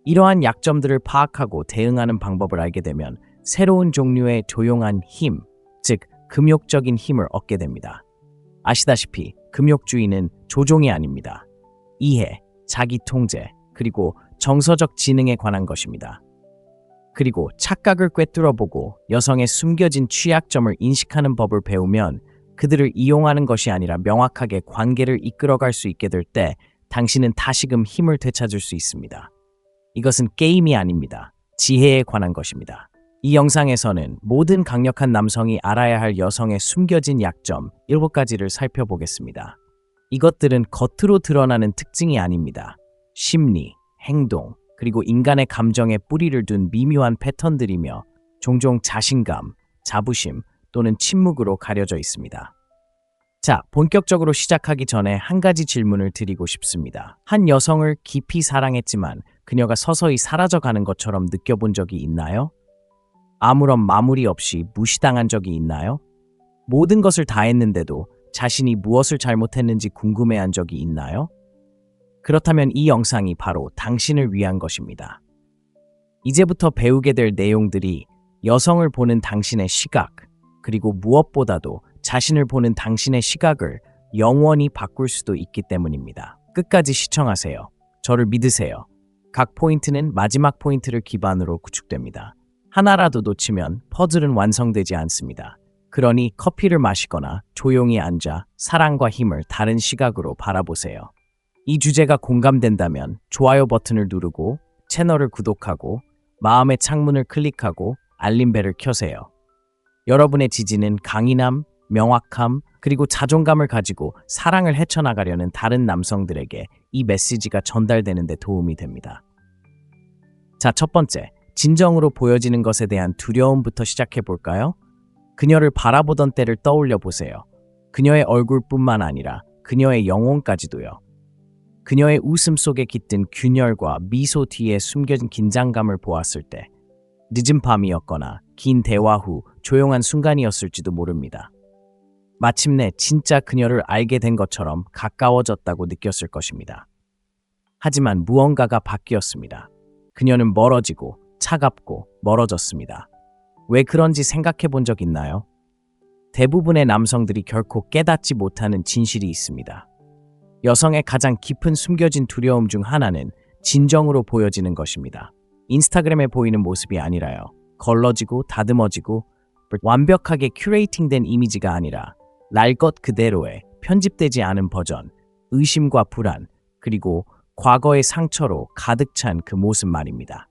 이러한 약점들을 파악하고 대응하는 방법을 알게 되면 새로운 종류의 조용한 힘, 즉 금욕적인 힘을 얻게 됩니다. 아시다시피 금욕주의는 조종이 아닙니다. 이해, 자기 통제, 그리고 정서적 지능에 관한 것입니다. 그리고 착각을 꿰뚫어보고 여성의 숨겨진 취약점을 인식하는 법을 배우면 그들을 이용하는 것이 아니라 명확하게 관계를 이끌어갈 수 있게 될 때 당신은 다시금 힘을 되찾을 수 있습니다. 이것은 게임이 아닙니다. 지혜에 관한 것입니다. 이 영상에서는 모든 강력한 남성이 알아야 할 여성의 숨겨진 약점 7가지를 살펴보겠습니다. 이것들은 겉으로 드러나는 특징이 아닙니다. 심리, 행동, 그리고 인간의 감정에 뿌리를 둔 미묘한 패턴들이며 종종 자신감, 자부심 또는 침묵으로 가려져 있습니다. 자, 본격적으로 시작하기 전에 한 가지 질문을 드리고 싶습니다. 한 여성을 깊이 사랑했지만 그녀가 서서히 사라져가는 것처럼 느껴본 적이 있나요? 아무런 마무리 없이 무시당한 적이 있나요? 모든 것을 다 했는데도 자신이 무엇을 잘못했는지 궁금해한 적이 있나요? 그렇다면 이 영상이 바로 당신을 위한 것입니다. 이제부터 배우게 될 내용들이 여성을 보는 당신의 시각, 그리고 무엇보다도 자신을 보는 당신의 시각을 영원히 바꿀 수도 있기 때문입니다. 끝까지 시청하세요. 저를 믿으세요. 각 포인트는 마지막 포인트를 기반으로 구축됩니다. 하나라도 놓치면 퍼즐은 완성되지 않습니다. 그러니 커피를 마시거나 조용히 앉아 사랑과 힘을 다른 시각으로 바라보세요. 이 주제가 공감된다면 좋아요 버튼을 누르고 채널을 구독하고 마음의 창문을 클릭하고 알림벨을 켜세요. 여러분의 지지는 강인함, 명확함, 그리고 자존감을 가지고 사랑을 헤쳐나가려는 다른 남성들에게 이 메시지가 전달되는 데 도움이 됩니다. 자, 첫 번째, 진정으로 보여지는 것에 대한 두려움부터 시작해 볼까요? 그녀를 바라보던 때를 떠올려 보세요. 그녀의 얼굴뿐만 아니라 그녀의 영혼까지도요. 그녀의 웃음 속에 깃든 균열과 미소 뒤에 숨겨진 긴장감을 보았을 때, 늦은 밤이었거나 긴 대화 후 조용한 순간이었을지도 모릅니다. 마침내 진짜 그녀를 알게 된 것처럼 가까워졌다고 느꼈을 것입니다. 하지만 무언가가 바뀌었습니다. 그녀는 멀어지고 차갑고 멀어졌습니다. 왜 그런지 생각해 본 적 있나요? 대부분의 남성들이 결코 깨닫지 못하는 진실이 있습니다. 여성의 가장 깊은 숨겨진 두려움 중 하나는 진정으로 보여지는 것입니다. 인스타그램에 보이는 모습이 아니라요. 걸러지고 다듬어지고 완벽하게 큐레이팅된 이미지가 아니라 날 것 그대로의 편집되지 않은 버전, 의심과 불안, 그리고 과거의 상처로 가득 찬 그 모습 말입니다.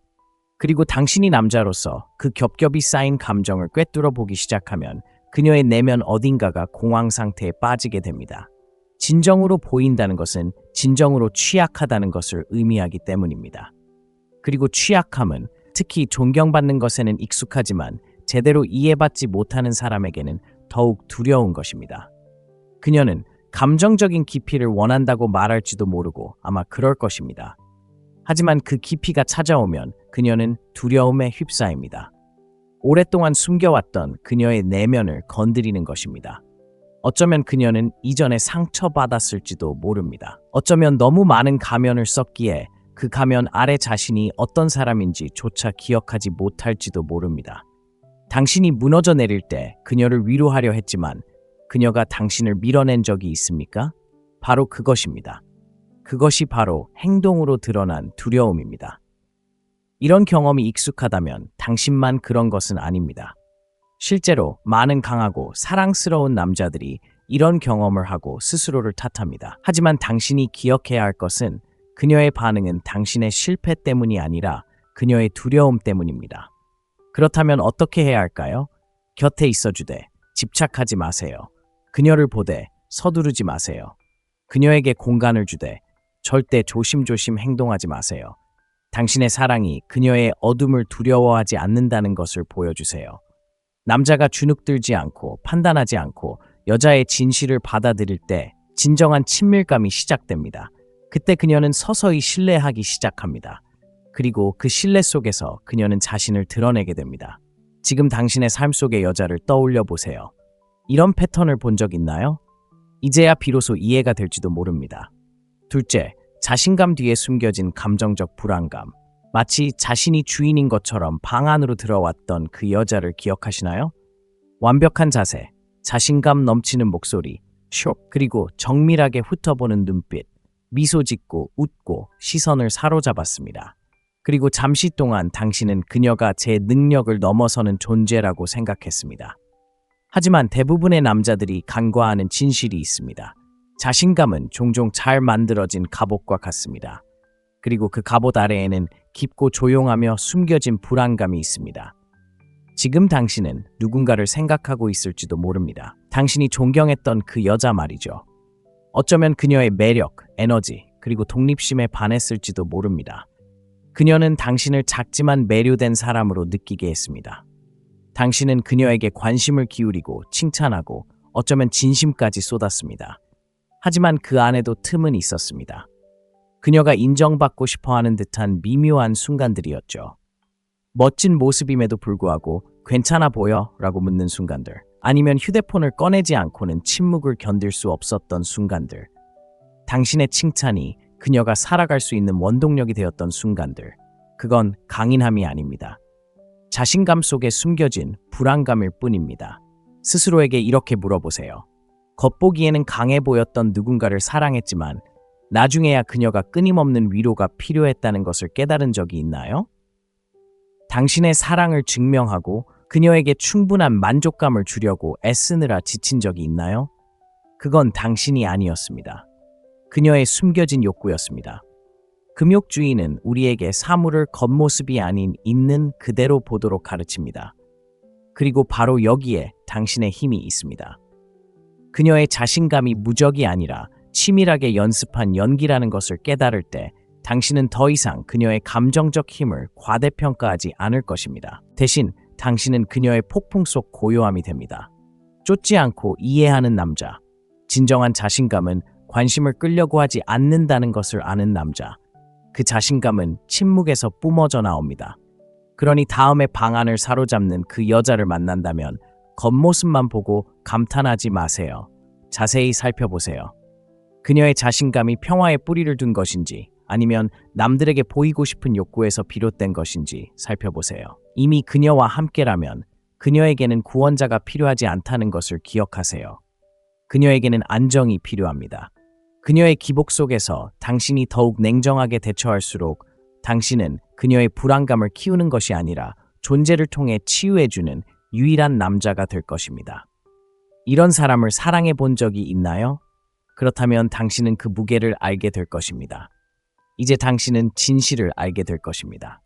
그리고 당신이 남자로서 그 겹겹이 쌓인 감정을 꿰뚫어 보기 시작하면 그녀의 내면 어딘가가 공황 상태에 빠지게 됩니다. 진정으로 보인다는 것은 진정으로 취약하다는 것을 의미하기 때문입니다. 그리고 취약함은 특히 존경받는 것에는 익숙하지만 제대로 이해받지 못하는 사람에게는 더욱 두려운 것입니다. 그녀는 감정적인 깊이를 원한다고 말할지도 모르고 아마 그럴 것입니다. 하지만 그 깊이가 찾아오면 그녀는 두려움에 휩싸입니다. 오랫동안 숨겨왔던 그녀의 내면을 건드리는 것입니다. 어쩌면 그녀는 이전에 상처받았을지도 모릅니다. 어쩌면 너무 많은 가면을 썼기에 그 가면 아래 자신이 어떤 사람인지조차 기억하지 못할지도 모릅니다. 당신이 무너져 내릴 때 그녀를 위로하려 했지만 그녀가 당신을 밀어낸 적이 있습니까? 바로 그것입니다. 그것이 바로 행동으로 드러난 두려움입니다. 이런 경험이 익숙하다면 당신만 그런 것은 아닙니다. 실제로 많은 강하고 사랑스러운 남자들이 이런 경험을 하고 스스로를 탓합니다. 하지만 당신이 기억해야 할 것은 그녀의 반응은 당신의 실패 때문이 아니라 그녀의 두려움 때문입니다. 그렇다면 어떻게 해야 할까요? 곁에 있어주되 집착하지 마세요. 그녀를 보되 서두르지 마세요. 그녀에게 공간을 주되 절대 조심조심 행동하지 마세요. 당신의 사랑이 그녀의 어둠을 두려워하지 않는다는 것을 보여주세요. 남자가 주눅들지 않고 판단하지 않고 여자의 진실을 받아들일 때 진정한 친밀감이 시작됩니다. 그때 그녀는 서서히 신뢰하기 시작합니다. 그리고 그 신뢰 속에서 그녀는 자신을 드러내게 됩니다. 지금 당신의 삶 속의 여자를 떠올려 보세요. 이런 패턴을 본 적 있나요? 이제야 비로소 이해가 될지도 모릅니다. 둘째, 자신감 뒤에 숨겨진 감정적 불안감. 마치 자신이 주인인 것처럼 방 안으로 들어왔던 그 여자를 기억하시나요? 완벽한 자세, 자신감 넘치는 목소리, 그리고 정밀하게 훑어보는 눈빛, 미소 짓고 웃고 시선을 사로잡았습니다. 그리고 잠시 동안 당신은 그녀가 제 능력을 넘어서는 존재라고 생각했습니다. 하지만 대부분의 남자들이 간과하는 진실이 있습니다. 자신감은 종종 잘 만들어진 갑옷과 같습니다. 그리고 그 갑옷 아래에는 깊고 조용하며 숨겨진 불안감이 있습니다. 지금 당신은 누군가를 생각하고 있을지도 모릅니다. 당신이 존경했던 그 여자 말이죠. 어쩌면 그녀의 매력, 에너지, 그리고 독립심에 반했을지도 모릅니다. 그녀는 당신을 작지만 매료된 사람으로 느끼게 했습니다. 당신은 그녀에게 관심을 기울이고 칭찬하고 어쩌면 진심까지 쏟았습니다. 하지만 그 안에도 틈은 있었습니다. 그녀가 인정받고 싶어하는 듯한 미묘한 순간들이었죠. 멋진 모습임에도 불구하고 괜찮아 보여? 라고 묻는 순간들. 아니면 휴대폰을 꺼내지 않고는 침묵을 견딜 수 없었던 순간들. 당신의 칭찬이 그녀가 살아갈 수 있는 원동력이 되었던 순간들. 그건 강인함이 아닙니다. 자신감 속에 숨겨진 불안감일 뿐입니다. 스스로에게 이렇게 물어보세요. 겉보기에는 강해 보였던 누군가를 사랑했지만 나중에야 그녀가 끊임없는 위로가 필요했다는 것을 깨달은 적이 있나요? 당신의 사랑을 증명하고 그녀에게 충분한 만족감을 주려고 애쓰느라 지친 적이 있나요? 그건 당신이 아니었습니다. 그녀의 숨겨진 욕구였습니다. 금욕주의는 우리에게 사물을 겉모습이 아닌 있는 그대로 보도록 가르칩니다. 그리고 바로 여기에 당신의 힘이 있습니다. 그녀의 자신감이 무적이 아니라 치밀하게 연습한 연기라는 것을 깨달을 때 당신은 더 이상 그녀의 감정적 힘을 과대평가하지 않을 것입니다. 대신 당신은 그녀의 폭풍 속 고요함이 됩니다. 쫓지 않고 이해하는 남자. 진정한 자신감은 관심을 끌려고 하지 않는다는 것을 아는 남자. 그 자신감은 침묵에서 뿜어져 나옵니다. 그러니 다음에 방안을 사로잡는 그 여자를 만난다면 겉모습만 보고 감탄하지 마세요. 자세히 살펴보세요. 그녀의 자신감이 평화에 뿌리를 둔 것인지 아니면 남들에게 보이고 싶은 욕구에서 비롯된 것인지 살펴보세요. 이미 그녀와 함께라면 그녀에게는 구원자가 필요하지 않다는 것을 기억하세요. 그녀에게는 안정이 필요합니다. 그녀의 기복 속에서 당신이 더욱 냉정하게 대처할수록 당신은 그녀의 불안감을 키우는 것이 아니라 존재를 통해 치유해주는 유일한 남자가 될 것입니다. 이런 사람을 사랑해 본 적이 있나요? 그렇다면 당신은 그 무게를 알게 될 것입니다. 이제 당신은 진실을 알게 될 것입니다.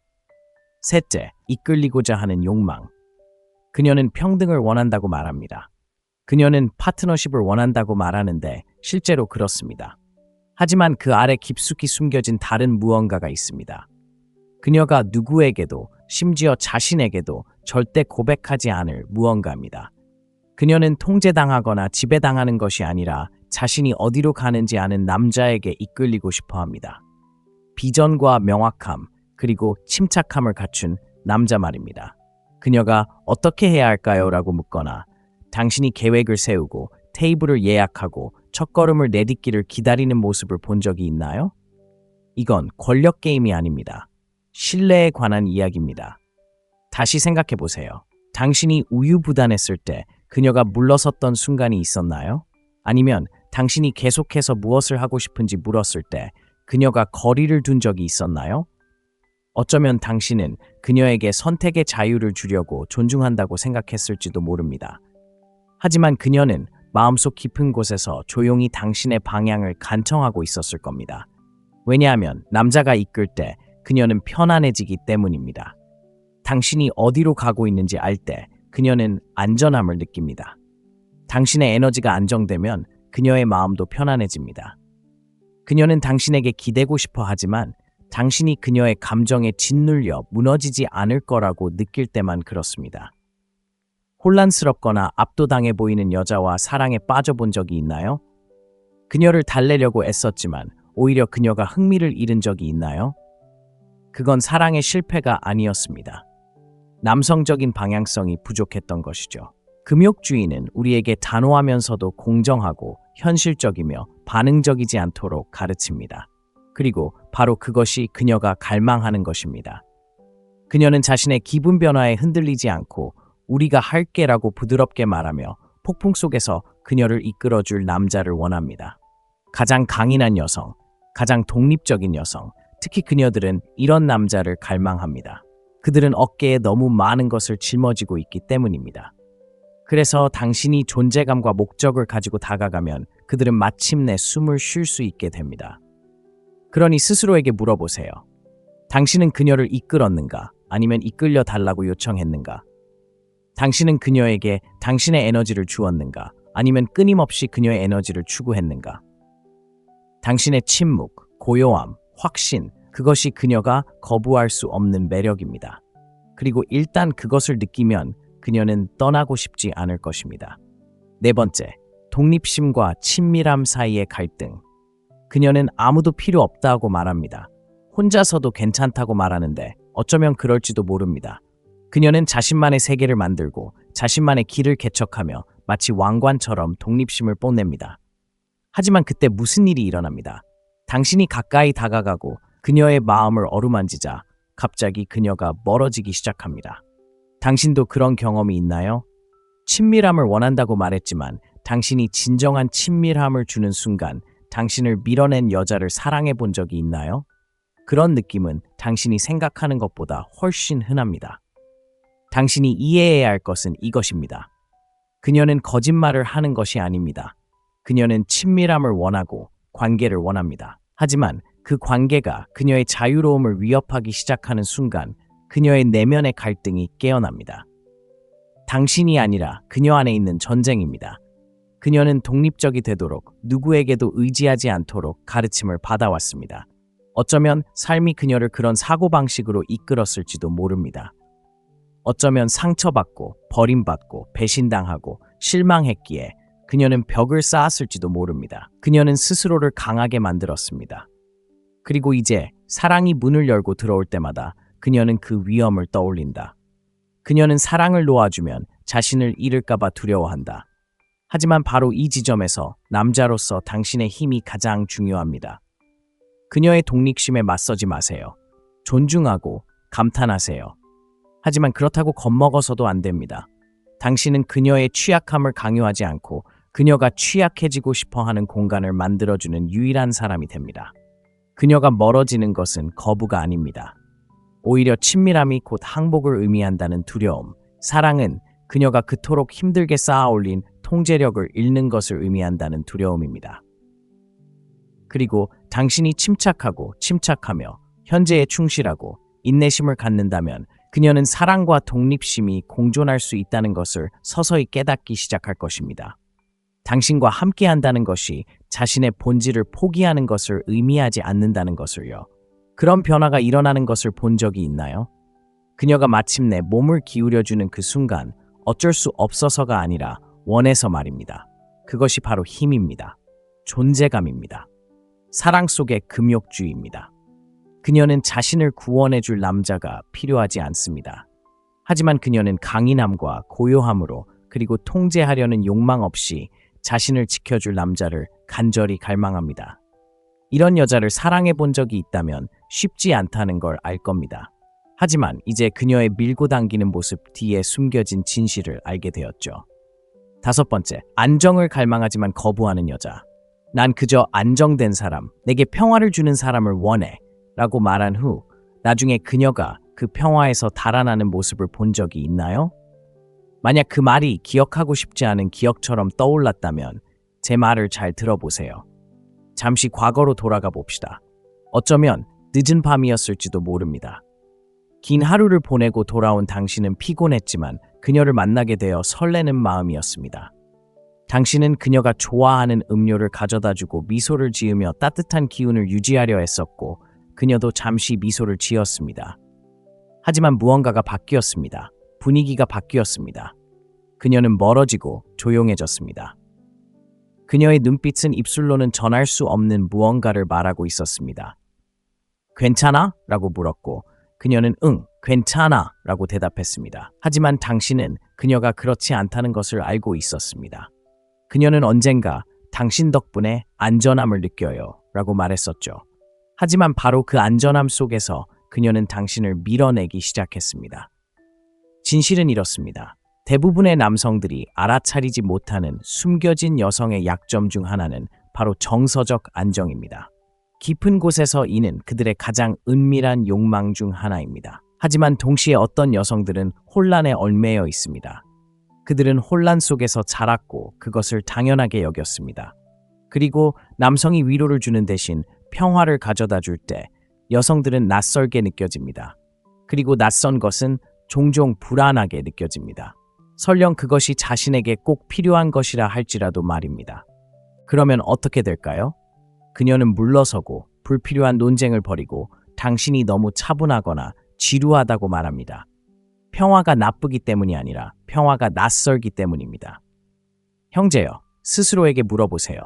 셋째, 이끌리고자 하는 욕망. 그녀는 평등을 원한다고 말합니다. 그녀는 파트너십을 원한다고 말하는데 실제로 그렇습니다. 하지만 그 아래 깊숙이 숨겨진 다른 무언가가 있습니다. 그녀가 누구에게도, 심지어 자신에게도 절대 고백하지 않을 무언가입니다. 그녀는 통제당하거나 지배당하는 것이 아니라 자신이 어디로 가는지 아는 남자에게 이끌리고 싶어 합니다. 비전과 명확함, 그리고 침착함을 갖춘 남자 말입니다. 그녀가 어떻게 해야 할까요? 라고 묻거나 당신이 계획을 세우고 테이블을 예약하고 첫걸음을 내딛기를 기다리는 모습을 본 적이 있나요? 이건 권력 게임이 아닙니다. 신뢰에 관한 이야기입니다. 다시 생각해 보세요. 당신이 우유부단했을 때 그녀가 물러섰던 순간이 있었나요? 아니면 당신이 계속해서 무엇을 하고 싶은지 물었을 때 그녀가 거리를 둔 적이 있었나요? 어쩌면 당신은 그녀에게 선택의 자유를 주려고 존중한다고 생각했을지도 모릅니다. 하지만 그녀는 마음속 깊은 곳에서 조용히 당신의 방향을 간청하고 있었을 겁니다. 왜냐하면 남자가 이끌 때 그녀는 편안해지기 때문입니다. 당신이 어디로 가고 있는지 알 때 그녀는 안전함을 느낍니다. 당신의 에너지가 안정되면 그녀의 마음도 편안해집니다. 그녀는 당신에게 기대고 싶어 하지만 당신이 그녀의 감정에 짓눌려 무너지지 않을 거라고 느낄 때만 그렇습니다. 혼란스럽거나 압도당해 보이는 여자와 사랑에 빠져본 적이 있나요? 그녀를 달래려고 애썼지만 오히려 그녀가 흥미를 잃은 적이 있나요? 그건 사랑의 실패가 아니었습니다. 남성적인 방향성이 부족했던 것이죠. 금욕주의는 우리에게 단호하면서도 공정하고 현실적이며 반응적이지 않도록 가르칩니다. 그리고 바로 그것이 그녀가 갈망하는 것입니다. 그녀는 자신의 기분 변화에 흔들리지 않고 우리가 할게라고 부드럽게 말하며 폭풍 속에서 그녀를 이끌어줄 남자를 원합니다. 가장 강인한 여성, 가장 독립적인 여성, 특히 그녀들은 이런 남자를 갈망합니다. 그들은 어깨에 너무 많은 것을 짊어지고 있기 때문입니다. 그래서 당신이 존재감과 목적을 가지고 다가가면 그들은 마침내 숨을 쉴 수 있게 됩니다. 그러니 스스로에게 물어보세요. 당신은 그녀를 이끌었는가? 아니면 이끌려 달라고 요청했는가? 당신은 그녀에게 당신의 에너지를 주었는가? 아니면 끊임없이 그녀의 에너지를 추구했는가? 당신의 침묵, 고요함, 확신, 그것이 그녀가 거부할 수 없는 매력입니다. 그리고 일단 그것을 느끼면 그녀는 떠나고 싶지 않을 것입니다. 네 번째, 독립심과 친밀함 사이의 갈등. 그녀는 아무도 필요 없다고 말합니다. 혼자서도 괜찮다고 말하는데 어쩌면 그럴지도 모릅니다. 그녀는 자신만의 세계를 만들고 자신만의 길을 개척하며 마치 왕관처럼 독립심을 뽐냅니다. 하지만 그때 무슨 일이 일어납니다. 당신이 가까이 다가가고 그녀의 마음을 어루만지자 갑자기 그녀가 멀어지기 시작합니다. 당신도 그런 경험이 있나요? 친밀함을 원한다고 말했지만 당신이 진정한 친밀함을 주는 순간 당신을 밀어낸 여자를 사랑해 본 적이 있나요? 그런 느낌은 당신이 생각하는 것보다 훨씬 흔합니다. 당신이 이해해야 할 것은 이것입니다. 그녀는 거짓말을 하는 것이 아닙니다. 그녀는 친밀함을 원하고 관계를 원합니다. 하지만 그 관계가 그녀의 자유로움을 위협하기 시작하는 순간 그녀의 내면의 갈등이 깨어납니다. 당신이 아니라 그녀 안에 있는 전쟁입니다. 그녀는 독립적이 되도록 누구에게도 의지하지 않도록 가르침을 받아왔습니다. 어쩌면 삶이 그녀를 그런 사고방식으로 이끌었을지도 모릅니다. 어쩌면 상처받고 버림받고 배신당하고 실망했기에 그녀는 벽을 쌓았을지도 모릅니다. 그녀는 스스로를 강하게 만들었습니다. 그리고 이제 사랑이 문을 열고 들어올 때마다 그녀는 그 위험을 떠올린다. 그녀는 사랑을 놓아주면 자신을 잃을까봐 두려워한다. 하지만 바로 이 지점에서 남자로서 당신의 힘이 가장 중요합니다. 그녀의 독립심에 맞서지 마세요. 존중하고 감탄하세요. 하지만 그렇다고 겁먹어서도 안 됩니다. 당신은 그녀의 취약함을 강요하지 않고 그녀가 취약해지고 싶어하는 공간을 만들어주는 유일한 사람이 됩니다. 그녀가 멀어지는 것은 거부가 아닙니다. 오히려 친밀함이 곧 항복을 의미한다는 두려움, 사랑은 그녀가 그토록 힘들게 쌓아올린 통제력을 잃는 것을 의미한다는 두려움입니다. 그리고 당신이 침착하며 현재에 충실하고 인내심을 갖는다면 그녀는 사랑과 독립심이 공존할 수 있다는 것을 서서히 깨닫기 시작할 것입니다. 당신과 함께한다는 것이 자신의 본질을 포기하는 것을 의미하지 않는다는 것을요. 그런 변화가 일어나는 것을 본 적이 있나요? 그녀가 마침내 몸을 기울여주는 그 순간 어쩔 수 없어서가 아니라 원해서 말입니다. 그것이 바로 힘입니다. 존재감입니다. 사랑 속의 금욕주의입니다. 그녀는 자신을 구원해줄 남자가 필요하지 않습니다. 하지만 그녀는 강인함과 고요함으로 그리고 통제하려는 욕망 없이 자신을 지켜줄 남자를 간절히 갈망합니다. 이런 여자를 사랑해 본 적이 있다면 쉽지 않다는 걸 알 겁니다. 하지만 이제 그녀의 밀고 당기는 모습 뒤에 숨겨진 진실을 알게 되었죠. 5번째, 안정을 갈망하지만 거부하는 여자. 난 그저 안정된 사람, 내게 평화를 주는 사람을 원해 라고 말한 후 나중에 그녀가 그 평화에서 달아나는 모습을 본 적이 있나요? 만약 그 말이 기억하고 싶지 않은 기억처럼 떠올랐다면 제 말을 잘 들어보세요. 잠시 과거로 돌아가 봅시다. 어쩌면 늦은 밤이었을지도 모릅니다. 긴 하루를 보내고 돌아온 당신은 피곤했지만 그녀를 만나게 되어 설레는 마음이었습니다. 당신은 그녀가 좋아하는 음료를 가져다주고 미소를 지으며 따뜻한 기운을 유지하려 했었고 그녀도 잠시 미소를 지었습니다. 하지만 무언가가 바뀌었습니다. 분위기가 바뀌었습니다. 그녀는 멀어지고 조용해졌습니다. 그녀의 눈빛은 입술로는 전할 수 없는 무언가를 말하고 있었습니다. 괜찮아? 라고 물었고 그녀는 응, 괜찮아 라고 대답했습니다. 하지만 당신은 그녀가 그렇지 않다는 것을 알고 있었습니다. 그녀는 언젠가 당신 덕분에 안전함을 느껴요 라고 말했었죠. 하지만 바로 그 안전함 속에서 그녀는 당신을 밀어내기 시작했습니다. 진실은 이렇습니다. 대부분의 남성들이 알아차리지 못하는 숨겨진 여성의 약점 중 하나는 바로 정서적 안정입니다. 깊은 곳에서 이는 그들의 가장 은밀한 욕망 중 하나입니다. 하지만 동시에 어떤 여성들은 혼란에 얽매여 있습니다. 그들은 혼란 속에서 자랐고 그것을 당연하게 여겼습니다. 그리고 남성이 위로를 주는 대신 평화를 가져다 줄 때 여성들은 낯설게 느껴집니다. 그리고 낯선 것은 종종 불안하게 느껴집니다. 설령 그것이 자신에게 꼭 필요한 것이라 할지라도 말입니다. 그러면 어떻게 될까요? 그녀는 물러서고 불필요한 논쟁을 벌이고 당신이 너무 차분하거나 지루하다고 말합니다. 평화가 나쁘기 때문이 아니라 평화가 낯설기 때문입니다. 형제여, 스스로에게 물어보세요.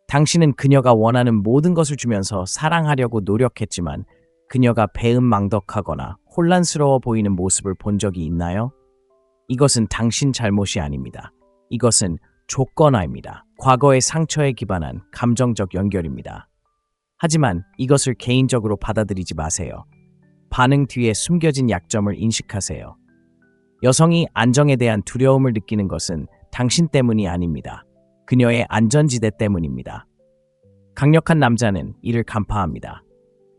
당신은 그녀가 원하는 모든 것을 주면서 사랑하려고 노력했지만 그녀가 배은망덕하거나 혼란스러워 보이는 모습을 본 적이 있나요? 이것은 당신 잘못이 아닙니다. 이것은 조건화입니다. 과거의 상처에 기반한 감정적 연결입니다. 하지만 이것을 개인적으로 받아들이지 마세요. 반응 뒤에 숨겨진 약점을 인식하세요. 여성이 안정에 대한 두려움을 느끼는 것은 당신 때문이 아닙니다. 그녀의 안전지대 때문입니다. 강력한 남자는 이를 간파합니다.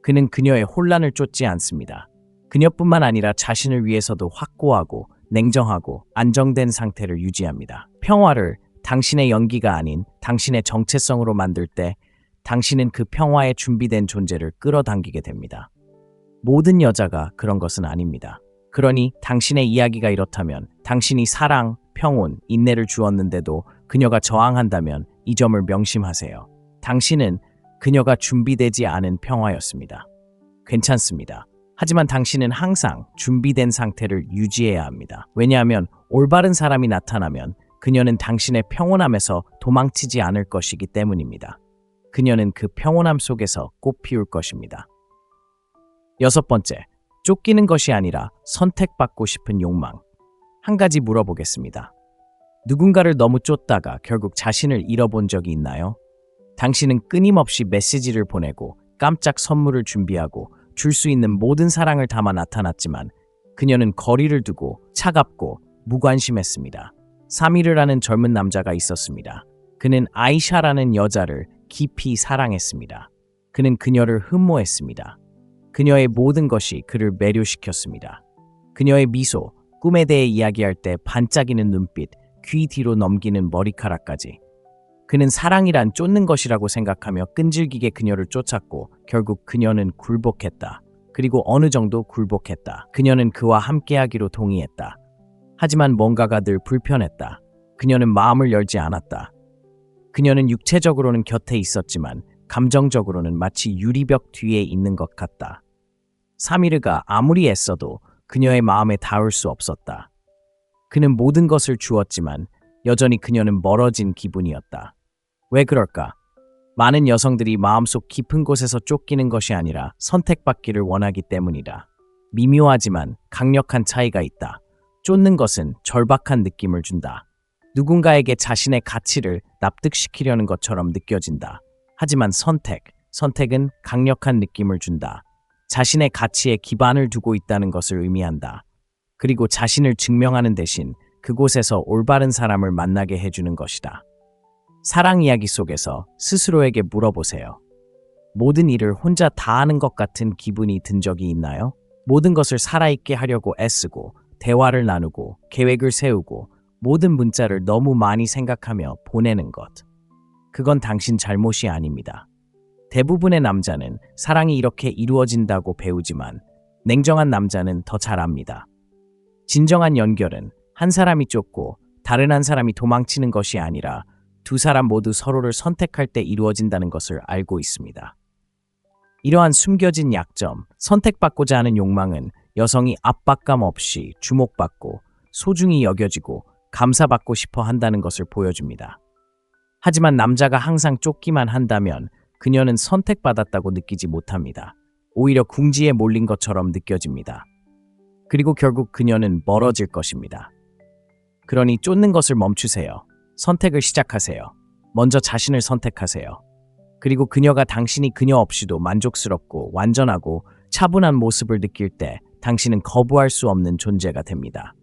그는 그녀의 혼란을 쫓지 않습니다. 그녀뿐만 아니라 자신을 위해서도 확고하고 냉정하고 안정된 상태를 유지합니다. 평화를 당신의 연기가 아닌 당신의 정체성으로 만들 때 당신은 그 평화에 준비된 존재를 끌어당기게 됩니다. 모든 여자가 그런 것은 아닙니다. 그러니 당신의 이야기가 이렇다면 당신이 사랑, 평온, 인내를 주었는데도 그녀가 저항한다면 이 점을 명심하세요. 당신은 그녀가 준비되지 않은 평화였습니다. 괜찮습니다. 하지만 당신은 항상 준비된 상태를 유지해야 합니다. 왜냐하면 올바른 사람이 나타나면 그녀는 당신의 평온함에서 도망치지 않을 것이기 때문입니다. 그녀는 그 평온함 속에서 꽃피울 것입니다. 6번째, 쫓기는 것이 아니라 선택받고 싶은 욕망. 한 가지 물어보겠습니다. 누군가를 너무 쫓다가 결국 자신을 잃어본 적이 있나요? 당신은 끊임없이 메시지를 보내고 깜짝 선물을 준비하고 줄 수 있는 모든 사랑을 담아 나타났지만 그녀는 거리를 두고 차갑고 무관심했습니다. 사미르라는 젊은 남자가 있었습니다. 그는 아이샤라는 여자를 깊이 사랑했습니다. 그는 그녀를 흠모했습니다. 그녀의 모든 것이 그를 매료시켰습니다. 그녀의 미소, 꿈에 대해 이야기할 때 반짝이는 눈빛, 귀 뒤로 넘기는 머리카락까지. 그는 사랑이란 쫓는 것이라고 생각하며 끈질기게 그녀를 쫓았고 결국 그녀는 굴복했다. 그리고 어느 정도 굴복했다. 그녀는 그와 함께하기로 동의했다. 하지만 뭔가가 늘 불편했다. 그녀는 마음을 열지 않았다. 그녀는 육체적으로는 곁에 있었지만 감정적으로는 마치 유리벽 뒤에 있는 것 같다. 사미르가 아무리 애써도 그녀의 마음에 닿을 수 없었다. 그는 모든 것을 주었지만 여전히 그녀는 멀어진 기분이었다. 왜 그럴까? 많은 여성들이 마음속 깊은 곳에서 쫓기는 것이 아니라 선택받기를 원하기 때문이다. 미묘하지만 강력한 차이가 있다. 쫓는 것은 절박한 느낌을 준다. 누군가에게 자신의 가치를 납득시키려는 것처럼 느껴진다. 하지만 선택은 강력한 느낌을 준다. 자신의 가치에 기반을 두고 있다는 것을 의미한다. 그리고 자신을 증명하는 대신 그곳에서 올바른 사람을 만나게 해주는 것이다. 사랑 이야기 속에서 스스로에게 물어보세요. 모든 일을 혼자 다 하는 것 같은 기분이 든 적이 있나요? 모든 것을 살아있게 하려고 애쓰고 대화를 나누고 계획을 세우고 모든 문자를 너무 많이 생각하며 보내는 것. 그건 당신 잘못이 아닙니다. 대부분의 남자는 사랑이 이렇게 이루어진다고 배우지만 냉정한 남자는 더 잘 압니다. 진정한 연결은 한 사람이 쫓고 다른 한 사람이 도망치는 것이 아니라 두 사람 모두 서로를 선택할 때 이루어진다는 것을 알고 있습니다. 이러한 숨겨진 약점, 선택받고자 하는 욕망은 여성이 압박감 없이 주목받고 소중히 여겨지고 감사받고 싶어 한다는 것을 보여줍니다. 하지만 남자가 항상 쫓기만 한다면 그녀는 선택받았다고 느끼지 못합니다. 오히려 궁지에 몰린 것처럼 느껴집니다. 그리고 결국 그녀는 멀어질 것입니다. 그러니 쫓는 것을 멈추세요. 선택을 시작하세요. 먼저 자신을 선택하세요. 그리고 그녀가 당신이 그녀 없이도 만족스럽고 완전하고 차분한 모습을 느낄 때 당신은 거부할 수 없는 존재가 됩니다.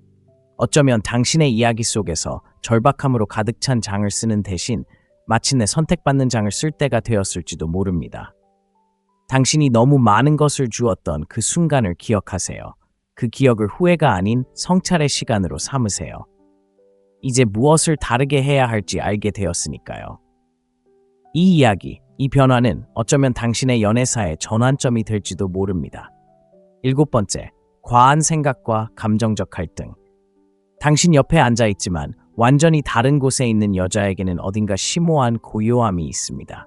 어쩌면 당신의 이야기 속에서 절박함으로 가득 찬 장을 쓰는 대신 마침내 선택받는 장을 쓸 때가 되었을지도 모릅니다. 당신이 너무 많은 것을 주었던 그 순간을 기억하세요. 그 기억을 후회가 아닌 성찰의 시간으로 삼으세요. 이제 무엇을 다르게 해야 할지 알게 되었으니까요. 이 이야기, 이 변화는 어쩌면 당신의 연애사의 전환점이 될지도 모릅니다. 7번째, 과한 생각과 감정적 갈등. 당신 옆에 앉아 있지만 완전히 다른 곳에 있는 여자에게는 어딘가 심오한 고요함이 있습니다.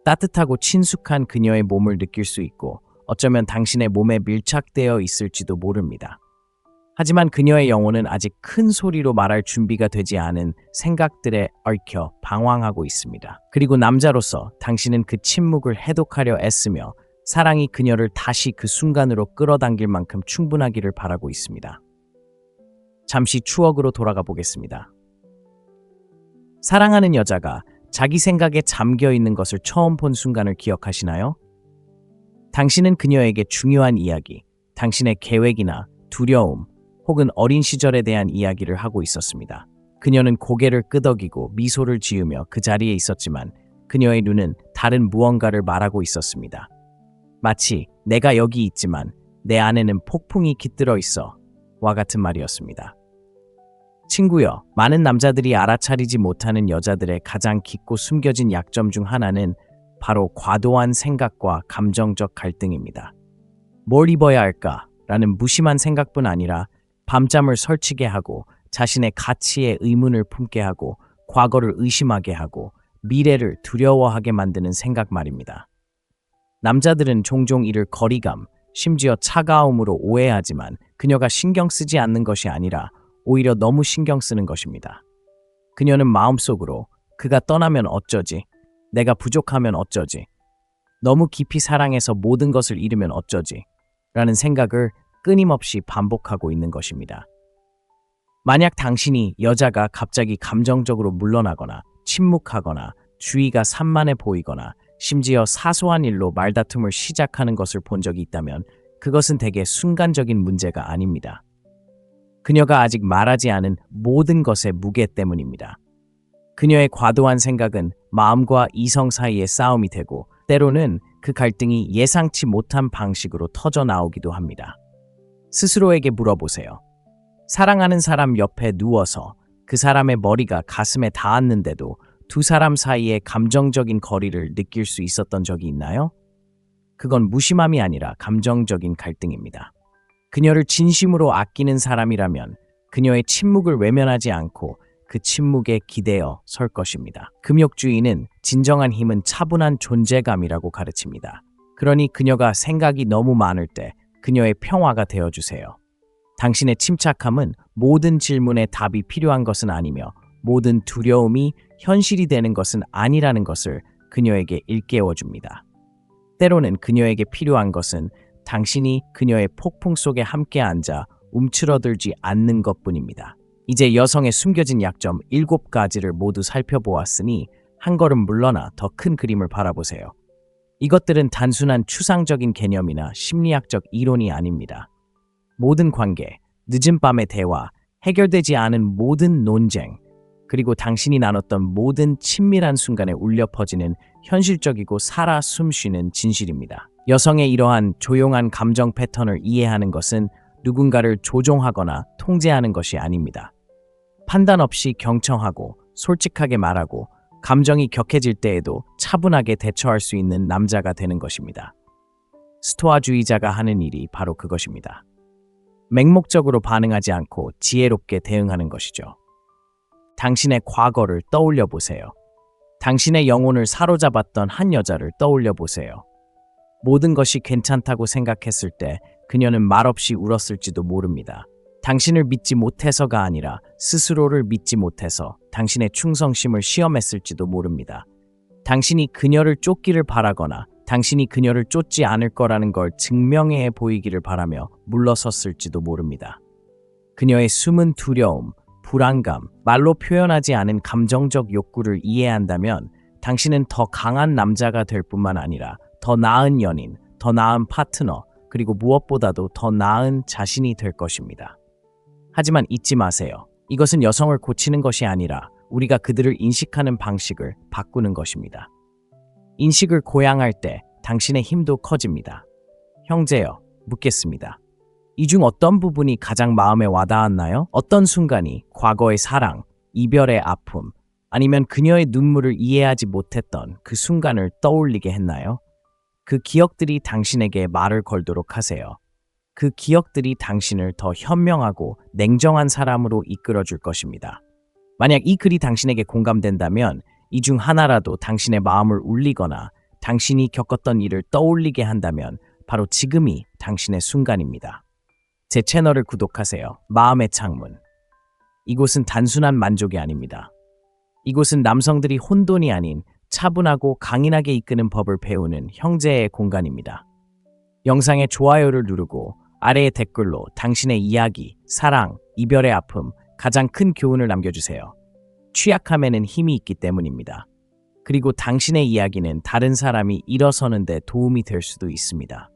따뜻하고 친숙한 그녀의 몸을 느낄 수 있고 어쩌면 당신의 몸에 밀착되어 있을지도 모릅니다. 하지만 그녀의 영혼은 아직 큰 소리로 말할 준비가 되지 않은 생각들에 얽혀 방황하고 있습니다. 그리고 남자로서 당신은 그 침묵을 해독하려 애쓰며 사랑이 그녀를 다시 그 순간으로 끌어당길 만큼 충분하기를 바라고 있습니다. 잠시 추억으로 돌아가 보겠습니다. 사랑하는 여자가 자기 생각에 잠겨 있는 것을 처음 본 순간을 기억하시나요? 당신은 그녀에게 중요한 이야기, 당신의 계획이나 두려움, 혹은 어린 시절에 대한 이야기를 하고 있었습니다. 그녀는 고개를 끄덕이고 미소를 지으며 그 자리에 있었지만 그녀의 눈은 다른 무언가를 말하고 있었습니다. 마치 내가 여기 있지만 내 안에는 폭풍이 깃들어 있어 와 같은 말이었습니다. 친구여, 많은 남자들이 알아차리지 못하는 여자들의 가장 깊고 숨겨진 약점 중 하나는 바로 과도한 생각과 감정적 갈등입니다. 뭘 입어야 할까? 라는 무심한 생각뿐 아니라 밤잠을 설치게 하고 자신의 가치에 의문을 품게 하고 과거를 의심하게 하고 미래를 두려워하게 만드는 생각 말입니다. 남자들은 종종 이를 거리감, 심지어 차가움으로 오해하지만 그녀가 신경 쓰지 않는 것이 아니라 오히려 너무 신경 쓰는 것입니다. 그녀는 마음속으로 그가 떠나면 어쩌지? 내가 부족하면 어쩌지? 너무 깊이 사랑해서 모든 것을 잃으면 어쩌지? 라는 생각을 끊임없이 반복하고 있는 것입니다. 만약 당신이 여자가 갑자기 감정적으로 물러나거나 침묵하거나 주의가 산만해 보이거나 심지어 사소한 일로 말다툼을 시작하는 것을 본 적이 있다면 그것은 대개 순간적인 문제가 아닙니다. 그녀가 아직 말하지 않은 모든 것의 무게 때문입니다. 그녀의 과도한 생각은 마음과 이성 사이의 싸움이 되고 때로는 그 갈등이 예상치 못한 방식으로 터져 나오기도 합니다. 스스로에게 물어보세요. 사랑하는 사람 옆에 누워서 그 사람의 머리가 가슴에 닿았는데도 두 사람 사이의 감정적인 거리를 느낄 수 있었던 적이 있나요? 그건 무심함이 아니라 감정적인 갈등입니다. 그녀를 진심으로 아끼는 사람이라면 그녀의 침묵을 외면하지 않고 그 침묵에 기대어 설 것입니다. 금욕주의는 진정한 힘은 차분한 존재감이라고 가르칩니다. 그러니 그녀가 생각이 너무 많을 때 그녀의 평화가 되어주세요. 당신의 침착함은 모든 질문에 답이 필요한 것은 아니며 모든 두려움이 현실이 되는 것은 아니라는 것을 그녀에게 일깨워줍니다. 때로는 그녀에게 필요한 것은 당신이 그녀의 폭풍 속에 함께 앉아 움츠러들지 않는 것뿐입니다. 이제 여성의 숨겨진 약점 7가지를 모두 살펴보았으니 한 걸음 물러나 더 큰 그림을 바라보세요. 이것들은 단순한 추상적인 개념이나 심리학적 이론이 아닙니다. 모든 관계, 늦은 밤의 대화, 해결되지 않은 모든 논쟁, 그리고 당신이 나눴던 모든 친밀한 순간에 울려 퍼지는 현실적이고 살아 숨쉬는 진실입니다. 여성의 이러한 조용한 감정 패턴을 이해하는 것은 누군가를 조종하거나 통제하는 것이 아닙니다. 판단 없이 경청하고 솔직하게 말하고 감정이 격해질 때에도 차분하게 대처할 수 있는 남자가 되는 것입니다. 스토아주의자가 하는 일이 바로 그것입니다. 맹목적으로 반응하지 않고 지혜롭게 대응하는 것이죠. 당신의 과거를 떠올려 보세요. 당신의 영혼을 사로잡았던 한 여자를 떠올려 보세요. 모든 것이 괜찮다고 생각했을 때 그녀는 말없이 울었을지도 모릅니다. 당신을 믿지 못해서가 아니라 스스로를 믿지 못해서 당신의 충성심을 시험했을지도 모릅니다. 당신이 그녀를 쫓기를 바라거나 당신이 그녀를 쫓지 않을 거라는 걸 증명해 보이기를 바라며 물러섰을지도 모릅니다. 그녀의 숨은 두려움, 불안감, 말로 표현하지 않은 감정적 욕구를 이해한다면 당신은 더 강한 남자가 될 뿐만 아니라 더 나은 연인, 더 나은 파트너, 그리고 무엇보다도 더 나은 자신이 될 것입니다. 하지만 잊지 마세요. 이것은 여성을 고치는 것이 아니라 우리가 그들을 인식하는 방식을 바꾸는 것입니다. 인식을 고양할 때 당신의 힘도 커집니다. 형제여, 묻겠습니다. 이 중 어떤 부분이 가장 마음에 와닿았나요? 어떤 순간이 과거의 사랑, 이별의 아픔, 아니면 그녀의 눈물을 이해하지 못했던 그 순간을 떠올리게 했나요? 그 기억들이 당신에게 말을 걸도록 하세요. 그 기억들이 당신을 더 현명하고 냉정한 사람으로 이끌어줄 것입니다. 만약 이 글이 당신에게 공감된다면 이 중 하나라도 당신의 마음을 울리거나 당신이 겪었던 일을 떠올리게 한다면 바로 지금이 당신의 순간입니다. 제 채널을 구독하세요. 마음의 창문. 이곳은 단순한 만족이 아닙니다. 이곳은 남성들이 혼돈이 아닌 차분하고 강인하게 이끄는 법을 배우는 형제의 공간입니다. 영상에 좋아요를 누르고 아래의 댓글로 당신의 이야기, 사랑, 이별의 아픔, 가장 큰 교훈을 남겨주세요. 취약함에는 힘이 있기 때문입니다. 그리고 당신의 이야기는 다른 사람이 일어서는 데 도움이 될 수도 있습니다.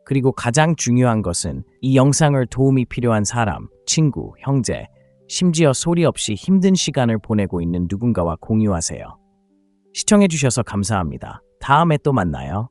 그리고 가장 중요한 것은 이 영상을 도움이 필요한 사람, 친구, 형제, 심지어 소리 없이 힘든 시간을 보내고 있는 누군가와 공유하세요. 시청해주셔서 감사합니다. 다음에 또 만나요.